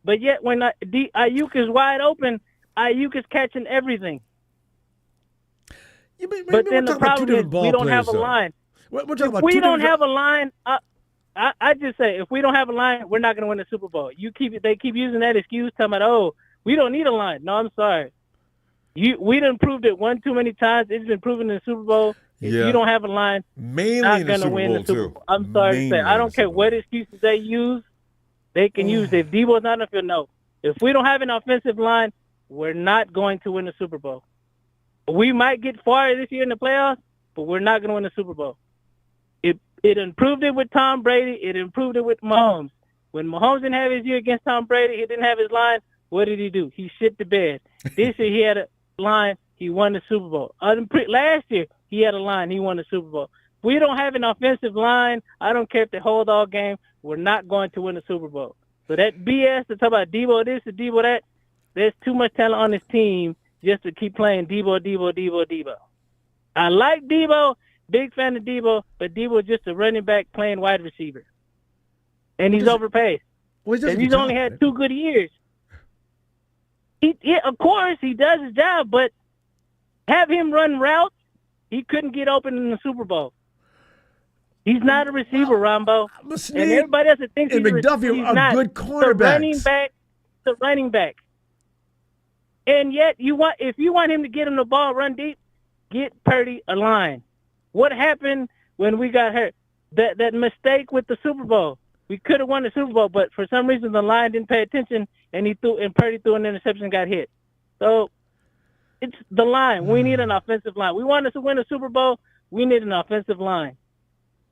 But yet when Aiyuk is wide open, Aiyuk is catching everything. But then the problem is we don't have a line. If we don't have a line, I just say if we don't have a line, we're not going to win the Super Bowl. They keep using that excuse, talking about, oh, we don't need a line. No, I'm sorry. We done proved it one too many times. It's been proven in the Super Bowl. If you don't have a line, mainly not going to win the Super Bowl. I'm sorry to say. I don't care what excuses they use. They can use it. If Deebo's not on the field, no. If we don't have an offensive line, we're not going to win the Super Bowl. We might get far this year in the playoffs, but we're not going to win the Super Bowl. It improved it with Tom Brady. It improved it with Mahomes. When Mahomes didn't have his year against Tom Brady, he didn't have his line. What did he do? He shit the bed. This year he had a line. He won the Super Bowl. Last year he had a line. He won the Super Bowl. If we don't have an offensive line, I don't care if they hold all game, we're not going to win the Super Bowl. So that BS to talk about Deebo this and Deebo that, there's too much talent on this team just to keep playing Deebo. I like Deebo, big fan of Deebo, but Deebo is just a running back playing wide receiver. And he's overpaid. And he's only had 2 good years. Of course, he does his job, but have him run routes, he couldn't get open in the Super Bowl. He's not a receiver, Ronbo. And everybody else that thinks he's a receiver, he's not. Good cornerbacks. The running back. And yet, if you want him to get him the ball, run deep, get Purdy a line. What happened when we got hurt? That mistake with the Super Bowl. We could have won the Super Bowl, but for some reason the line didn't pay attention, and Purdy threw an interception and got hit. So it's the line. We need an offensive line. We want us to win a Super Bowl. We need an offensive line.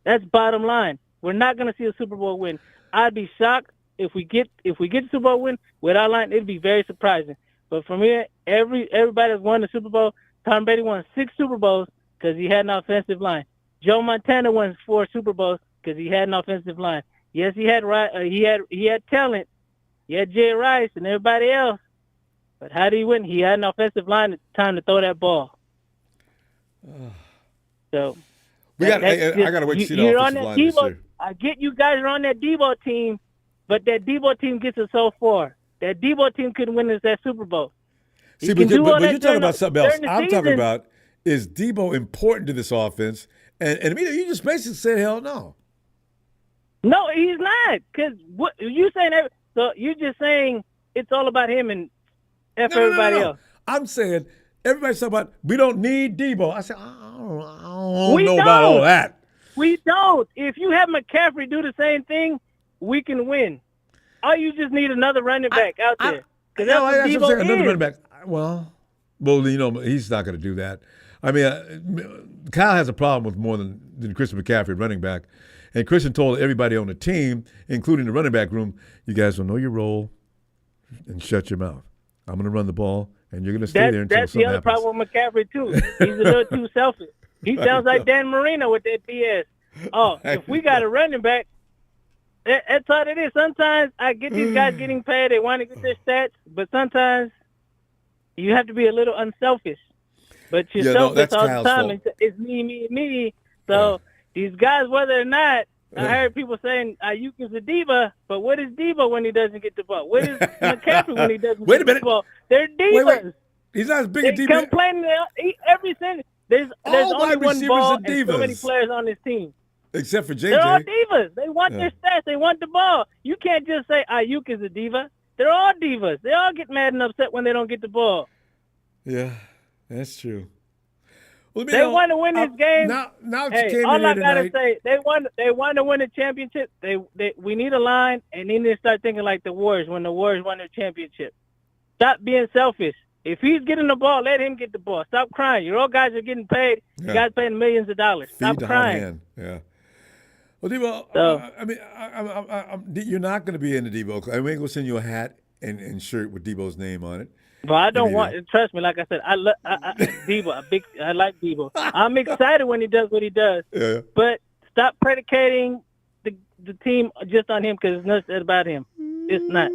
That's bottom line. We're not going to see a Super Bowl win. I'd be shocked if we get a Super Bowl win with our line. It'd be very surprising. But for me, everybody that's won the Super Bowl, Tom Brady won 6 Super Bowls because he had an offensive line. Joe Montana won 4 Super Bowls because he had an offensive line. Yes, he had talent. He had Jay Rice and everybody else. But how did he win? He had an offensive line at the time to throw that ball. So I got to wait to see the offensive line this year. I get you guys are on that Deebo team, but that Deebo team gets us so far. That Deebo team couldn't win us that Super Bowl. See, but you're talking about something else. I'm talking about, is Deebo important to this offense? And I mean, you just basically said, hell no. No, he's not. Because what you saying? So you're just saying it's all about him and everybody else. I'm saying everybody's talking about we don't need Deebo. I said I don't know about all that. We don't. If you have McCaffrey do the same thing, we can win. All you just need another running back out there. Because that's what Deebo is. Another running back. Well, he's not going to do that. I mean, Kyle has a problem with more than Christian McCaffrey running back. And Christian told everybody on the team, including the running back room, you guys will know your role and shut your mouth. I'm going to run the ball, and you're going to stay there until something happens. That's the other problem with McCaffrey, too. He's a little too selfish. He sounds like Dan Marino with that BS. Oh, if we got a running back, that's all it is. Sometimes I get these guys getting paid. They want to get their stats, but sometimes you have to be a little unselfish. But you're selfish all the time. It's me. So these guys, whether or not, I heard people saying Aiyuk is a diva, but what is Deebo when he doesn't get the ball? What is McCaffrey when he doesn't get the ball? They're divas. Wait. He's not as big a diva. They complain every single. There's only one ball and so many players on this team. Except for JJ. They're all divas. They want their stats. They want the ball. You can't just say Aiyuk is a diva. They're all divas. They all get mad and upset when they don't get the ball. Yeah, that's true. Well, they want to win this game. Now all I gotta say, they want to win a championship. We need a line, and they need to start thinking like the Warriors when the Warriors won their championship. Stop being selfish. If he's getting the ball, let him get the ball. Stop crying. Your old guys are getting paid. Yeah. You guys paying millions of dollars. Stop crying. Yeah. Well, Deebo, I mean, you're not going to be in the Deebo. I ain't going to send you a hat and shirt with Deebo's name on it. But I don't want. Trust me, like I said, I Deebo. I like Deebo. I'm excited when he does what he does. Yeah. But stop predicating the team just on him because it's not about him. It's not.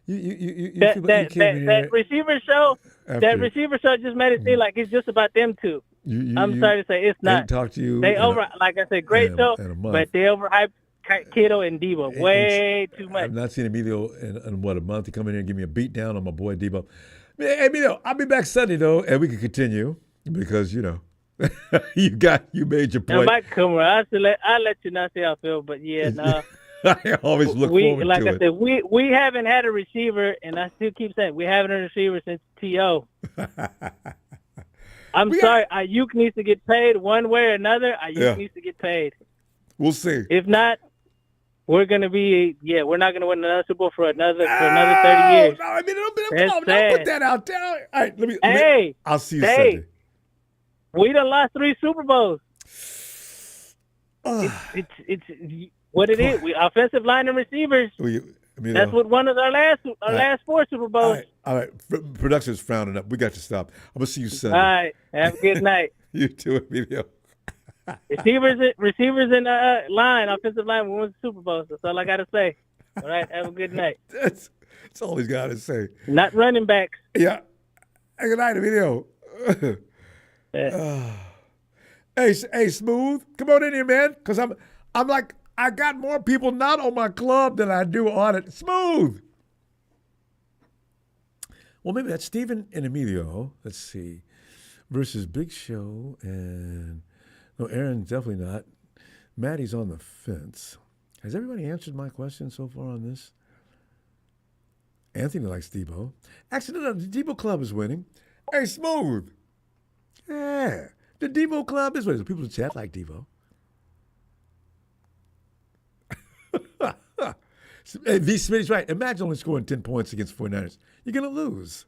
That receiver show. That receiver show just made it seem like it's just about them two. I'm sorry to say it's not. Talk to you. Like I said, great show, but they overhyped Kittle and Debo. Way too much. I've not seen Emilio in a month. He come in here and give me a beat down on my boy Debo. Hey, Emilio, I'll be back Sunday though, and we can continue because you made your point. I might come around. I'll let you know how I feel, but yeah, no. I always look forward to it. Like I said, we haven't had a receiver, and I still keep saying we haven't had a receiver since T.O. I'm sorry. Aiyuk needs to get paid one way or another. Aiyuk needs to get paid. We'll see. If not, we're going to be we're not going to win another Super Bowl for another 30 years. No, I mean, don't put that out there. All right, I'll see you Sunday. We done lost 3 Super Bowls. It's what it is. We offensive line and receivers. That's what one of our last 4 Super Bowls. All right. Production's frowning up. We got to stop. I'm gonna see you Sunday. All right. Have a good night. You too, Emilio. Receivers in line, offensive line. We won the Super Bowl. That's all I got to say. All right. Have a good night. That's all he's got to say. Not running backs. Yeah. Good night, Emilio. Hey, Smooth, come on in here, man. Because I'm like, I got more people not on my club than I do on it. Smooth. Well, maybe that's Steven and Emilio. Let's see. Versus Big Show and no, Aaron's definitely not. Maddie's on the fence. Has everybody answered my question so far on this? Anthony likes Debo. Actually, no, the Debo Club is winning. Hey, Smooth. Yeah. The Debo Club is winning. People in the chat like Debo. V. Smitty's right. Imagine only scoring 10 points against 49ers. You're going to lose.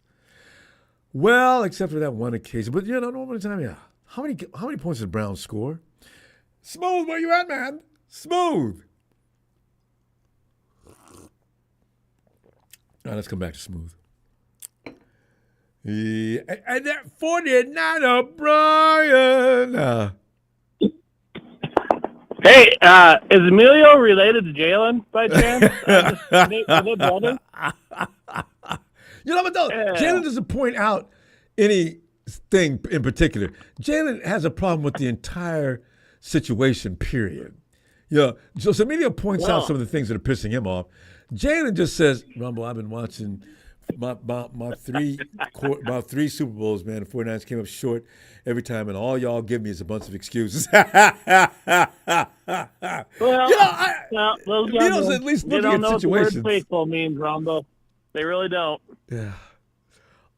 Well, except for that one occasion. But, normally time, yeah. How many points did Brown score? Smooth, where you at, man? Smooth. All right, let's come back to Smooth. Yeah, and that 49er Brian. Hey, is Emilio related to Jalen by chance? Are they brothers? But though, Jalen doesn't point out anything in particular. Jalen has a problem with the entire situation, period. So Emilio points out some of the things that are pissing him off. Jalen just says, Ronbo, I've been watching my 3 Super Bowls, man. The 49ers came up short every time, and all y'all give me is a bunch of excuses. Emilio's at least looking at situations. They don't know what the word faithful means, Ronbo. They really don't. Yeah.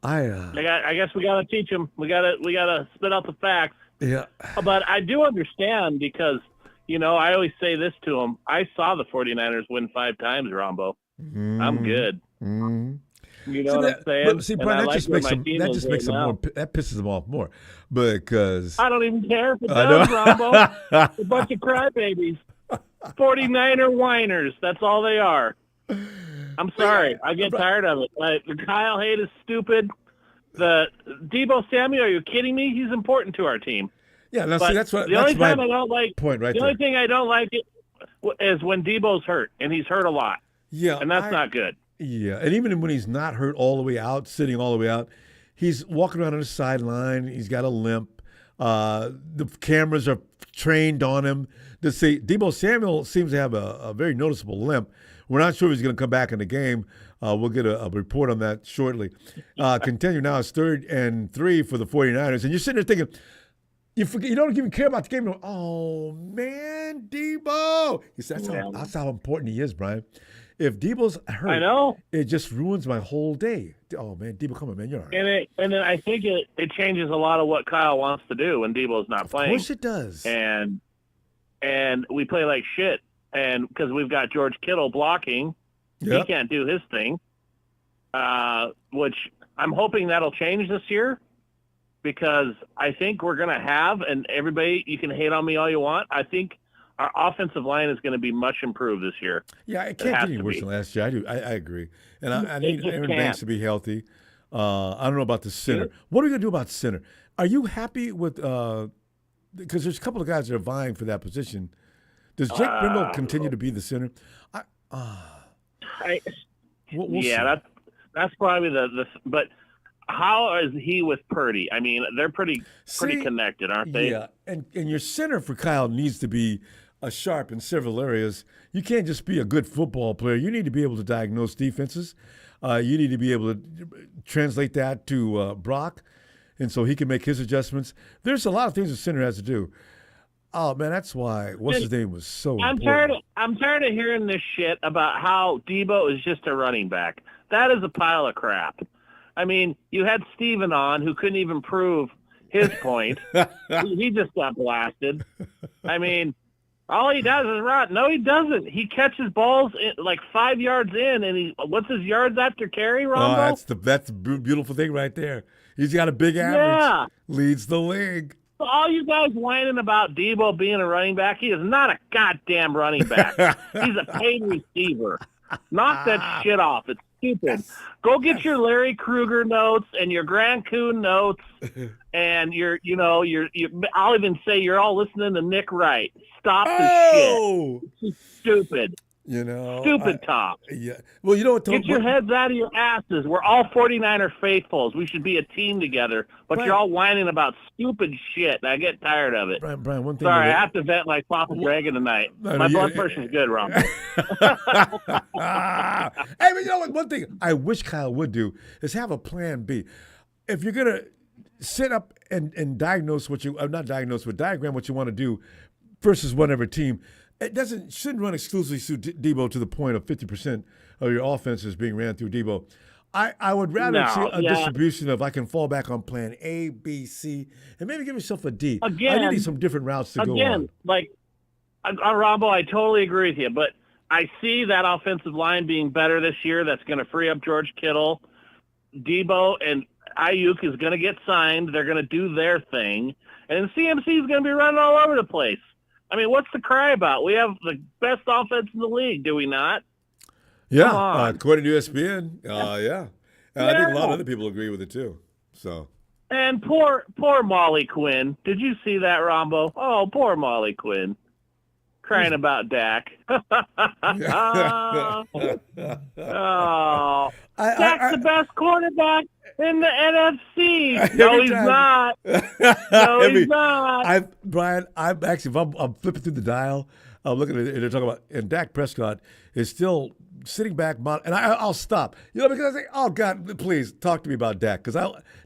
I guess we got to teach them. We got to spit out the facts. Yeah. But I do understand because, I always say this to them. I saw the 49ers win 5 times, Ronbo. I'm good. You know what I'm saying? But see, Brian, that just makes them more. That pisses them off more because I don't even care if it does, Ronbo. A bunch of crybabies, 49er whiners. That's all they are. I'm sorry. I get tired of it. The Kyle Haight is stupid. The Deebo Samuel, are you kidding me? He's important to our team. Yeah, that's my point right there. The only thing I don't like is when Debo's hurt, and he's hurt a lot. Yeah, and that's not good. Yeah, and even when he's not hurt all the way out, sitting all the way out, he's walking around on the sideline. He's got a limp. The cameras are trained on him. Deebo Samuel seems to have a very noticeable limp. We're not sure if he's going to come back in the game. We'll get a report on that shortly. Continue now. It's 3rd and 3 for the 49ers. And you're sitting there thinking, you don't even care about the game. Oh, man, Debo. That's how important he is, Brian. If Debo's hurt, I know. It just ruins my whole day. Oh, man, Debo, come on, man. You're all right. And then I think it changes a lot of what Kyle wants to do when Debo's not playing. Of course it does. And we play like shit. And because we've got George Kittle blocking, he can't do his thing, which I'm hoping that'll change this year because I think we're going to have, and everybody, you can hate on me all you want, I think our offensive line is going to be much improved this year. Yeah, it can't get any worse than last year. I agree. And I need Aaron Banks to be healthy. I don't know about the center. What are we going to do about center? Are you happy with because there's a couple of guys that are vying for that position. Does Jake Brindle continue to be the center? We'll see. That's probably but how is he with Purdy? I mean, they're pretty connected, aren't they? Yeah, and your center for Kyle needs to be sharp in several areas. You can't just be a good football player. You need to be able to diagnose defenses. You need to be able to translate that to Brock, and so he can make his adjustments. There's a lot of things the center has to do. Oh man, that's why his name was so important. I'm tired of hearing this shit about how Debo is just a running back. That is a pile of crap. I mean, you had Steven on who couldn't even prove his point. He just got blasted. I mean, all he does is run. No, he doesn't. He catches balls like 5 yards in, and what's his yards after carry, Ronbo? Oh, that's the beautiful thing right there. He's got a big average. Yeah. Leads the league. So all you guys whining about Debo being a running back, he is not a goddamn running back. He's a paid receiver. Knock that shit off. It's stupid. Go get your Larry Krueger notes and your Grand Coon notes, and I'll even say you're all listening to Nick Wright. Stop the shit. It's stupid. Stupid talk. Yeah. Well, you know what? Get your heads out of your asses. We're all 49er faithfuls. We should be a team together. But you're all whining about stupid shit. I get tired of it. Brian, one thing. Sorry, I have to vent like Papa Dragon tonight. My blood pressure's good, Ron. Hey, but you know what? One thing I wish Kyle would do is have a plan B. If you're gonna sit up and diagnose diagram what you want to do versus whatever team. It shouldn't run exclusively through Debo to the point of 50% of your offense is being ran through Debo. I would rather see a distribution of I can fall back on plan A, B, C, and maybe give yourself a D. Again, I need some different routes to go on. Again, like, Ronbo, I totally agree with you, but I see that offensive line being better this year. That's going to free up George Kittle. Debo and Aiyuk is going to get signed. They're going to do their thing. And CMC is going to be running all over the place. I mean, what's the cry about? We have the best offense in the league, do we not? Yeah, according to ESPN, yeah. I think a lot of other people agree with it too. So. And poor Molly Quinn. Did you see that, Rombo? Oh, poor Molly Quinn. Crying about Dak. Dak's the best quarterback in the NFC. No, he's not. No, he's not. Brian, I'm flipping through the dial. I'm looking at it, and they're talking about, and Dak Prescott is still sitting back, and I'll stop. Because I think, oh, God, please talk to me about Dak. Because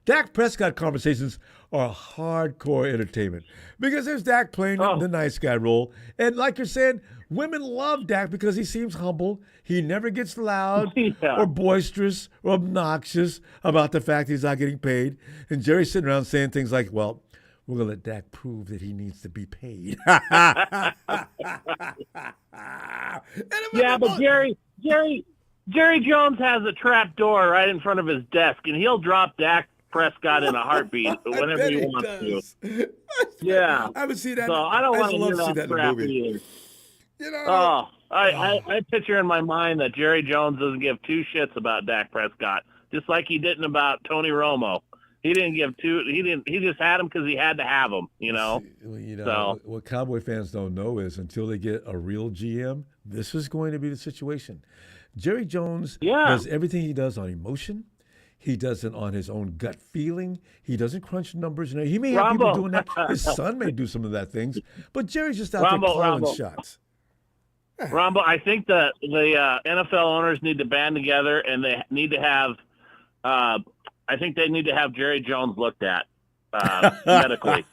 Dak Prescott conversations are hardcore entertainment. Because there's Dak playing the nice guy role. And like you're saying, women love Dak because he seems humble. He never gets loud or boisterous or obnoxious about the fact he's not getting paid. And Jerry's sitting around saying things like, well, we're going to let Dak prove that he needs to be paid. Yeah, but Jerry Jones has a trap door right in front of his desk, and he'll drop Dak Prescott in a heartbeat whenever he wants to. Yeah. I haven't seen that. So I don't want to hear that crap either. I picture in my mind that Jerry Jones doesn't give two shits about Dak Prescott, just like he didn't about Tony Romo. He didn't give two. He just had him because he had to have him. What Cowboy fans don't know is until they get a real GM, this is going to be the situation. Jerry Jones does everything he does on emotion. He does it on his own gut feeling. He doesn't crunch numbers. He may have people doing that. His son may do some of that things, but Jerry's just out there calling shots. Ronbo, I think the NFL owners need to band together, and they need to have. I think they need to have Jerry Jones looked at medically.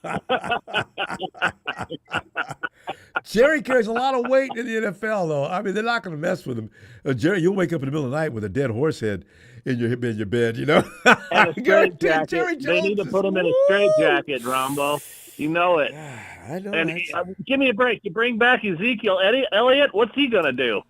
Jerry carries a lot of weight in the NFL, though. I mean, they're not going to mess with him. Jerry, you'll wake up in the middle of the night with a dead horse head in your bed, And a straight jacket. Jerry Jones, they need to put him in a straight jacket, Rombo. You know it. I know. And give me a break. You bring back Ezekiel Elliott, what's he going to do?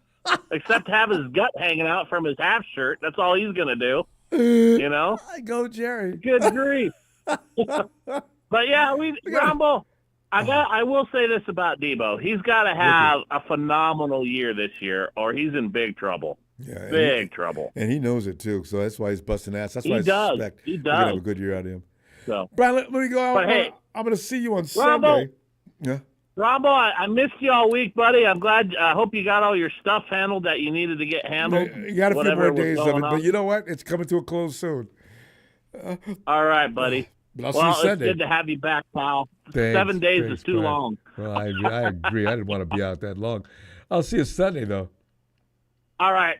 Except have his gut hanging out from his half shirt. That's all he's going to do. I go Jerry. Good grief. But yeah, Rombo, I will say this about Debo. He's got to have a phenomenal year this year, or he's in big trouble. Yeah, big trouble. And he knows it too, so that's why he's busting ass. That's why I suspect we're gonna have a good year out of him. So, Brian, let me go. I'm going to see you on Sunday. Yeah. Rombo, I missed you all week, buddy. I'm glad. I hope you got all your stuff handled that you needed to get handled. You got a few more days of it, but you know what? It's coming to a close soon. All right, buddy. But I'll see you Sunday. It's good to have you back, pal. Thanks, 7 days is too long. Well, I agree. I didn't want to be out that long. I'll see you Sunday, though. All right.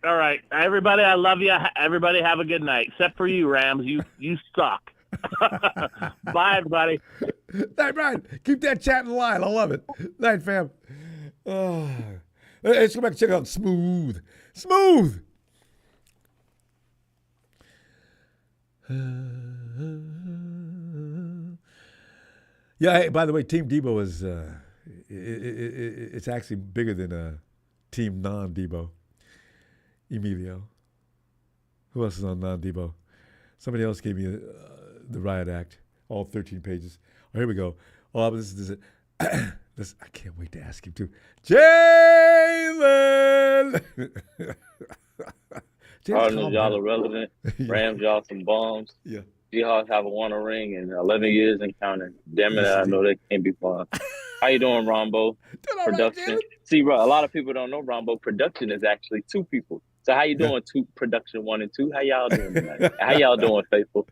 Everybody, I love you. Everybody have a good night. Except for you, Rams. You suck. Bye, everybody. Night, Brian. Keep that chat in line. I love it. Night, fam. Let's go back and check out Smooth. Smooth. Yeah, hey, by the way, Team Debo is it's actually bigger than Team Non-Debo. Emilio. Who else is on Non-Debo? Somebody else gave me the Riot Act, all 13 pages. Oh, here we go. Oh, this is it. This, I can't wait to ask him too. Jalen! Cardinals, y'all irrelevant. Rams, y'all some bombs. Yeah. Seahawks have a Warner ring in 11 years and counting. Damn it, I know that can't be fun. How you doing, Ronbo? Production. Right, see, bro, a lot of people don't know Ronbo. Production is actually two people. So how you doing, two production 1 and 2? How y'all doing tonight? How y'all doing, faithful?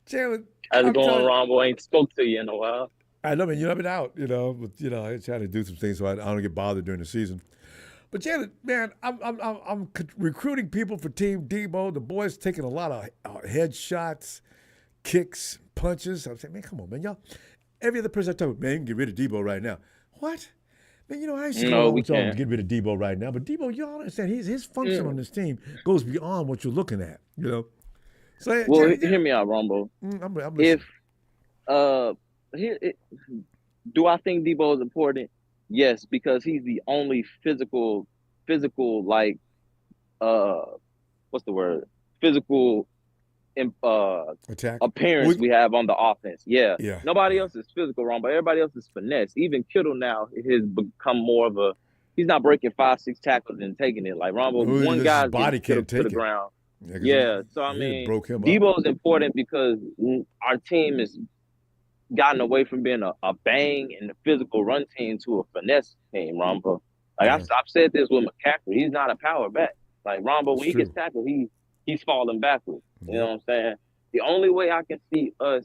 Jalen, how's it going, Ronbo? I ain't spoke to you in a while. I know, man. I've been out, but I try to do some things so I don't get bothered during the season. But Jalen, man, I'm recruiting people for Team Debo. The boys taking a lot of headshots, kicks, punches. I'm saying, man, come on, man, y'all. Every other person I talk to, man, you can get rid of Debo right now. What? Man, I ain't saying with y'all to get rid of Debo right now, but Debo, y'all understand his function on this team goes beyond what you're looking at, So hear me out, Ronbo. Do I think Debo is important? Yes, because he's the only physical like what's the word? Physical attack appearance we have on the offense. Yeah. Nobody else is physical, wrong, but everybody else is finesse. Even Kittle now has become more of he's not breaking 5-6 tackles and taking it. Like Ronbo, one guy's body can't take to the ground. So I mean Debo is important because our team has gotten away from being a bang and a physical run team to a finesse team, Ronbo. Like I've said this with McCaffrey. He's not a power back. Like Ronbo, when he gets tackled, he's falling backwards. You know what I'm saying? The only way I can see us,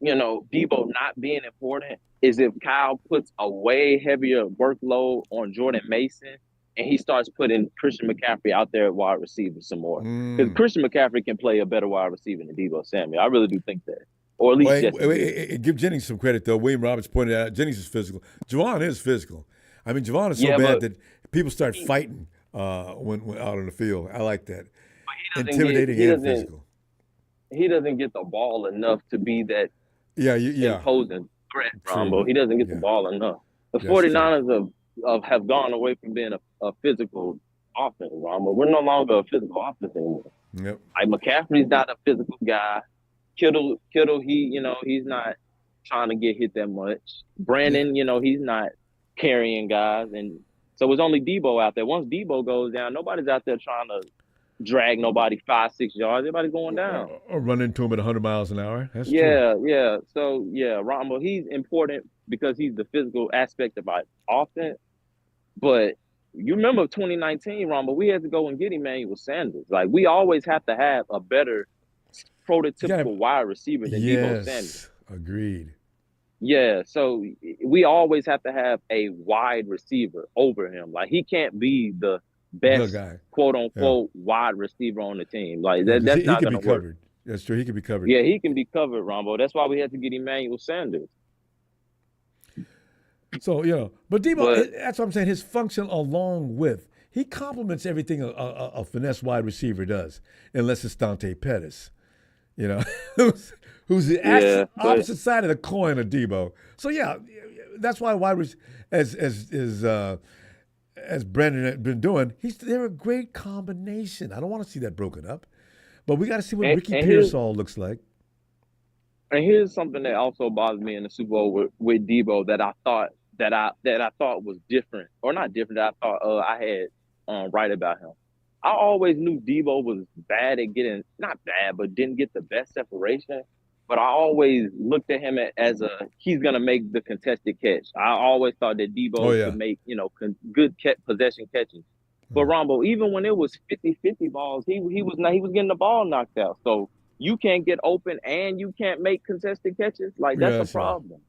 Debo not being important is if Kyle puts a way heavier workload on Jordan Mason and he starts putting Christian McCaffrey out there at wide receiver some more. Because Christian McCaffrey can play a better wide receiver than Deebo Samuel. I really do think that. Or at least give Jennings some credit, though. William Roberts pointed out Jennings is physical. Javon is physical. I mean, Javon is so bad that people start fighting when out on the field. I like that. Intimidating and physical. He doesn't get the ball enough to be that imposing threat, Ronbo. He doesn't get the ball enough. The 49ers have gone away from being a physical offense, Ronbo. We're no longer a physical offense anymore. Yep. Like McCaffrey's not a physical guy. Kittle, he's not trying to get hit that much. Brandon, he's not carrying guys. And so it's only Debo out there. Once Debo goes down, nobody's out there trying to drag nobody 5-6 yards. Everybody's going down. Or run into him at 100 miles an hour. That's true. Yeah. So, Ronbo, he's important because he's the physical aspect of our offense. But you remember 2019, Ronbo, we had to go and get Emmanuel Sanders. Like, we always have to have a better prototypical wide receiver than Deebo Samuel. Agreed. Yeah, so we always have to have a wide receiver over him. Like, he can't be the best quote unquote wide receiver on the team. Like that's not going to work. Covered. That's true. He can be covered. Yeah, he can be covered, Ronbo. That's why we had to get Emmanuel Sanders. So but Debo, that's what I'm saying. His function along with he complements everything a finesse wide receiver does, unless it's Dante Pettis. Who's the opposite side of the coin of Debo. So that's why as Brandon had been doing, they're a great combination. I don't want to see that broken up, but we got to see what Ricky Pearsall looks like. And here's something that also bothered me in the Super Bowl with Debo that I thought was different, or not different. That I thought I had right about him. I always knew Debo was bad at not bad, but didn't get the best separation. But I always looked at him as he's going to make the contested catch. I always thought that Debo could make, good possession catches. But Ronbo, even when it was 50-50 balls, he was getting the ball knocked out. So, you can't get open and you can't make contested catches. Like that's a problem.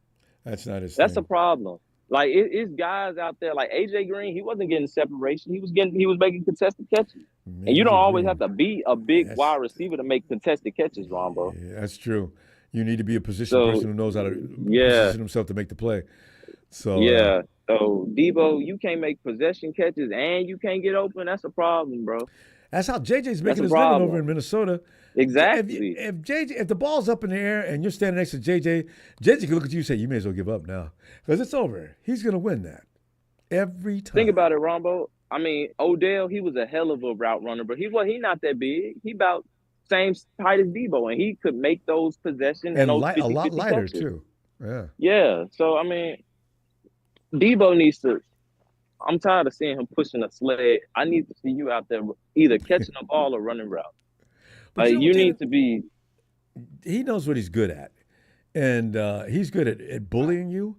That's not his That's thing. a problem. Like it's guys out there like AJ Green. He wasn't getting separation. He was making contested catches. And you don't always have to be a big wide receiver to make contested catches, Ronbo. Yeah, that's true. You need to be a position person who knows how to position himself to make the play. So So Deebo, you can't make possession catches and you can't get open. That's a problem, bro. That's how JJ's making his living over in Minnesota. Exactly. If the ball's up in the air and you're standing next to JJ can look at you and say, you may as well give up now. Because it's over. He's going to win that every time. Think about it, Ronbo. I mean, Odell, he was a hell of a route runner, but he not that big. He about same height as Deebo, and he could make those possessions and those 50, a lot lighter, catches. too. Yeah. Yeah. So, I mean, Deebo needs to – I'm tired of seeing him pushing a sled. I need to see you out there either catching a ball or running route. Like, you need to be – He knows what he's good at. And he's good at bullying you.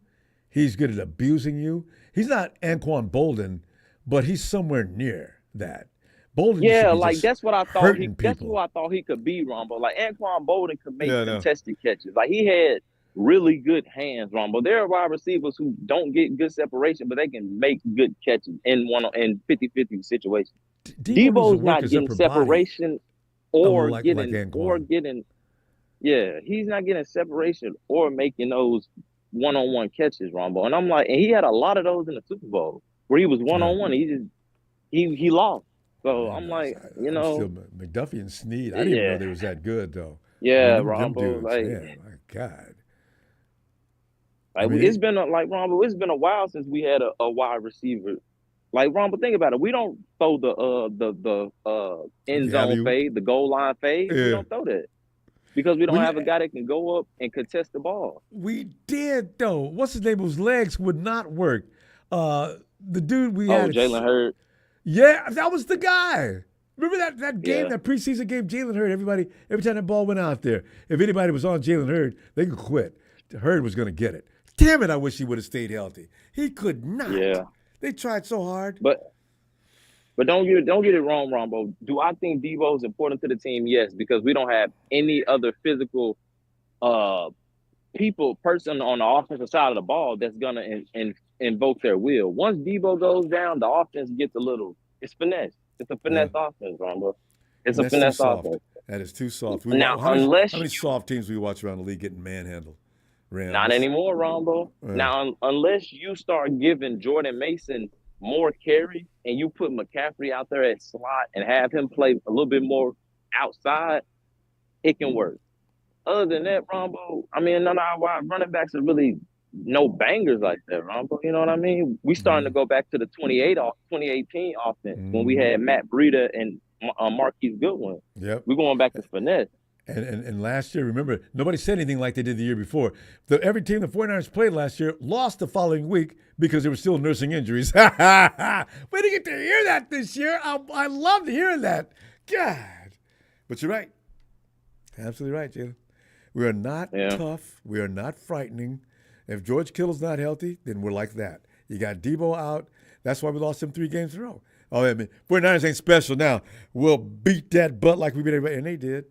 He's good at abusing you. He's not Anquan Bolden, but he's somewhere near that. Bolden, like that's what I thought. That's who I thought he could be, Ronbo. Like Anquan Bolden could make contested catches. Like he had really good hands, Ronbo. There are wide receivers who don't get good separation, but they can make good catches in 50-50 situations. Debo's not getting separation getting. Yeah, he's not getting separation or making those one-on-one catches, Ronbo. And I'm like, and he had a lot of those in the Super Bowl where he was one-on-one. He lost. So I'm like, McDuffie and Snead. I didn't even know they was that good though. Yeah, them Ronbo. dudes, Like, man, my God. Like it's been Ronbo. It's been a while since we had a wide receiver. Like Ronbo, think about it. We don't throw the end zone fade, the goal line fade. We don't throw that. Because we don't have a guy that can go up and contest the ball. We did, though. What's his name? Whose legs would not work? The dude we had. Oh, Jalen Hurd. Yeah, that was the guy. Remember that game, that preseason game? Jalen Hurd. Every time that ball went out there, if anybody was on Jalen Hurd, they could quit. Hurd was going to get it. Damn it! I wish he would have stayed healthy. He could not. Yeah. They tried so hard. But don't get it wrong, Ronbo. Do I think Deebo is important to the team? Yes, because we don't have any other physical person on the offensive side of the ball that's gonna invoke their will. Once Deebo goes down, the offense gets it's finesse. It's a finesse offense, Ronbo. It's a finesse offense. That is too soft. How many soft teams we watch around the league getting manhandled? Rams. Not anymore, Ronbo. Now, unless you start giving Jordan Mason more carry and you put McCaffrey out there at slot and have him play a little bit more outside, it can work. Other than that, Ronbo, I mean, none of our running backs are really no bangers like that, Ronbo. You know what I mean? We starting to go back to the 2018 offense when we had Matt Breida and Marquise Goodwin. Yep. We're going back to finesse. And last year, remember, nobody said anything like they did the year before. Every team the 49ers played last year lost the following week because they were still nursing injuries. We didn't get to hear that this year. I loved hearing that. God. But you're right. Absolutely right, Jalen. We are not tough. We are not frightening. If George Kittle's not healthy, then we're like that. You got Deebo out. That's why we lost him 3 games in a row. Oh, I mean, 49ers ain't special now. We'll beat that butt like we beat everybody. And they did.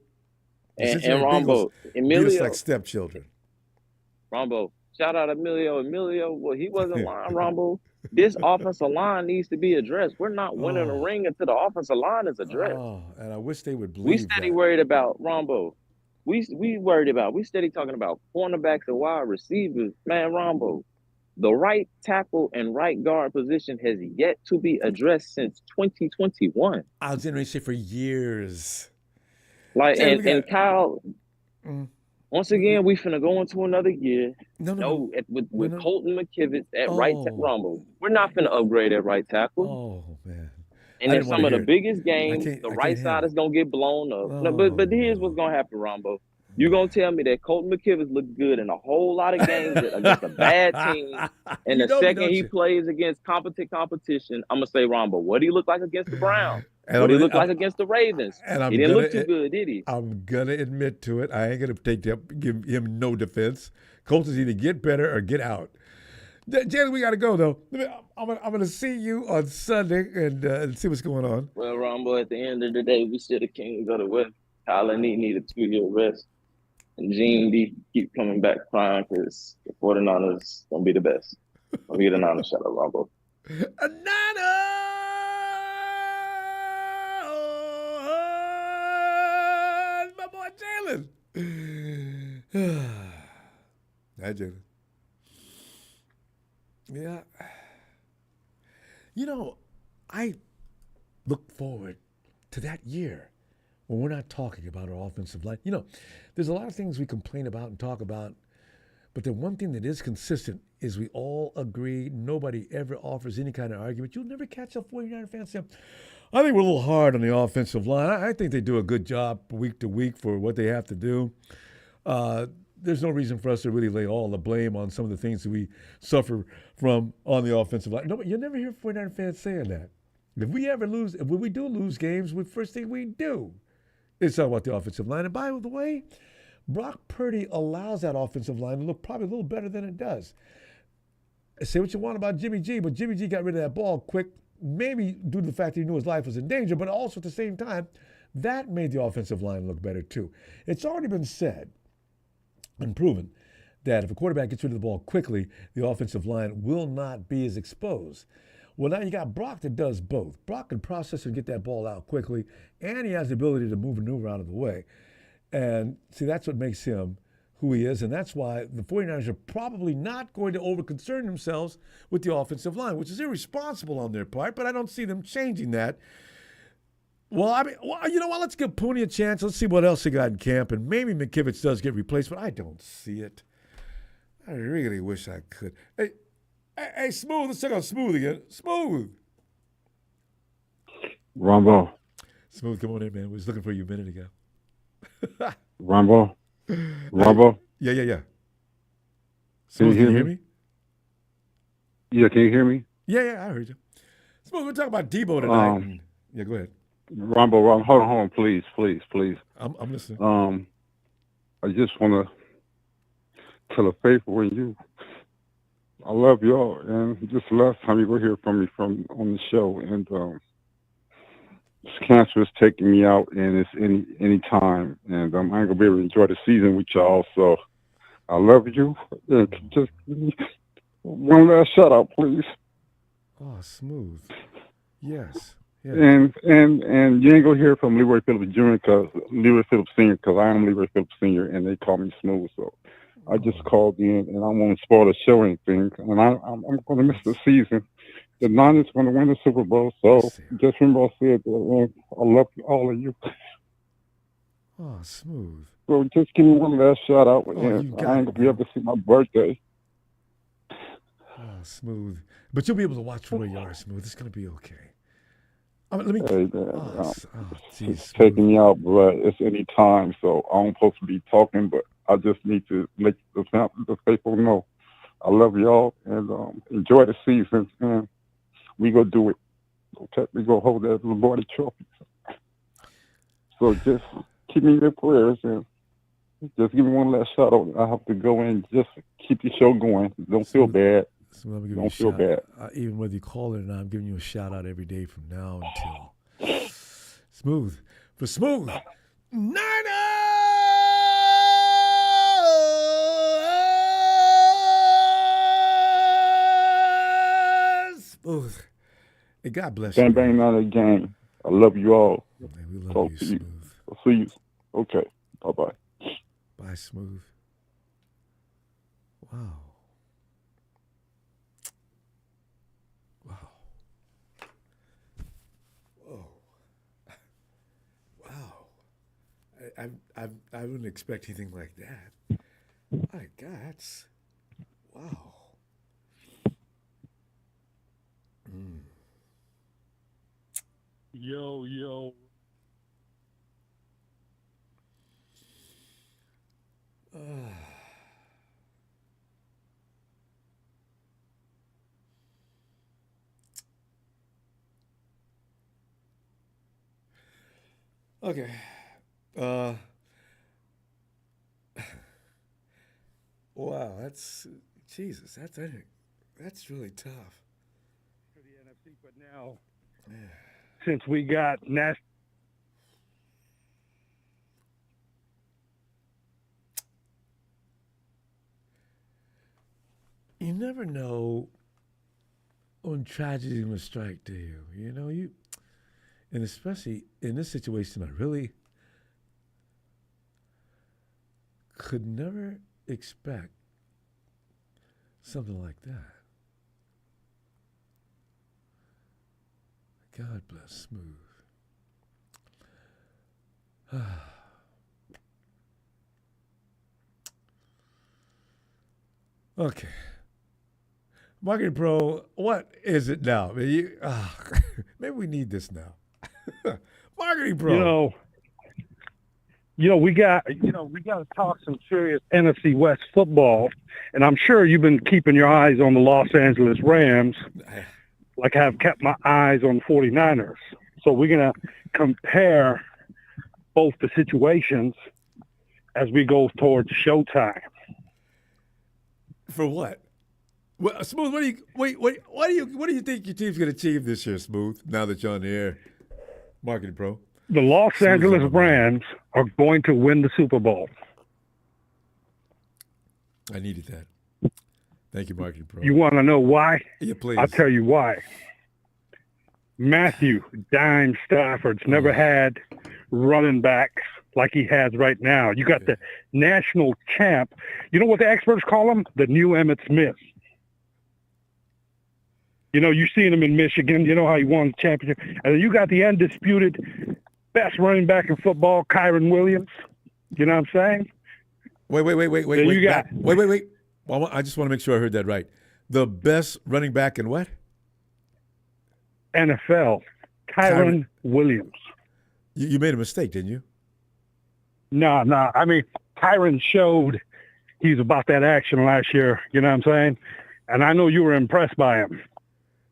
And Ronbo, Emilio, beat us like stepchildren. Ronbo, shout out Emilio. Emilio, well, he wasn't lying, Ronbo. This offensive line needs to be addressed. We're not winning a ring until the offensive line is addressed. Oh, and I wish they would believe we steady worried about Ronbo. We steady talking about cornerbacks and wide receivers. Man, Ronbo, the right tackle and right guard position has yet to be addressed since 2021. I was going to say for years. Like, and Kyle, once again, we finna go into another year. With Colton McKivitz at right tackle. We're not finna upgrade at right tackle. Oh, man. And in some of the biggest games, the right side is going to get blown up. But here's what's going to happen, Ronbo. You're going to tell me that Colton McKivitz looked good in a whole lot of games against a bad team. And the second he plays against competent competition, I'm going to say, Ronbo, what did he look like against the Browns? What did he look like against the Ravens? He didn't look too good, did he? I'm going to admit to it. I ain't going to give him no defense. Colton's either get better or get out. Jalen, we got to go, though. I'm going to see you on Sunday and see what's going on. Well, Ronbo, at the end of the day, we still the kings of the West. Tyler need a 2-year rest. And Gene D keep coming back crying because the 49ers going to be the best. I'll get a Niners shout out, Ronbo. A Niners! My boy Jalen. Hi, Jalen. Yeah. You know, I look forward to that year when we're not talking about our offensive line. You know, there's a lot of things we complain about and talk about, but the one thing that is consistent is we all agree. Nobody ever offers any kind of argument. You'll never catch a 49er fan saying, I think we're a little hard on the offensive line. I think they do a good job week to week for what they have to do. There's no reason for us to really lay all the blame on some of the things that we suffer from on the offensive line. No, but you'll never hear 49er fans saying that. If we ever lose, when we do lose games, the first thing we do is talk about the offensive line. And by the way, Brock Purdy allows that offensive line to look probably a little better than it does. Say what you want about Jimmy G, but Jimmy G got rid of that ball quick, maybe due to the fact that he knew his life was in danger, but also at the same time, that made the offensive line look better too. It's already been said and proven that if a quarterback gets rid of the ball quickly, the offensive line will not be as exposed. Well, now you got Brock that does both. Brock can process and get that ball out quickly, and he has the ability to move and maneuver out of the way. And see, that's what makes him who he is, and that's why the 49ers are probably not going to over-concern themselves with the offensive line, which is irresponsible on their part, but I don't see them changing that. Well, I mean, you know what? Let's give Pooney a chance. Let's see what else he got in camp, and maybe McKivitz does get replaced, but I don't see it. I really wish I could. Hey, Smooth. Let's check out Smooth again. Smooth. Ronbo. Smooth, come on in, man. We was looking for you a minute ago. Ronbo. Ronbo. Yeah. Smooth, can you hear me? Yeah, can you hear me? Yeah, I heard you. Smooth, we're talking about Deebo tonight. Yeah, go ahead. Ronbo, hold on, please. I'm listening. I just want to tell a faithful and you. I love y'all, and this last time you go hear from me on the show, and this cancer is taking me out, and it's any time, and I ain't gonna be able to enjoy the season with y'all. So I love you, and just give me one last shout out, please. Oh, Smooth. Yes. Yeah. And you ain't gonna hear from Leroy Phillips Jr. Leroy Phillips Sr. because I am Leroy Phillips Sr. and they call me Smooth. So I just called in, and I won't spoil the show or anything. And I'm going to miss the season. The Niners going to win the Super Bowl. So just remember I said that, I love all of you. Oh, Smooth. So just give me one last shout out. And I ain't going to be able to see my birthday. Oh, Smooth. But you'll be able to watch from where you are, Smooth. It's going to be okay. Let me. Hey, man, it's taking me out, but it's any time. So I'm supposed to be talking, but I just need to let the people know I love y'all and enjoy the season. And we go do it. Okay, we go hold that Lombardi trophy. So just keep me in your prayers and just give me one last shout out. I have to go in, just keep the show going. Don't feel bad. Don't feel bad. Even whether you call it or not, I'm giving you a shout out every day from now until Smooth. For Smooth, Niners! Smooth. Hey, God bless you. Bang, Niner gang. I love you all. Man, we love Talk you, to Smooth. I'll see you. Okay. Bye-bye. Bye, Smooth. Wow. I wouldn't expect anything like that. My God, that's wow. Yo. Okay. Wow, that's Jesus. That's really tough. For the NFC, but now since we got you never know when tragedy is going to strike, do you? You know, and especially in this situation, I really could never expect something like that. God bless Smooth. Okay. Marketing Pro, what is it now? Maybe we need this now. Marketing Pro. We got to talk some serious NFC West football, and I'm sure you've been keeping your eyes on the Los Angeles Rams, like I've kept my eyes on the 49ers. So we're going to compare both the situations as we go towards showtime. For what? Well, Smooth, what do you think your team's going to achieve this year, Smooth? Now that you're on the air, Marketing Pro. The Los Angeles Rams are going to win the Super Bowl. I needed that. Thank you, Marketing Pro. You want to know why? Yeah, please. I'll tell you why. Matthew Dime Stafford's never had running backs like he has right now. You got the national champ. You know what the experts call him? The new Emmitt Smith. You know, you've seen him in Michigan. You know how he won the championship. And you got the undisputed best running back in football, Kyron Williams. You know what I'm saying? Wait. Wait. Well, I just want to make sure I heard that right. The best running back in what? NFL, Kyron Williams. You made a mistake, didn't you? No. I mean, Kyron showed he's about that action last year. You know what I'm saying? And I know you were impressed by him.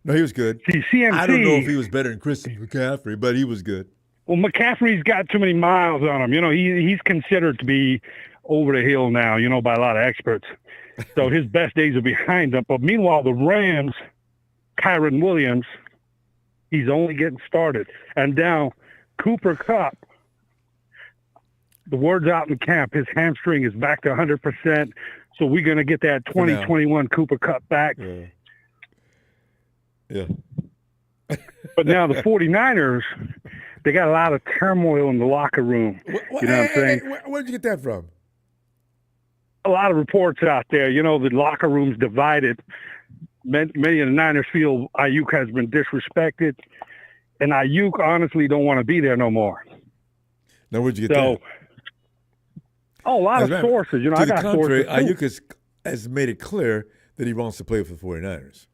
No, he was good. See, CMC, I don't know if he was better than Christian McCaffrey, but he was good. Well, McCaffrey's got too many miles on him. You know, he's considered to be over the hill now, you know, by a lot of experts. So his best days are behind him. But meanwhile, the Rams, Kyron Williams, he's only getting started. And now Cooper Kupp, the word's out in camp, his hamstring is back to 100%. So we're going to get that 2021 Cooper Kupp back. Yeah. But now the 49ers, they got a lot of turmoil in the locker room. You know what I'm saying? Where'd you get that from? A lot of reports out there. You know, the locker room's divided. Many of the Niners feel Aiyuk has been disrespected, and Aiyuk honestly don't want to be there no more. Now, where'd you get that? A lot of sources. You know, to I the got contrary, sources. Aiyuk has made it clear that he wants to play with the 49ers.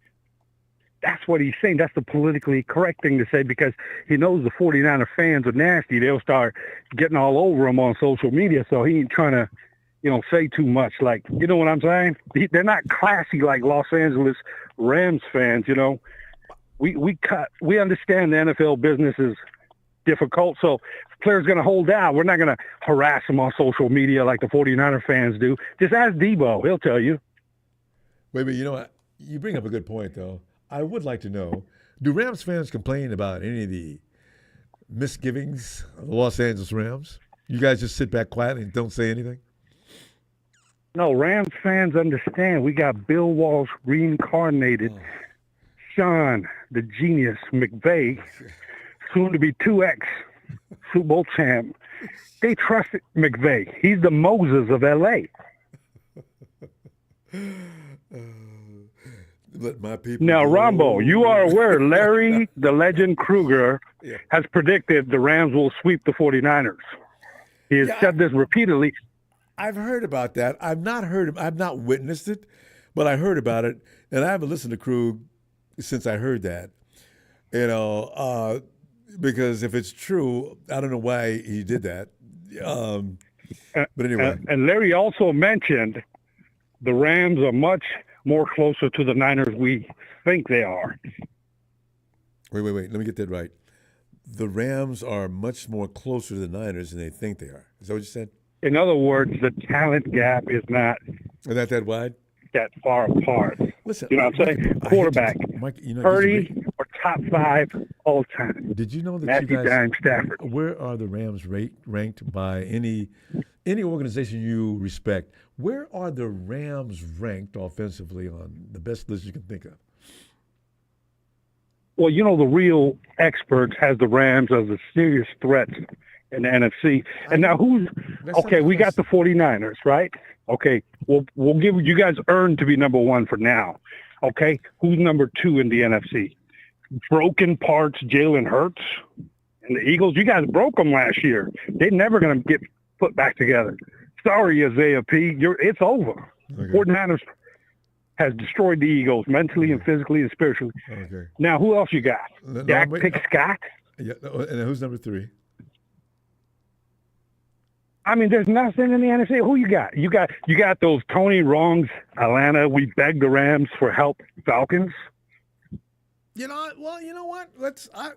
That's what he's saying. That's the politically correct thing to say because he knows the 49er fans are nasty. They'll start getting all over him on social media, so he ain't trying to, you know, say too much. Like, you know what I'm saying? They're not classy like Los Angeles Rams fans, you know. We understand the NFL business is difficult, so if players going to hold out, we're not going to harass them on social media like the 49er fans do. Just ask Debo. He'll tell you. Wait, you know what? You bring up a good point, though. I would like to know, do Rams fans complain about any of the misgivings of the Los Angeles Rams? You guys just sit back quietly and don't say anything? No, Rams fans understand. We got Bill Walsh reincarnated, Sean, the genius, McVay, soon to be 2X Super Bowl champ. They trusted McVay. He's the Moses of L.A. Let my people now, Ronbo, you are aware Larry, the legend Kruger, has predicted the Rams will sweep the 49ers. He has said this repeatedly. I've heard about that. I've not witnessed it, but I heard about it, and I haven't listened to Krug since I heard that. You know, because if it's true, I don't know why he did that. But anyway. And Larry also mentioned the Rams are much more closer to the Niners we think they are. Wait. Let me get that right. The Rams are much more closer to the Niners than they think they are. Is that what you said? In other words, the talent gap is not that wide, that far apart. Listen, you know what I'm saying? Quarterback, Purdy or top 5 all time. Did you know that Matthew Dime Stafford? Where are the Rams ranked by any any organization you respect, where are the Rams ranked offensively on the best list you can think of? Well, the real experts has the Rams as a serious threat in the NFC. And now we got the 49ers, right? Okay, we'll give you guys earned to be number one for now. Okay, who's number 2 in the NFC? Broken parts, Jalen Hurts and the Eagles. You guys broke them last year. They're never going to get put back together. Sorry, Isaiah P. It's over. Okay. 49ers has destroyed the Eagles mentally and physically and spiritually. Okay. Now, who else you got? Dak Scott? Yeah, and who's number 3? I mean, there's nothing in the NFC. Who you got? You got those Tony Wrongs, Atlanta. We begged the Rams for help. Falcons. You know what?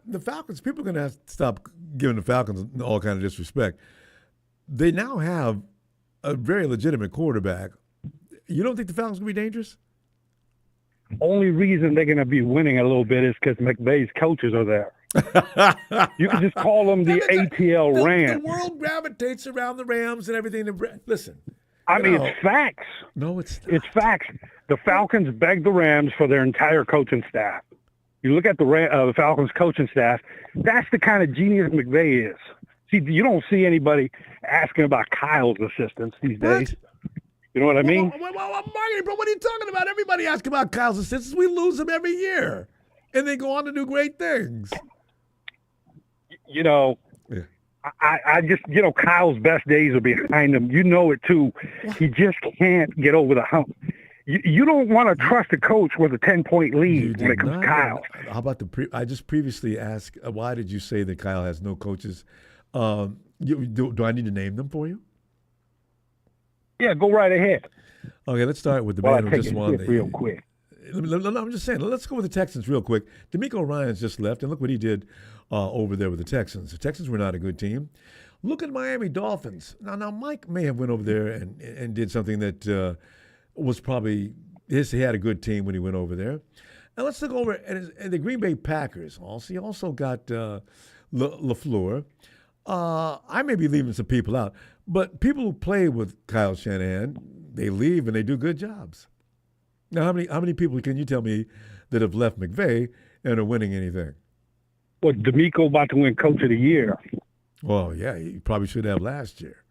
The Falcons. People are going to have to stop giving the Falcons all kind of disrespect. They now have a very legitimate quarterback. You don't think the Falcons will be dangerous? Only reason they're going to be winning a little bit is because McVay's coaches are there. You can just call them the ATL Rams. The world gravitates around the Rams and everything. Listen. It's facts. No, it's not. It's facts. The Falcons begged the Rams for their entire coaching staff. You look at the Falcons coaching staff, that's the kind of genius McVay is. See, you don't see anybody asking about Kyle's assistants these days. You know what I mean? Marty, bro, what are you talking about? Everybody asks about Kyle's assistants. We lose them every year. And they go on to do great things. I just, Kyle's best days are behind him. You know it, too. He just can't get over the hump. You don't want to trust a coach with a 10-point lead when it comes to Kyle. How about I just previously asked, why did you say that Kyle has no coaches? Do I need to name them for you? Yeah, go right ahead. Okay, let's start with the man who just won. Real quick. I'm just saying, let's go with the Texans real quick. DeMeco Ryans just left, and look what he did over there with the Texans. The Texans were not a good team. Look at Miami Dolphins. Now Mike may have went over there and did something that was probably he had a good team when he went over there. And let's look over at the Green Bay Packers. Also, he also got LaFleur. I may be leaving some people out, but people who play with Kyle Shanahan, they leave and they do good jobs. Now, how many people can you tell me that have left McVay and are winning anything? Well, DeMeco about to win Coach of the Year. Well, yeah, he probably should have last year.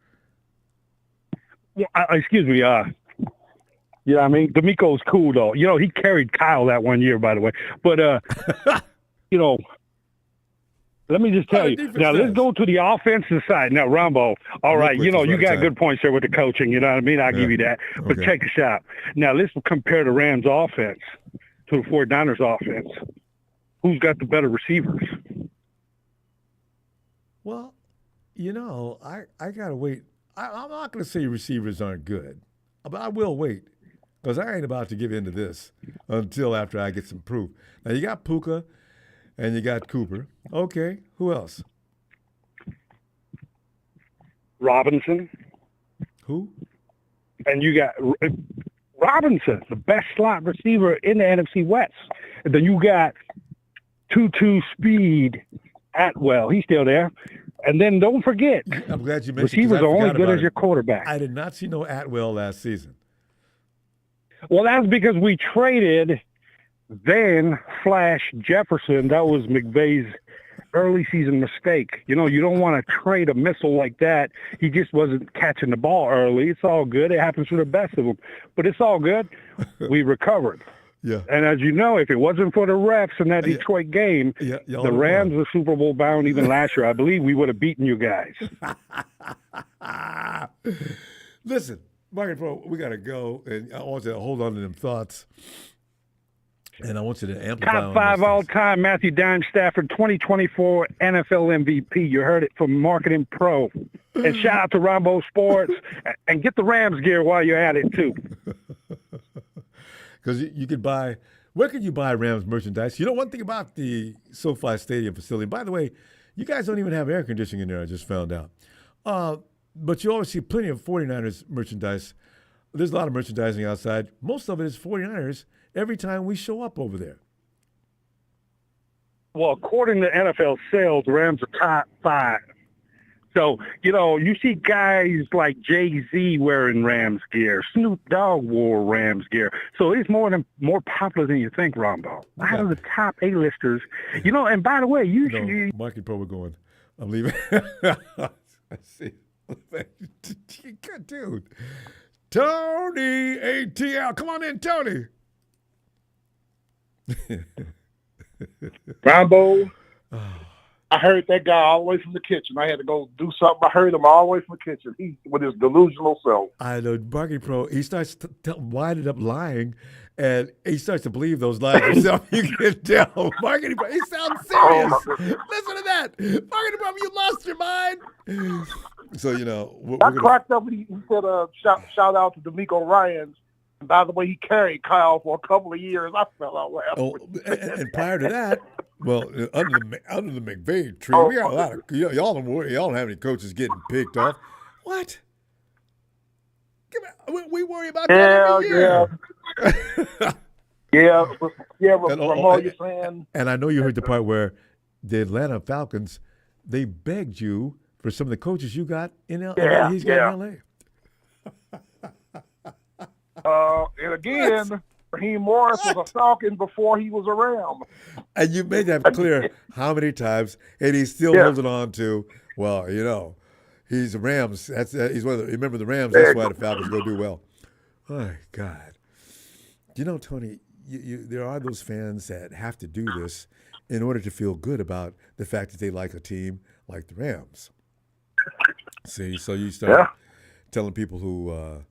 Well, excuse me. You know what I mean? DeMeco's cool, though. He carried Kyle that one year, by the way. But, let me just tell you. Now, let's go to the offensive side. Now, Ronbo, all right, you got good points there with the coaching. You know what I mean? I'll give you that. But check this out. Now, let's compare the Rams' offense to the 49ers' offense. Who's got the better receivers? Well, I got to wait. I'm not going to say receivers aren't good, but I will wait because I ain't about to give in to this until after I get some proof. Now, you got Puka and you got Cooper. Okay, who else? Robinson. Who? And you got Robinson, the best slot receiver in the NFC West. And then you got 2-2 speed Atwell. He's still there. And then don't forget, I'm glad you mentioned receivers are only good as your quarterback. I did not see no Atwell last season. Well, that's because we traded then Flash Jefferson. That was McVay's early season mistake. You don't want to trade a missile like that. He just wasn't catching the ball early. It's all good. It happens to the best of them. But it's all good. We recovered. Yeah. And as you know, if it wasn't for the refs in that Detroit game, the Rams were Super Bowl bound even last year. I believe we would have beaten you guys. Listen, Market Pro, we got to go. And I want you to hold on to them thoughts. And I want you to amplify. Top 5 all time, Matthew Dime Stafford, 2024 NFL MVP. You heard it from Marketing Pro. And shout out to Ronbo Sports. And get the Rams gear while you're at it, too. Because you could buy, where can you buy Rams merchandise? One thing about the SoFi Stadium facility, by the way, you guys don't even have air conditioning in there, I just found out. But you always see plenty of 49ers merchandise. There's a lot of merchandising outside. Most of it is 49ers every time we show up over there. Well, according to NFL sales, the Rams are top 5 So, you see guys like Jay-Z wearing Rams gear. Snoop Dogg wore Rams gear. So it's more popular than you think, Ronbo. Out of the top A-listers. And by the way, Marky Pro, we're going. I'm leaving. I see. Dude. Tony ATL. Come on in, Tony. Ronbo, I heard that guy all the way from the kitchen. I had to go do something. I heard him all the way from the kitchen. He with his delusional self. I know, Marky Pro, he starts winding up lying, and he starts to believe those lies himself. You can tell. Marky Pro, he sounds serious. Listen to that. Marky Pro, you lost your mind. So, I cracked up when he said, shout out to D'Amico Ryans. And by the way, he carried Kyle for a couple of years. I fell out laughing. Oh, and prior to that, well, under the McVay tree, we got a lot of y'all don't have any coaches getting picked off. What? We worry about that every year. Yeah, Ramon, you're saying. And I know you heard the part where the Atlanta Falcons, they begged you for some of the coaches you got in LA. He's got in LA. And again, Raheem Morris was a Falcon before he was a Ram. And you made that clear how many times, and he's still holding on to, he's the Rams. He's one of the, remember the Rams, that's why the Falcons go do well. Oh, my God. Tony, there are those fans that have to do this in order to feel good about the fact that they like a team like the Rams. See, so you start telling people who are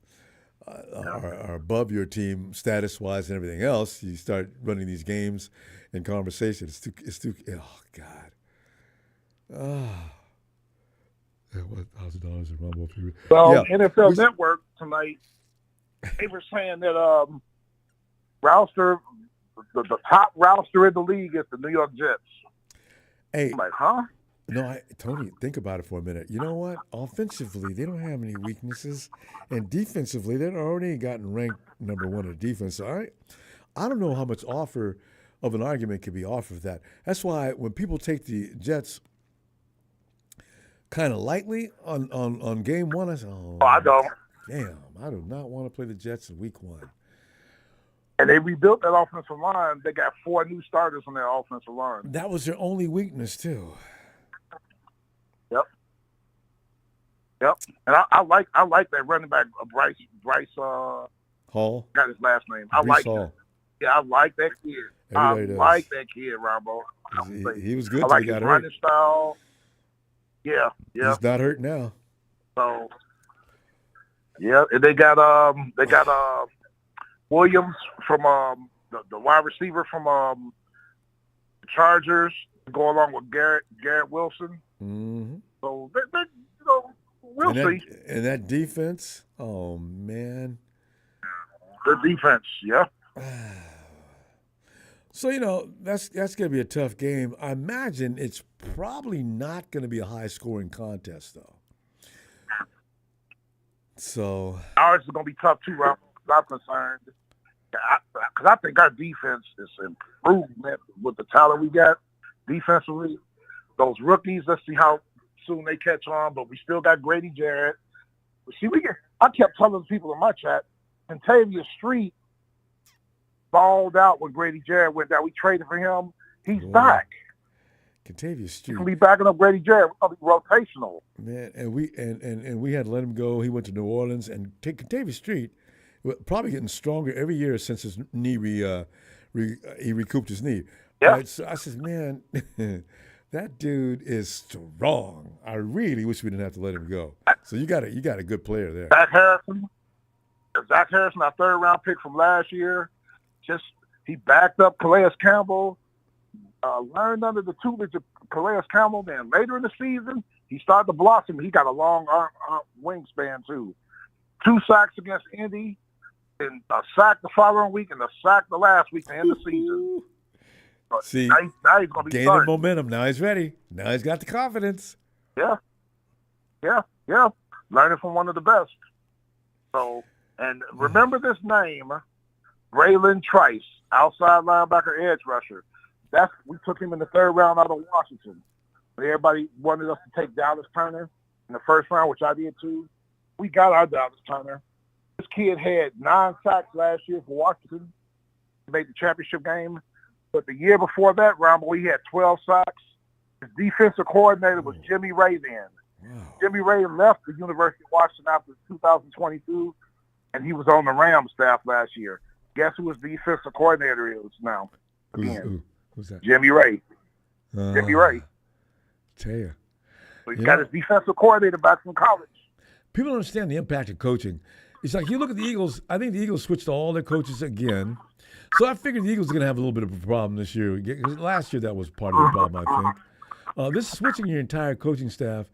above your team status-wise and everything else, you start running these games and conversations. It's too. Oh God. $1,000 in Ronbo. Well, NFL Network tonight, they were saying that roster, the top roster in the league is the New York Jets. Hey, I'm like, huh? No, Tony, think about it for a minute. You know what? Offensively, they don't have any weaknesses. And defensively, they've already gotten ranked number one in defense. So I don't know how much offer of an argument could be offered for that. That's why when people take the Jets kind of lightly on game one, I say, I don't. Damn, I do not want to play the Jets in week one. And they rebuilt that offensive line. They got 4 new starters on their offensive line. That was their only weakness, too. Yep, and I like that running back Bryce Hall. Got his last name. I like him. Yeah, I like that kid. Like that kid, Ronbo. He was good. I like his running style. Yeah. He's not hurt now. So and they got Williams from the wide receiver from the Chargers to go along with Garrett Wilson. Mm-hmm. So they we'll see. And that defense, oh man. The defense, yeah. So that's going to be a tough game. I imagine it's probably not going to be a high scoring contest though. So ours is going to be tough too, Rob. I'm concerned because I think our defense is improvement with the talent we got defensively. Those rookies, let's see how soon they catch on, but we still got Grady Jarrett. See, I kept telling people in my chat, Kentavious Street balled out when Grady Jarrett went down. We traded for him. He's back. Kentavious Street. He's gonna be backing up Grady Jarrett. We're gonna be rotational. Man, and we had to let him go. He went to New Orleans, and Kentavious Street probably getting stronger every year since his knee he recouped his knee. Yeah. Right? So I said, man. That dude is strong. I really wish we didn't have to let him go. So you got a good player there. Zach Harrison, our 3rd round pick from last year, he backed up Calais Campbell, learned under the tutelage of Calais Campbell. Then later in the season, he started to blossom. He got a long arm wingspan too. 2 sacks against Indy, and a sack the following week, and a sack the last week to end the season. See, now he's going to be gaining momentum. Now he's ready. Now he's got the confidence. Yeah. Learning from one of the best. So, and remember this name, Braylon Trice, outside linebacker, edge rusher. We took him in the 3rd round out of Washington. Everybody wanted us to take Dallas Turner. in the first round, which I did too. We got our Dallas Turner. This kid had 9 sacks last year for Washington. He made the championship game. But the year before that, Ronbo, he had 12 sacks. His defensive coordinator was Jimmy Ray then. Wow. Jimmy Ray left the University of Washington after 2022, and he was on the Rams staff last year. Guess who his defensive coordinator is now? Again, who's that? Jimmy Ray. Jimmy Ray. Tell you. So he's got his defensive coordinator back from college. People don't understand the impact of coaching. It's like you look at the Eagles. I think the Eagles switched to all their coaches again. So I figured the Eagles are going to have a little bit of a problem this year. Last year that was part of the problem, I think. This switching your entire coaching staff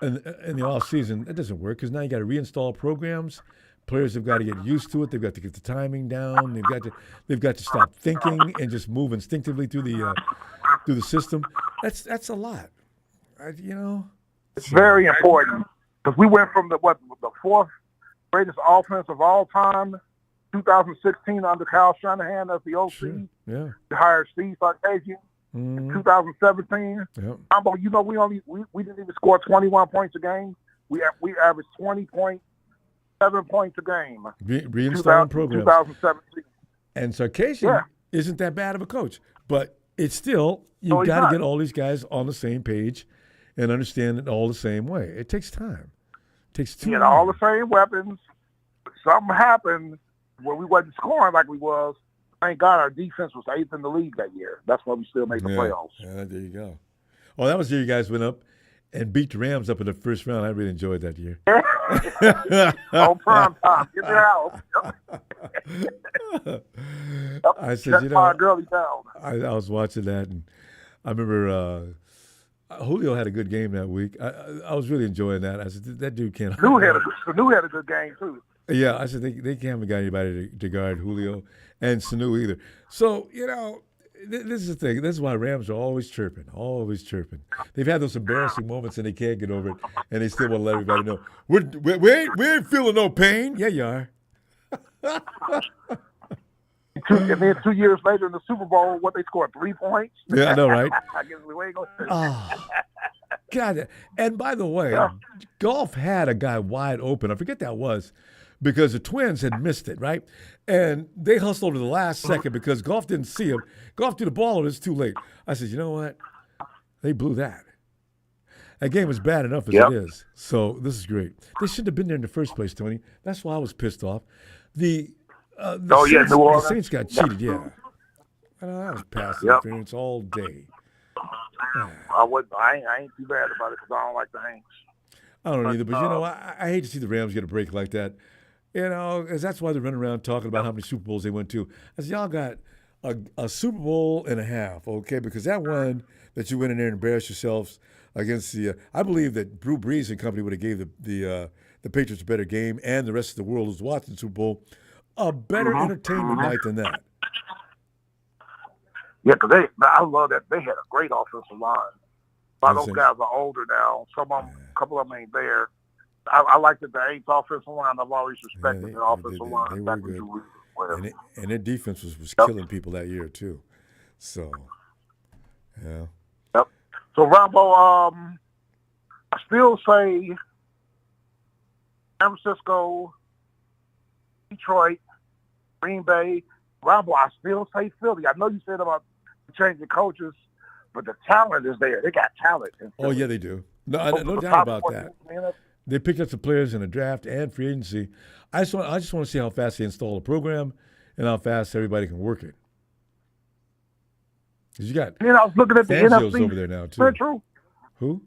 in the offseason, that doesn't work because now you got to reinstall programs. Players have got to get used to it. They've got to get the timing down. They've got to stop thinking and just move instinctively through the system. That's a lot. It's very important because we went from the 4th greatest offense of all time, 2016 under Kyle Shanahan as the OC. Sure. Yeah. They hired Steve Sarkisian. In 2017, we didn't even score 21 points a game. We averaged 20.7 points a game. Reinstalling programs. 2017. And Sarkisian isn't that bad of a coach, but it's still you got to get all these guys on the same page and understand it all the same way. It takes time. It takes too long. All the same weapons. But something happened where we wasn't scoring like we was. Thank God our defense was 8th in the league that year. That's why we still made the playoffs. Yeah, there you go. Oh, that was the year you guys went up and beat the Rams up in the first round. I really enjoyed that year. On prime time. Get their house. I said, girly down. I was watching that, and I remember Julio had a good game that week. I was really enjoying that. I said, that dude can't. Sanu had a good game, too. Yeah, I said they haven't got anybody to guard Julio and Sanu either. So, this is the thing. This is why Rams are always chirping. They've had those embarrassing moments and they can't get over it, and they still want to let everybody know, we ain't feeling no pain. Yeah, you are. And then 2 years later in the Super Bowl, what they scored, 3 points? Yeah, I know, right? I guess we ain't gonna God. And by the way, Goff had a guy wide open. I forget that was. Because the Twins had missed it, right? And they hustled to the last second because Goff didn't see him. Goff threw the ball and it's too late. I said, you know what? They blew that. That game was bad enough as it is. So this is great. They shouldn't have been there in the first place, Tony. That's why I was pissed off. The Saints got cheated, yeah. That was pass interference all day. I ain't too bad about it because I don't like the Hanks. I don't either, but I hate to see the Rams get a break like that. Because that's why they're running around talking about how many Super Bowls they went to. I said, y'all got a Super Bowl and a half, okay? Because that one that you went in there and embarrassed yourselves against I believe that Drew Brees and company would have gave the Patriots a better game, and the rest of the world who's watching the Super Bowl a better entertainment night than that. Yeah, because I love that. They had a great offensive line. A lot of those guys are older now. A couple of them ain't there. I like that the Aints offensive line. I've always respected their offensive line. They were good. And their defense was killing people that year, too. So, yeah. Yep. So, Ronbo, I still say San Francisco, Detroit, Green Bay. Ronbo, I still say Philly. I know you said about changing coaches, but the talent is there. They got talent. Oh, yeah, they do. No doubt about that. They picked up some players in the draft and free agency. I just want to see how fast they install a program and how fast everybody can work it. Because you got I was looking at the NFC over there now, too. True. Who?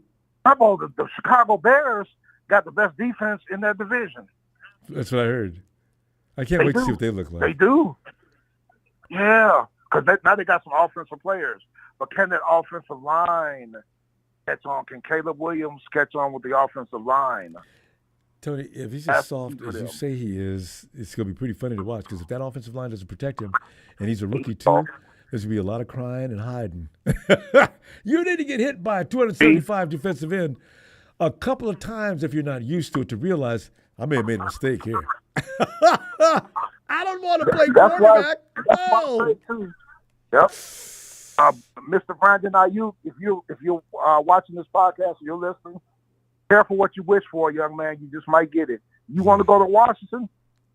The Chicago Bears got the best defense in that division. That's what I heard. I can't wait to see what they look like. They do. Yeah, because now they got some offensive players. But can that offensive line catch on? Can Caleb Williams catch on with the offensive line? Tony, if he's as soft as you say he is, it's going to be pretty funny to watch because if that offensive line doesn't protect him and he's a rookie too, there's going to be a lot of crying and hiding. You need to get hit by a 275 defensive end a couple of times if you're not used to it to realize I may have made a mistake here. I don't want to play quarterback. No. Yep. Mr. Brandon Aiyuk, if you're watching this podcast and you're listening, careful what you wish for, young man. You just might get it. You want to go to Washington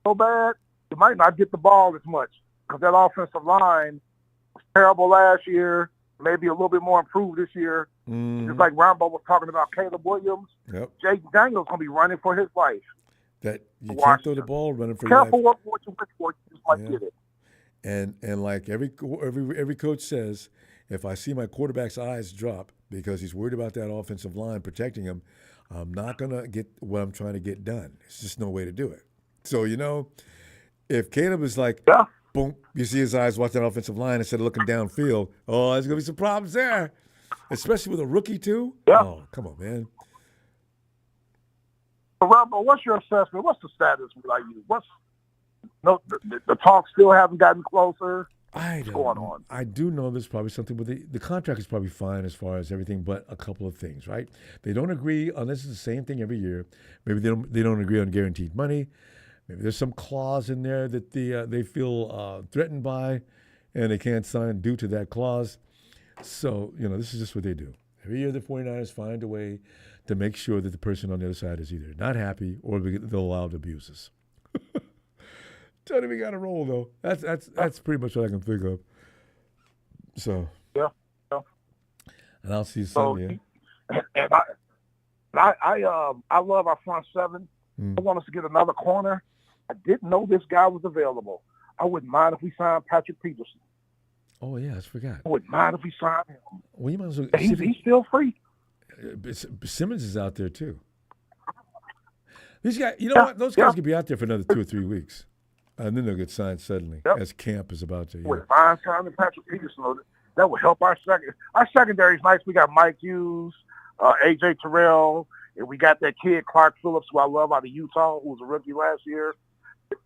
so bad, you might not get the ball as much because that offensive line was terrible last year, maybe a little bit more improved this year. Just like Ronbo was talking about Caleb Williams, Jaden Daniels going to be running for his life. That you can't throw the ball running for careful your life. what you wish for, you just might get it. And like every coach says, if I see my quarterback's eyes drop because he's worried about that offensive line protecting him, I'm not going to get what I'm trying to get done. It's just no way to do it. So, if Caleb is like, boom, you see his eyes watching that offensive line instead of looking downfield, there's going to be some problems there, especially with a rookie too. Yeah. Oh, come on, man. Ronbo, what's your assessment? What's the status like you? The talks still haven't gotten closer? What's going on? I do know there's probably something with the contract is probably fine as far as everything, but a couple of things, right? They don't agree on this is the same thing every year. Maybe they don't agree on guaranteed money. Maybe there's some clause in there that they feel threatened by, and they can't sign due to that clause. So, this is just what they do. Every year the 49ers find a way to make sure that the person on the other side is either not happy or they'll allow abuses. Tony, we got to roll though. That's pretty much what I can think of. So yeah. And I'll see you Sunday. And I love our front seven. I want us to get another corner. I didn't know this guy was available. I wouldn't mind if we signed Patrick Peterson. Oh yeah, I forgot. I wouldn't mind if we signed him. Well, you might as well. He's still free. Simmons is out there too. These guys, what? Those guys could be out there for another 2 or 3 weeks. And then they'll get signed suddenly as camp is about to. With fine signing Patrick Peterson, that would help our second. Our secondary is nice. We got Mike Hughes, AJ Terrell, and we got that kid Clark Phillips, who I love out of Utah, who was a rookie last year.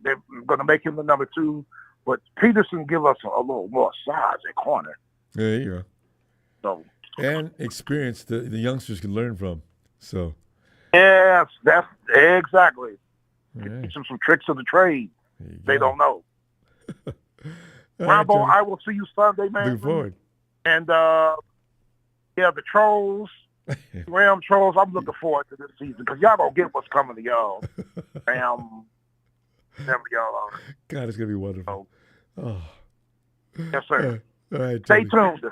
They're going to make him the number 2, but Peterson give us a little more size at corner. There you go. So and experience the youngsters can learn from. So yes, that's exactly. Right. Teach them some tricks of the trade. They don't know. Ronbo, I will see you Sunday, man. Looking forward. And the trolls, Ram trolls, I'm looking forward to this season because y'all gonna get what's coming to y'all. Ram, whatever y'all are. God, it's gonna be wonderful. Oh, yes, sir. All right, stay tuned.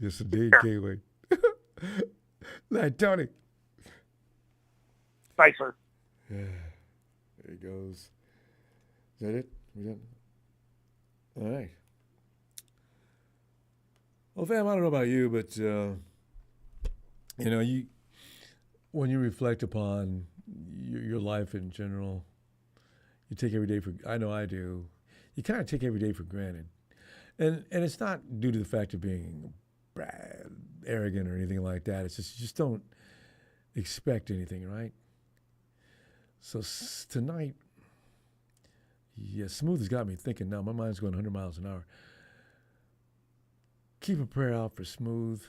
Yes, indeed. Can't wait. Night, Tony. Night, sir. Yeah, there he goes. Is that it? We done? All right. Well, fam, I don't know about you, but when you reflect upon your life in general, you take every day for. I know I do. You kind of take every day for granted, and it's not due to the fact of being arrogant or anything like that. It's just you just don't expect anything, right? So tonight. Yeah, Smooth has got me thinking now. My mind's going 100 miles an hour. Keep a prayer out for Smooth.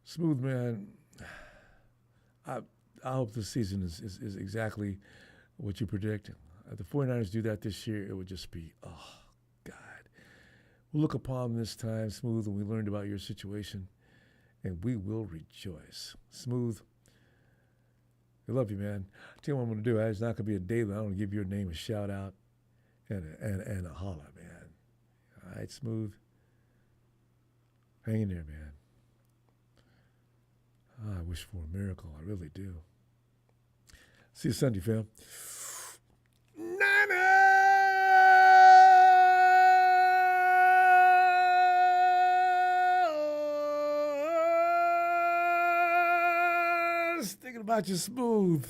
Smooth, man, I hope this season is exactly what you predict. If the 49ers do that this year, it would just be, oh, God. We'll look upon this time, Smooth, when we learned about your situation, and we will rejoice. Smooth, I love you, man. I'll tell you what I'm going to do. It's not going to be a daily. I'm going to give your name a shout out and a holler, man. All right, Smooth. Hang in there, man. I wish for a miracle. I really do. See you Sunday, fam. Niners! Thinking about you, Smooth.